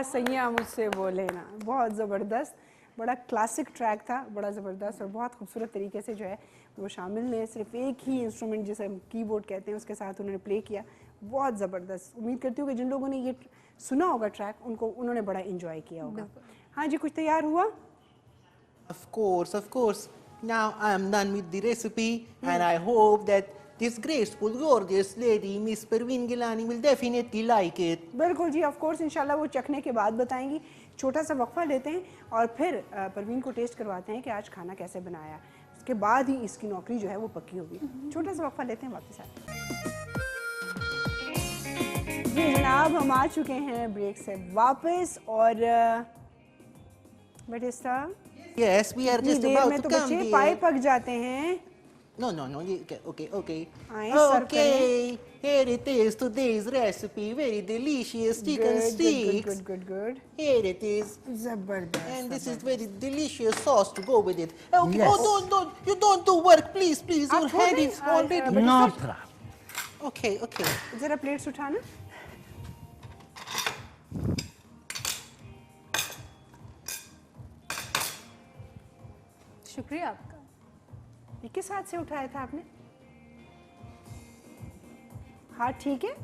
सैया मुझसे बोले ना, बहुत ज़बरदस्त, बड़ा क्लासिक ट्रैक था, बड़ा ज़बरदस्त और बहुत खूबसूरत तरीके से जो है वो शामिल ने सिर्फ एक ही इंस्ट्रूमेंट जिसे हम कीबोर्ड कहते हैं उसके साथ उन्होंने प्ले किया, बहुत ज़बरदस्त। उम्मीद करती हूँ कि जिन लोगों ने ये सुना होगा ट्रैक उन्होंने बड़ा इंजॉय किया होगा। हाँ जी, कुछ तैयार हुआ? Of course. Now I am done with the recipe and I hope that this graceful, gorgeous lady, Miss Parveen Gilani, will definitely like it. बिल्कुल जी, ऑफ कोर्स इंशाल्लाह वो चखने के बाद बताएंगी। छोटा सा वक्फा लेते हैं और फिर परवीन को टेस्ट करवाते हैं कि आज खाना कैसे बनाया, उसके बाद ही इसकी नौकरी जो है वो पक्की होगी। छोटा सा वक्फा लेते हैं, वापस आते हैं। जी जनाब, हम आ चुके हैं ब्रेक से वापस और बेटिस्ता Yes, we are इतनी just देर about में to तो come बच्चे पाए there. पक जाते हैं। No, no, no. Okay. आए सर्व Okay, here it is. Today's recipe. Very delicious chicken sticks. Good Here it is. जबरदस्त। And this is very delicious sauce to go with it. Okay. Yes. Oh, don't. You don't do work, please. Your आप hand छोड़ is दें, already. No problem. Okay. जरा प्लेट्स उठाना। शुक्रिया आपका। ये किस हाथ से उठाया था आपने? हाथ ठीक है?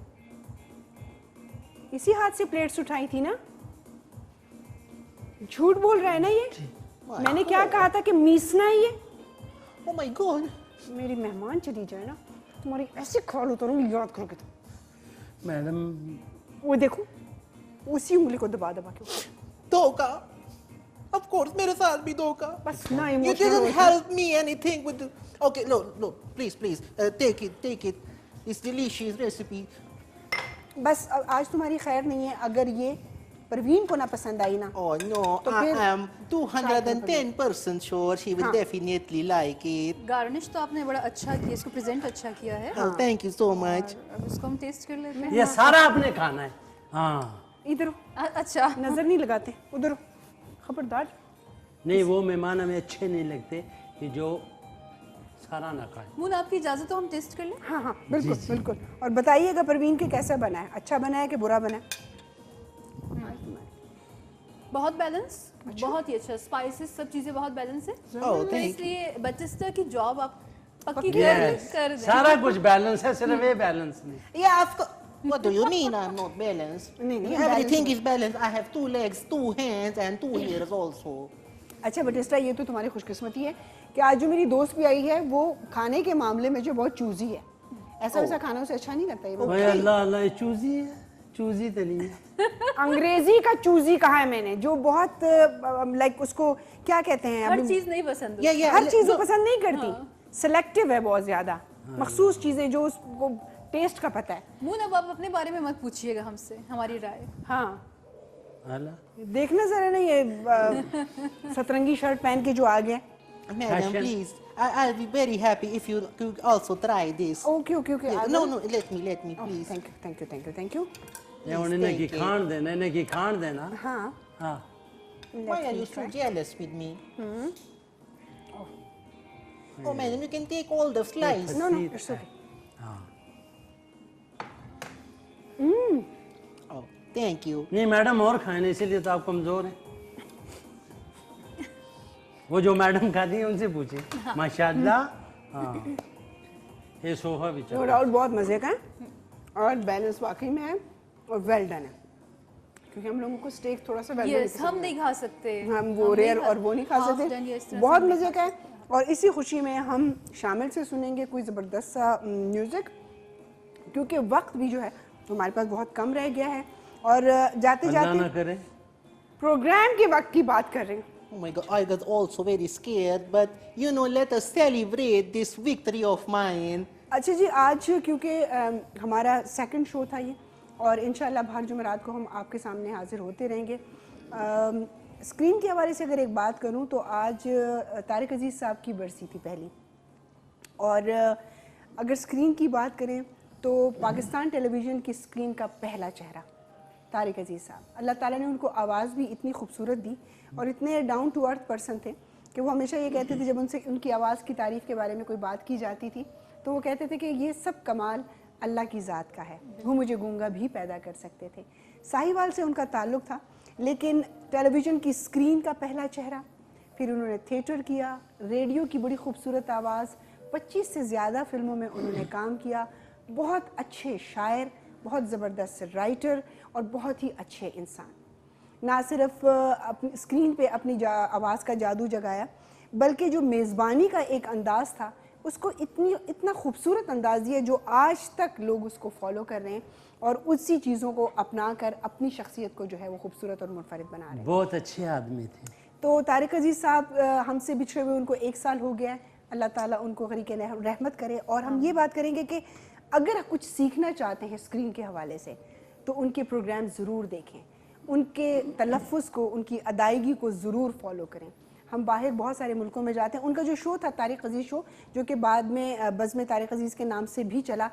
इसी हाथ से प्लेट्स उठाई थी ना? झूठ बोल रहा है ना ये? मैंने क्या कहा था कि मीसना है ये? Oh my God. मेरी मेहमान चली जाए ना, तुम्हारी ऐसी खाल उतारूंगी, याद करोगे तो। मैडम वो देखो, उसी उंगली को दबा दबा के उठाओ। धोखा. Of course, मेरे साथ भी धोखा. बस ना You emotional didn't help me anything with the... Okay, no, please. Take it. It's delicious recipe. बस आज तुम्हारी खैर नहीं है। अगर ये परवीन को ना पसंद आई ना, Oh no, तो I फिर am 210% sure she will हाँ. definitely like it. गार्निश तो आपने बड़ा अच्छा किया, इसको प्रेजेंट अच्छा किया है। Oh, thank you so much. अब इसको हम टेस्ट कर लेते हैं। ये सारा आपने खाना है। हाँ इधर हो, अच्छा, नजर नहीं लगाते, उधर हो, खबरदार। नहीं, वो मेहमान हमें अच्छे नहीं लगते कि जो सारा ना खाए। मून आपकी इजाजत हो हम टेस्ट कर लें? हाँ बिल्कुल। और बताइएगा परवीन के कैसा बना है, अच्छा बना है कि बुरा बना है? बहुत बैलेंस, बहुत ही अच्छा, स्पाइसेस सब चीजें बहुत बैलेंस है। Oh, तो thank you. इसलिए बटिस्टा की जॉब आप पक्की Yes. कर दें। सारा कुछ बैलेंस है, सिर्फ ये बैलेंस नहीं। Yeah, of course. What do you mean I'm not balanced? नहीं, Everything balance is balanced. I have 2 legs, 2 hands and 2 ears also. अच्छा बटिस्टा, ये तो तुम्हारी खुशकिस्मती है कि आज जो मेरी दोस्त भी आई है वो खाने के मामले में जो बहुत चूजी है। ऐसा वैसा खाना उसे अच्छा नहीं लगता ये। भाई अल्लाह, ये चूजी है, चूजी तो नहीं है। अंग्रेजी का चूजी कहा है मैंने, जो बहुत लाइक उसको क्या कहते हैं, हर अभी चीज नहीं पसंद। Yeah, हर चीज वो पसंद नहीं करती, सिलेक्टिव है बहुत ज्यादा, मखसूस चीजें जो उसको टेस्ट का पता है। मून अब आप अपने बारे में मत पूछिएगा हमसे, हमारी राय। हाँ अल्लाह, देखना जरा ना ये सतरंगी शर्ट पहन के जो आ गया। Madam, Fashion. please. I'll be very happy if you could also try this. Okay No, let me, please. Thank you. ये उन्हें की खान देना, इन्हें की खान देना। हाँ हाँ, Why are you so jealous with me? Oh, madam, you can take all the slice. No it's okay. Oh, thank you. नहीं मैडम और खाए नहीं, इसीलिए तो आप कमजोर हैं। वो जो मैडम खाती है उनसे पूछिए। माशाल्लाह। हाँ, ये सोफा भी नो चल। डाउट बहुत मजे का है और बैलेंस वाकई में है और वेल डन है, क्योंकि हम लोगों को स्टेक थोड़ा सा वेल यस, हम नहीं खा सकते। हम वो रेयर और वो नहीं खा सकते। बहुत मजे का है और इसी खुशी में हम शामिल से सुनेंगे कोई ज़बरदस्त सा म्यूज़िक, क्योंकि वक्त भी जो है हमारे पास बहुत कम रह गया है और जाते अल्लाह ना जाते करे। प्रोग्राम के वक्त की बात कर रहे हैं। Oh my God, I got also very scared, but let us celebrate this victory of mine. अच्छा जी, आज क्योंकि हमारा सेकंड शो था ये और इंशाल्लाह हर जुमेरात को हम आपके सामने हाजिर होते रहेंगे। स्क्रीन के हवाले से अगर एक बात करूं तो आज तारिक अजीज़ साहब की बरसी थी पहली, और अगर स्क्रीन की बात करें तो पाकिस्तान टेलीविज़न की स्क्रीन का पहला चेहरा तारिक अजीज़ साहब, अल्लाह ताला ने उनको आवाज़ भी इतनी खूबसूरत दी और इतने डाउन टू अर्थ पर्सन थे कि वो हमेशा ये कहते थे, जब उनसे उनकी आवाज़ की तारीफ़ के बारे में कोई बात की जाती थी तो वो कहते थे कि ये सब कमाल अल्लाह की ज़ात का है, वो मुझे गूंगा भी पैदा कर सकते थे। साहिवाल से उनका ताल्लुक़ था, लेकिन टेलीविज़न की स्क्रीन का पहला चेहरा, फिर उन्होंने थिएटर किया, रेडियो की बड़ी खूबसूरत आवाज़, 25 से ज़्यादा फ़िल्मों में उन्होंने काम किया, बहुत अच्छे शायर, बहुत ज़बरदस्त राइटर और बहुत ही अच्छे इंसान। ना सिर्फ अपनी स्क्रीन पे अपनी आवाज़ का जादू जगाया, बल्कि जो मेज़बानी का एक अंदाज़ था उसको इतना खूबसूरत अंदाज़ दिया जो आज तक लोग उसको फॉलो कर रहे हैं और उसी चीज़ों को अपना कर अपनी शख्सियत को जो है वो खूबसूरत और मुनफरिद बना रहे हैं। बहुत अच्छे आदमी थे। तो तारिक अजीज़ साहब हमसे बिछड़े हुए उनको 1 साल हो गया है, अल्लाह ताला उनको गरीक़ रहमत करे। और हम ये बात करेंगे कि अगर कुछ सीखना चाहते हैं स्क्रीन के हवाले से तो उनके प्रोग्राम ज़रूर देखें, उनके तलफ़्फ़ुज़ को, उनकी अदायगी को ज़रूर फॉलो करें। हम बाहर बहुत सारे मुल्कों में जाते हैं। उनका जो शो था तारिक अजीज़ शो, जो कि बाद में बज़्म तारिक अजीज़ के नाम से भी चला,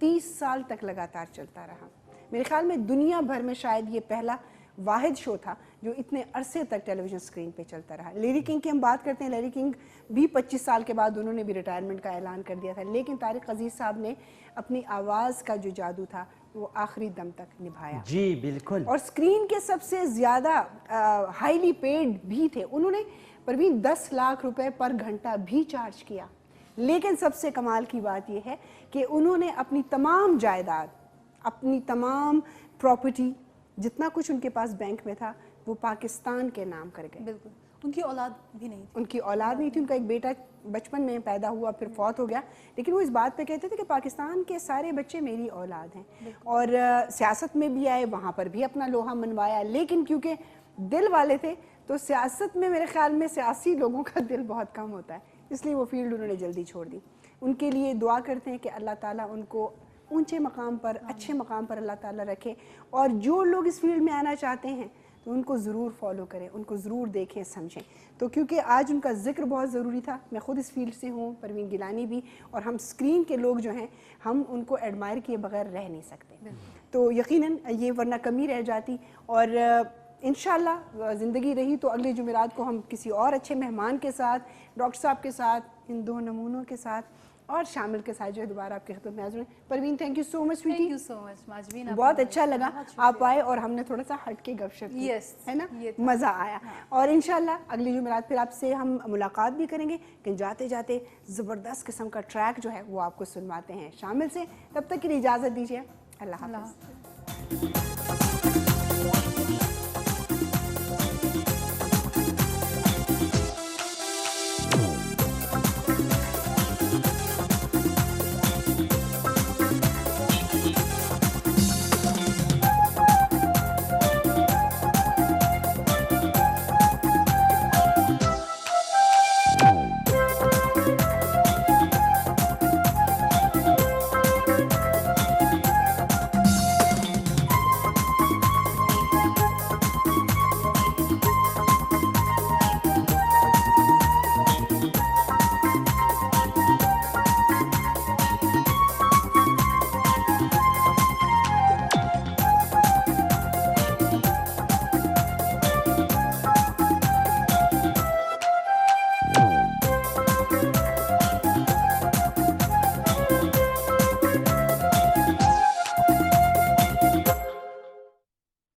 30 साल तक लगातार चलता रहा। मेरे ख्याल में दुनिया भर में शायद ये पहला वाहिद शो था जो इतने अरसे तक टेलीविज़न स्क्रीन पे चलता रहा। लैरी किंग की हम बात करते हैं, लैरी किंग भी 25 साल के बाद उन्होंने भी रिटायरमेंट का ऐलान कर दिया था, लेकिन तारिक अजीज़ साहब ने अपनी आवाज़ का जो जादू था वो आखिरी दम तक निभाया। जी बिल्कुल। और स्क्रीन के सबसे ज़्यादा हाईली पेड भी थे। उन्होंने परवीन 10 लाख रुपए पर घंटा भी चार्ज किया। लेकिन सबसे कमाल की बात यह है कि उन्होंने अपनी तमाम जायदाद, अपनी तमाम प्रॉपर्टी, जितना कुछ उनके पास बैंक में था, वो पाकिस्तान के नाम कर गए। बिल्कुल, उनकी औलाद भी नहीं थी। उनकी औलाद नहीं थी। उनका एक बेटा बचपन में पैदा हुआ, फिर फौत हो गया, लेकिन वो इस बात पे कहते थे कि पाकिस्तान के सारे बच्चे मेरी औलाद हैं। और सियासत में भी आए, वहाँ पर भी अपना लोहा मनवाया, लेकिन क्योंकि दिल वाले थे तो सियासत में मेरे ख्याल में सियासी लोगों का दिल बहुत कम होता है, इसलिए वो फील्ड उन्होंने जल्दी छोड़ दी। उनके लिए दुआ करते हैं कि अल्लाह ताला उनको ऊंचे मकाम पर, अच्छे मकाम पर अल्लाह ताला रखे। और जो लोग इस फील्ड में आना चाहते हैं तो उनको ज़रूर फॉलो करें, उनको ज़रूर देखें, समझें। तो क्योंकि आज उनका जिक्र बहुत ज़रूरी था, मैं ख़ुद इस फील्ड से हूँ, परवीन गिलानी भी, और हम स्क्रीन के लोग जो हैं हम उनको एडमायर किए बगैर रह नहीं सकते। तो यकीनन ये वरना कमी रह जाती। और इंशाल्लाह ज़िंदगी रही तो अगले जुमेरात को हम किसी और अच्छे मेहमान के साथ, डॉक्टर साहब के साथ, इन 2 नमूनों के साथ और शामिल के साथ जो है दोबारा आपकी खिदमत में हाज़िर हैं। Parveen, thank you so much sweetie. Thank you so much Majveen, बहुत अच्छा लगा आप आए और हमने थोड़ा सा हट के गपशप की, है ना, मज़ा आया। और इंशाल्लाह अगली जुमेरात फिर आपसे हम मुलाकात भी करेंगे, लेकिन जाते जाते ज़बरदस्त किस्म का ट्रैक जो है वो आपको सुनवाते हैं शामिल से। तब तक के लिए इजाज़त दीजिए, अल्लाह हाफ़िज़।